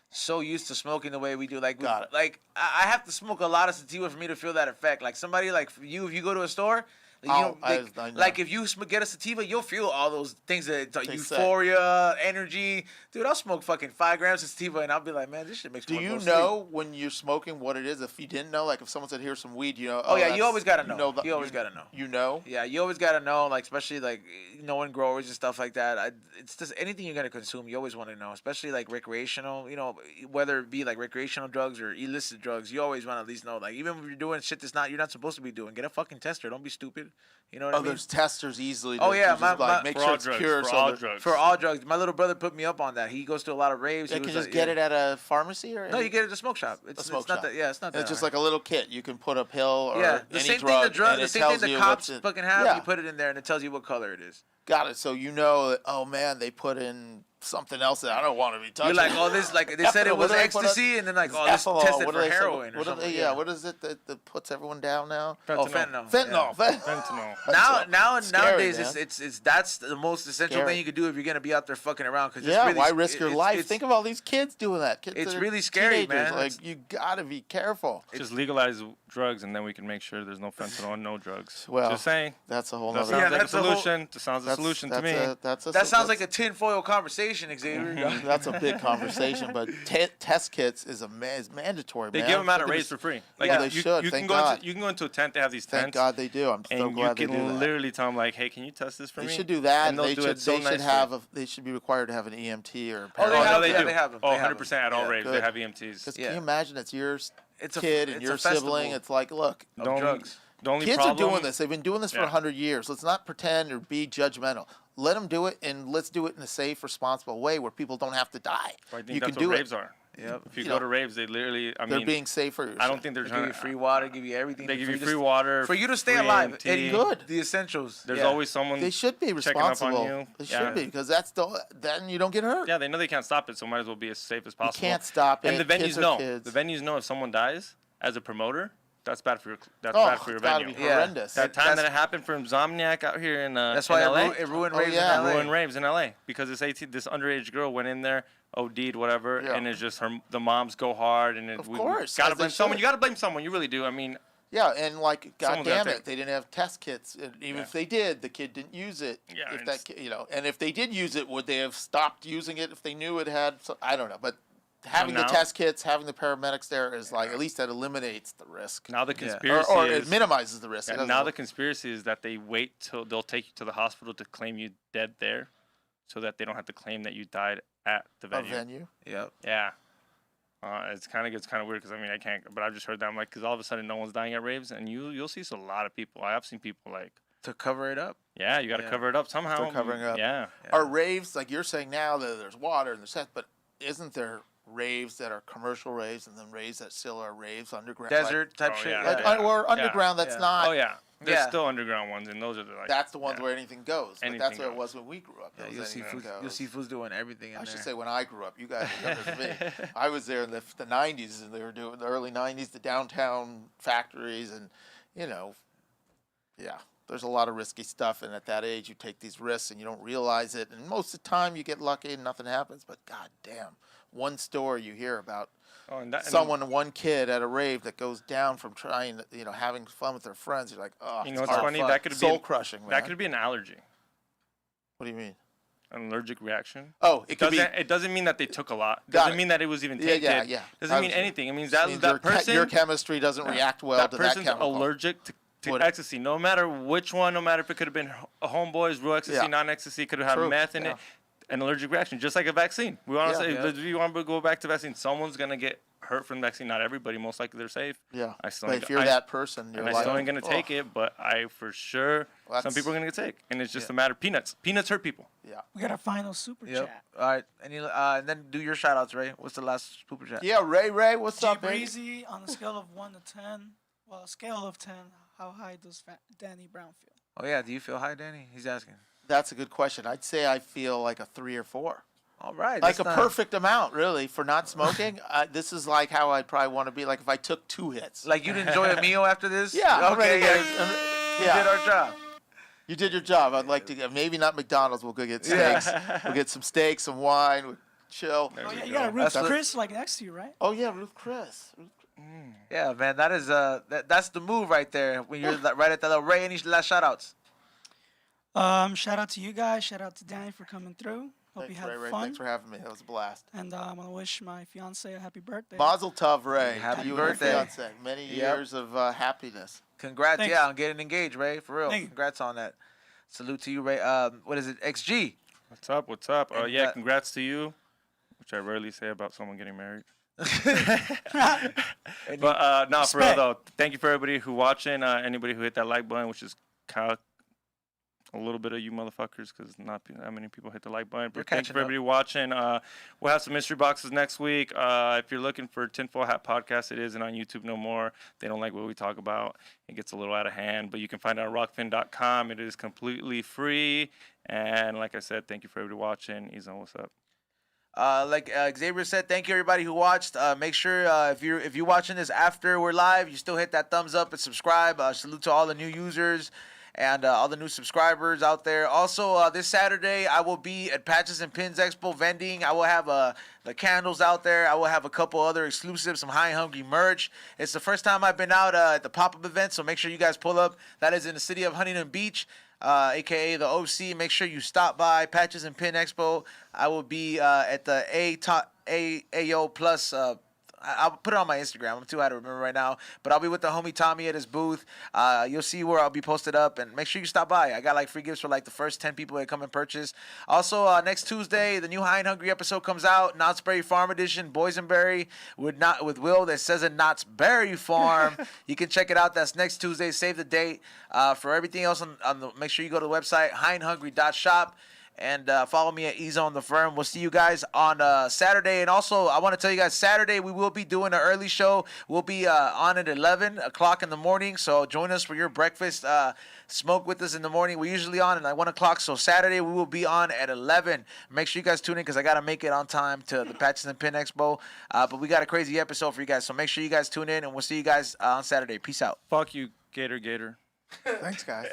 [SPEAKER 1] so used to smoking the way we do. Like,
[SPEAKER 4] Got it.
[SPEAKER 1] like I have to smoke a lot of sativa for me to feel that effect. Like somebody like you, if you go to a store. You
[SPEAKER 4] Oh,
[SPEAKER 1] know,
[SPEAKER 4] I know.
[SPEAKER 1] like if you get a sativa, you'll feel all those things that
[SPEAKER 4] They say.
[SPEAKER 1] euphoria, energy. Dude, I'll smoke fucking 5 grams of sativa and I'll be like, man, this shit makes me
[SPEAKER 4] Do
[SPEAKER 1] wanna
[SPEAKER 4] you
[SPEAKER 1] go to sleep.
[SPEAKER 4] know when you're smoking what it is? If you didn't know, like if someone said, "Here's some weed," you know.
[SPEAKER 1] Oh, yeah, you
[SPEAKER 4] that's-
[SPEAKER 1] always gotta know.
[SPEAKER 4] the-
[SPEAKER 1] You always gotta know.
[SPEAKER 4] You know.
[SPEAKER 1] Yeah, you always gotta know, like especially like knowing growers and stuff like that. It's just anything you're gonna consume, you always want to know, especially like recreational. You know, whether it be like recreational drugs or illicit drugs, you always want to at least know. Like even if you're doing shit you're not supposed to be doing, get a fucking tester. Don't be stupid. You know what I mean?
[SPEAKER 4] There's testers easily.
[SPEAKER 1] Oh,
[SPEAKER 4] to
[SPEAKER 1] yeah,
[SPEAKER 4] just,
[SPEAKER 1] my-
[SPEAKER 4] like, make
[SPEAKER 2] For
[SPEAKER 4] sure
[SPEAKER 2] all
[SPEAKER 4] it's
[SPEAKER 2] drugs.
[SPEAKER 4] pure.
[SPEAKER 2] For
[SPEAKER 4] so
[SPEAKER 2] all
[SPEAKER 4] that-
[SPEAKER 2] drugs.
[SPEAKER 1] For all drugs, my little brother put me up on that. He goes to a lot of raves.
[SPEAKER 4] They
[SPEAKER 1] He
[SPEAKER 4] can
[SPEAKER 1] was
[SPEAKER 4] just
[SPEAKER 1] like,
[SPEAKER 4] get
[SPEAKER 1] yeah.
[SPEAKER 4] it at a pharmacy or
[SPEAKER 1] No, you get it at a smoke shop. It's
[SPEAKER 4] smoke
[SPEAKER 1] not
[SPEAKER 4] shop.
[SPEAKER 1] that. Yeah, it's not that.
[SPEAKER 4] It's just
[SPEAKER 1] hard.
[SPEAKER 4] like a little kit you can put a pill or
[SPEAKER 1] yeah, the
[SPEAKER 4] any
[SPEAKER 1] same
[SPEAKER 4] drug,
[SPEAKER 1] thing
[SPEAKER 4] and
[SPEAKER 1] the
[SPEAKER 4] it
[SPEAKER 1] same
[SPEAKER 4] tells
[SPEAKER 1] thing
[SPEAKER 4] you
[SPEAKER 1] the cops
[SPEAKER 4] what's in-
[SPEAKER 1] fucking have.
[SPEAKER 4] Yeah.
[SPEAKER 1] You put it in there and it tells you what color it is.
[SPEAKER 4] Got it. So you know that. Oh man, they put in something else that I don't want to be touching.
[SPEAKER 1] You're like, oh, this like they said it
[SPEAKER 4] Ethanol,
[SPEAKER 1] was
[SPEAKER 4] what do they put
[SPEAKER 1] ecstasy, and then like, oh, this
[SPEAKER 4] ethanol.
[SPEAKER 1] tested
[SPEAKER 4] What do
[SPEAKER 1] for
[SPEAKER 4] they say?
[SPEAKER 1] heroin or
[SPEAKER 4] What do
[SPEAKER 1] something.
[SPEAKER 4] they- yeah. What is it that puts everyone down now?
[SPEAKER 1] Oh,
[SPEAKER 2] Fentanyl.
[SPEAKER 1] fentanyl.
[SPEAKER 4] Fentanyl.
[SPEAKER 2] Fentanyl.
[SPEAKER 1] Nowadays
[SPEAKER 4] man.
[SPEAKER 1] it's that's the most essential
[SPEAKER 4] Scary.
[SPEAKER 1] thing you could do if you're gonna be out there fucking around. Cause
[SPEAKER 4] Yeah,
[SPEAKER 1] it's really,
[SPEAKER 4] why risk your life?
[SPEAKER 1] It's,
[SPEAKER 4] Think of all these kids doing that. Kids
[SPEAKER 1] it's
[SPEAKER 4] that are
[SPEAKER 1] really scary,
[SPEAKER 4] teenagers.
[SPEAKER 1] man.
[SPEAKER 4] Like you gotta be careful.
[SPEAKER 2] Just legalize drugs, and then we can make sure there's no fentanyl and no drugs.
[SPEAKER 4] Well,
[SPEAKER 2] just saying.
[SPEAKER 4] That's a whole
[SPEAKER 2] That
[SPEAKER 4] nother.
[SPEAKER 2] sounds
[SPEAKER 1] Yeah,
[SPEAKER 2] like a
[SPEAKER 1] that's a whole-
[SPEAKER 2] solution. That sounds a solution to me.
[SPEAKER 4] That's a,
[SPEAKER 1] that sounds like a tinfoil conversation. conversation, Xavier.
[SPEAKER 4] That's a big conversation, but test kits is mandatory.
[SPEAKER 2] They
[SPEAKER 4] man.
[SPEAKER 2] give them out
[SPEAKER 4] Look
[SPEAKER 2] at
[SPEAKER 4] at
[SPEAKER 2] raves
[SPEAKER 4] this-
[SPEAKER 2] for free.
[SPEAKER 4] Yeah, they
[SPEAKER 2] you,
[SPEAKER 4] should.
[SPEAKER 2] You
[SPEAKER 4] Thank
[SPEAKER 2] can go
[SPEAKER 4] God.
[SPEAKER 2] into you can go into a tent. They have these tents.
[SPEAKER 4] Thank God they do. I'm so
[SPEAKER 2] and
[SPEAKER 4] glad
[SPEAKER 2] you
[SPEAKER 4] they do
[SPEAKER 2] can
[SPEAKER 4] that.
[SPEAKER 2] literally tell them like, "Hey, can you test this for
[SPEAKER 4] They
[SPEAKER 2] me?"
[SPEAKER 4] should do that.
[SPEAKER 2] And they'll
[SPEAKER 4] They
[SPEAKER 2] do
[SPEAKER 4] should.
[SPEAKER 2] it so
[SPEAKER 4] They should
[SPEAKER 2] nicely.
[SPEAKER 4] have. They should be required to have an EMT or.
[SPEAKER 1] Oh, they
[SPEAKER 2] Oh,
[SPEAKER 1] have-
[SPEAKER 2] no, they
[SPEAKER 1] yeah,
[SPEAKER 2] do.
[SPEAKER 1] they have 'em.
[SPEAKER 2] Oh,
[SPEAKER 1] They have 'em.
[SPEAKER 2] 100% at all
[SPEAKER 4] Yeah,
[SPEAKER 2] raves.
[SPEAKER 4] good.
[SPEAKER 2] They have EMTs.
[SPEAKER 4] Because
[SPEAKER 1] Yeah.
[SPEAKER 4] can you imagine it's your
[SPEAKER 1] It's a
[SPEAKER 4] kid
[SPEAKER 1] it's
[SPEAKER 4] and
[SPEAKER 1] a
[SPEAKER 4] your
[SPEAKER 1] festival
[SPEAKER 4] sibling? It's like, look,
[SPEAKER 2] The only-
[SPEAKER 1] drugs.
[SPEAKER 2] The only
[SPEAKER 4] kids
[SPEAKER 2] problem,
[SPEAKER 4] are doing this. They've been doing this for
[SPEAKER 2] Yeah.
[SPEAKER 4] 100 years. Let's not pretend or be judgmental. Let them do it, and let's do it in a safe, responsible way where people don't have to die.
[SPEAKER 2] I think
[SPEAKER 4] You
[SPEAKER 2] that's
[SPEAKER 4] can
[SPEAKER 2] what
[SPEAKER 4] do
[SPEAKER 2] raves
[SPEAKER 4] it.
[SPEAKER 2] are.
[SPEAKER 1] Yep.
[SPEAKER 2] If you
[SPEAKER 4] You
[SPEAKER 2] go
[SPEAKER 4] know,
[SPEAKER 2] to raves, they literally. I
[SPEAKER 4] They're
[SPEAKER 2] mean,
[SPEAKER 4] being safer.
[SPEAKER 2] I don't think they're
[SPEAKER 1] They
[SPEAKER 2] trying
[SPEAKER 1] give you
[SPEAKER 2] to.
[SPEAKER 1] free water, give you everything.
[SPEAKER 2] They give
[SPEAKER 1] for
[SPEAKER 2] you
[SPEAKER 1] to
[SPEAKER 2] free
[SPEAKER 1] st-
[SPEAKER 2] water
[SPEAKER 1] for you to stay
[SPEAKER 2] free
[SPEAKER 1] alive.
[SPEAKER 2] EMT.
[SPEAKER 1] Eddie,
[SPEAKER 4] Good.
[SPEAKER 1] The essentials.
[SPEAKER 2] There's
[SPEAKER 1] Yeah.
[SPEAKER 2] always someone.
[SPEAKER 4] They should be
[SPEAKER 2] checking up on
[SPEAKER 4] responsible.
[SPEAKER 2] you.
[SPEAKER 4] They
[SPEAKER 2] Yeah.
[SPEAKER 4] should be, because that's then you don't get hurt.
[SPEAKER 2] Yeah, they know they can't stop it, so might as well be as safe as
[SPEAKER 4] You
[SPEAKER 2] possible.
[SPEAKER 4] can't stop it.
[SPEAKER 2] And the venues
[SPEAKER 4] Kids are
[SPEAKER 2] know.
[SPEAKER 4] kids.
[SPEAKER 2] The venues know if someone dies as a promoter, that's bad for your. That's
[SPEAKER 4] Oh,
[SPEAKER 2] bad for your
[SPEAKER 4] it's gotta
[SPEAKER 2] venue.
[SPEAKER 4] be
[SPEAKER 1] Yeah.
[SPEAKER 4] horrendous.
[SPEAKER 2] That time that
[SPEAKER 1] That's-
[SPEAKER 2] it happened for Insomniac out here in
[SPEAKER 1] That's
[SPEAKER 2] in
[SPEAKER 1] why
[SPEAKER 2] LA,
[SPEAKER 1] it ruined
[SPEAKER 4] Oh,
[SPEAKER 1] raves
[SPEAKER 4] yeah.
[SPEAKER 1] in LA.
[SPEAKER 2] ruined raves in LA because this underage girl went in there, OD'd, whatever,
[SPEAKER 4] Yeah.
[SPEAKER 2] and it's just the moms go hard and
[SPEAKER 4] Of
[SPEAKER 2] we
[SPEAKER 4] course,
[SPEAKER 2] gotta
[SPEAKER 4] as they
[SPEAKER 2] blame someone.
[SPEAKER 4] should.
[SPEAKER 2] You gotta blame someone. You really do. I mean,
[SPEAKER 4] Yeah, and like,
[SPEAKER 2] Someone's
[SPEAKER 4] goddamn
[SPEAKER 2] gotta
[SPEAKER 4] it, they didn't have test kits. And even
[SPEAKER 2] Yeah.
[SPEAKER 4] if they did, the kid didn't use it.
[SPEAKER 2] Yeah,
[SPEAKER 4] if
[SPEAKER 2] and
[SPEAKER 4] that, and if they did use it, would they have stopped using it if they knew it had? I don't know, but having the
[SPEAKER 2] now-
[SPEAKER 4] test kits, having the paramedics there is like, at least that eliminates the risk,
[SPEAKER 2] now the
[SPEAKER 1] Yeah.
[SPEAKER 2] conspiracy
[SPEAKER 4] or
[SPEAKER 2] is
[SPEAKER 4] it minimizes the risk. It
[SPEAKER 2] yeah,
[SPEAKER 4] doesn't
[SPEAKER 2] now
[SPEAKER 4] help.
[SPEAKER 2] the conspiracy is that they wait till they'll take you to the hospital to claim you dead there, so that they don't have to claim that you died at the
[SPEAKER 4] a
[SPEAKER 2] venue.
[SPEAKER 4] venue.
[SPEAKER 1] Yep.
[SPEAKER 2] Yeah. It's kind of weird because I mean I can't, but I've just heard that. I'm like, because all of a sudden no one's dying at raves, and you'll see a lot of people. I have seen people like,
[SPEAKER 1] To cover it up.
[SPEAKER 2] yeah, you got to
[SPEAKER 1] Yeah.
[SPEAKER 2] cover it up somehow.
[SPEAKER 4] They're covering it up.
[SPEAKER 2] Yeah.
[SPEAKER 4] Are raves, like you're saying now, that there's water and there's test, but isn't there raves that are commercial raves and then raves that still are raves underground?
[SPEAKER 1] Desert type
[SPEAKER 2] Oh,
[SPEAKER 1] shit.
[SPEAKER 2] yeah.
[SPEAKER 4] Like,
[SPEAKER 1] yeah.
[SPEAKER 4] or underground that's
[SPEAKER 1] Yeah.
[SPEAKER 4] not.
[SPEAKER 2] Oh yeah. There's
[SPEAKER 1] Yeah.
[SPEAKER 2] still underground ones, and those are the like.
[SPEAKER 4] That's the ones
[SPEAKER 2] yeah.
[SPEAKER 4] where anything goes. But
[SPEAKER 2] Anything
[SPEAKER 4] that's what it
[SPEAKER 2] goes.
[SPEAKER 4] was when we grew up.
[SPEAKER 1] Yeah,
[SPEAKER 4] It
[SPEAKER 1] you'll
[SPEAKER 4] was
[SPEAKER 1] see
[SPEAKER 4] anything
[SPEAKER 1] fools. You'll
[SPEAKER 4] goes.
[SPEAKER 1] see fools doing everything in
[SPEAKER 4] I
[SPEAKER 1] there.
[SPEAKER 4] should say when I grew up. You guys are younger than me. I was there in the 90s, and they were doing the early 90s, the downtown factories, and yeah, there's a lot of risky stuff. And at that age, you take these risks, and you don't realize it. And most of the time, you get lucky and nothing happens. But god damn, one story you hear about
[SPEAKER 2] Oh, and that, and
[SPEAKER 4] one kid at a rave that goes down from trying, having fun with their friends. You're like, oh,
[SPEAKER 2] You know
[SPEAKER 4] it's
[SPEAKER 2] what's
[SPEAKER 4] hard.
[SPEAKER 2] funny? That could be
[SPEAKER 4] Soul crushing, man.
[SPEAKER 2] that could be an allergy,
[SPEAKER 4] What do you mean?
[SPEAKER 2] an allergic reaction.
[SPEAKER 4] Oh, it could be.
[SPEAKER 2] It doesn't mean that they took a lot.
[SPEAKER 4] Got
[SPEAKER 2] Doesn't
[SPEAKER 4] it.
[SPEAKER 2] mean that it was even
[SPEAKER 4] Yeah,
[SPEAKER 2] tainted.
[SPEAKER 4] yeah, yeah.
[SPEAKER 2] Doesn't mean
[SPEAKER 4] Obviously.
[SPEAKER 2] anything. It means that
[SPEAKER 4] Means
[SPEAKER 2] that person
[SPEAKER 4] your chemistry doesn't react well
[SPEAKER 2] that
[SPEAKER 4] to that
[SPEAKER 2] person's
[SPEAKER 4] chemical.
[SPEAKER 2] allergic to
[SPEAKER 4] What-
[SPEAKER 2] ecstasy. No matter which one, no matter if it could have been a homeboys, real ecstasy,
[SPEAKER 4] Yeah.
[SPEAKER 2] non-ecstasy, could have had
[SPEAKER 4] True,
[SPEAKER 2] meth in
[SPEAKER 4] yeah.
[SPEAKER 2] it. An allergic reaction, just like a vaccine. We want to
[SPEAKER 4] Yeah.
[SPEAKER 2] say,
[SPEAKER 1] Yeah.
[SPEAKER 2] if you want to go back to vaccine, someone's gonna get hurt from the vaccine. Not everybody. Most likely they're safe.
[SPEAKER 4] Yeah.
[SPEAKER 2] I still
[SPEAKER 4] But
[SPEAKER 2] ain't-
[SPEAKER 4] if you're
[SPEAKER 2] I-
[SPEAKER 4] that person, you're
[SPEAKER 2] And I
[SPEAKER 4] like,
[SPEAKER 2] still ain't gonna take
[SPEAKER 4] oh,
[SPEAKER 2] it, but I for sure
[SPEAKER 4] Well,
[SPEAKER 2] some people are
[SPEAKER 4] that's-
[SPEAKER 2] gonna get sick, and it's just
[SPEAKER 1] Yeah.
[SPEAKER 2] a matter of peanuts. Peanuts hurt people.
[SPEAKER 4] Yeah.
[SPEAKER 3] We got a final super
[SPEAKER 1] Yep.
[SPEAKER 3] chat.
[SPEAKER 1] All right. And then do your shout outs, Ray. What's the last super chat?
[SPEAKER 4] Yeah, Ray, what's
[SPEAKER 3] G
[SPEAKER 4] up, baby?
[SPEAKER 3] Breezy, on a scale of 1 to 10, well, scale of 10, how high does Danny Brown feel?
[SPEAKER 1] Oh yeah. Do you feel high, Danny? He's asking.
[SPEAKER 4] That's a good question. I'd say I feel like a 3 or 4.
[SPEAKER 1] All right.
[SPEAKER 4] Like
[SPEAKER 1] that's
[SPEAKER 4] a
[SPEAKER 1] not-
[SPEAKER 4] perfect amount, really, for not smoking. This is like how I'd probably want to be, like if I took 2 hits.
[SPEAKER 1] Like you'd enjoy a meal after this?
[SPEAKER 4] Yeah. I'm
[SPEAKER 1] Okay.
[SPEAKER 4] ready to
[SPEAKER 1] Yeah.
[SPEAKER 4] get-
[SPEAKER 1] We
[SPEAKER 4] yeah.
[SPEAKER 1] did our job.
[SPEAKER 4] You did your job. I'd like to get, maybe not McDonald's. We'll go get steaks. We'll get some steaks, some wine, we'll chill.
[SPEAKER 2] There
[SPEAKER 3] Oh,
[SPEAKER 2] we
[SPEAKER 3] yeah, you
[SPEAKER 2] go.
[SPEAKER 3] got a Ruth
[SPEAKER 1] That's-
[SPEAKER 3] Chris like next to you, right?
[SPEAKER 4] Oh, yeah, Ruth Chris.
[SPEAKER 1] Yeah, man. That is that's the move right there. When you're right at that level. Ray, any last shout outs?
[SPEAKER 3] Shout out to you guys. Shout out to Danny for coming through. Hope
[SPEAKER 4] Thanks,
[SPEAKER 3] you had
[SPEAKER 4] Ray.
[SPEAKER 3] fun.
[SPEAKER 4] Thanks for having me. That was a blast.
[SPEAKER 3] And I want to wish my fiance a happy birthday.
[SPEAKER 4] Mazel tov, Ray.
[SPEAKER 1] Happy
[SPEAKER 4] you
[SPEAKER 1] birthday.
[SPEAKER 4] And your fiance. Many
[SPEAKER 1] Yep.
[SPEAKER 4] years of happiness.
[SPEAKER 1] Congrats,
[SPEAKER 3] Thanks.
[SPEAKER 1] yeah, on getting engaged, Ray. For real.
[SPEAKER 3] Thank you.
[SPEAKER 1] Congrats on that. Salute to you, Ray. What is it? XG.
[SPEAKER 2] What's up? What's up?
[SPEAKER 1] And,
[SPEAKER 2] Yeah, congrats to you, which I rarely say about someone getting married. But no, for real
[SPEAKER 3] Respect.
[SPEAKER 2] though, thank you for everybody who watching. Anybody who hit that like button, which is kind of a little bit of you motherfuckers, because not that many people hit the like button.
[SPEAKER 1] You're
[SPEAKER 2] But thank you
[SPEAKER 1] catching
[SPEAKER 2] for
[SPEAKER 1] up.
[SPEAKER 2] everybody watching. We'll have some mystery boxes next week. If you're looking for Tinfoil Hat Podcast, it isn't on YouTube no more. They don't like what we talk about. It gets a little out of hand, but you can find it on rockfin.com. It is completely free. And like I said, thank you for everybody watching. Izan, what's up?
[SPEAKER 1] Like Xavier said, thank you everybody who watched. Make sure if you're watching this after we're live, you still hit that thumbs up and subscribe. Salute to all the new users and all the new subscribers out there. Also, this Saturday I will be at Patches and Pins Expo vending. I will have the candles out there. I will have a couple other exclusives, some High Hungry merch. It's the first time I've been out at the pop-up event, so make sure you guys pull up. That is in the city of Huntington Beach. aka the OC. Make sure you stop by Patches and Pin Expo. I will be at the AO Plus. I'll put it on my Instagram. I'm too high to remember right now. But I'll be with the homie Tommy at his booth. You'll see where I'll be posted up. And make sure you stop by. I got like free gifts for like the first 10 people that come and purchase. Also, next Tuesday, the new High and Hungry episode comes out. Knott's Berry Farm Edition, Boysenberry with Will that says it Knott's Berry Farm. You can check it out. That's next Tuesday. Save the date. For everything else, make sure you go to the website, hindhungry.shop. And follow me at Ezone the Firm. We'll see you guys on Saturday. And also, I want to tell you guys, Saturday we will be doing an early show. We'll be on at 11 o'clock in the morning. So join us for your breakfast. Smoke with us in the morning. We're usually on at like 1 o'clock. So Saturday we will be on at 11. Make sure you guys tune in because I got to make it on time to the Patches and Pin Expo. But we got a crazy episode for you guys. So make sure you guys tune in. And we'll see you guys on Saturday. Peace out.
[SPEAKER 2] Fuck you, Gator.
[SPEAKER 4] Thanks, guys.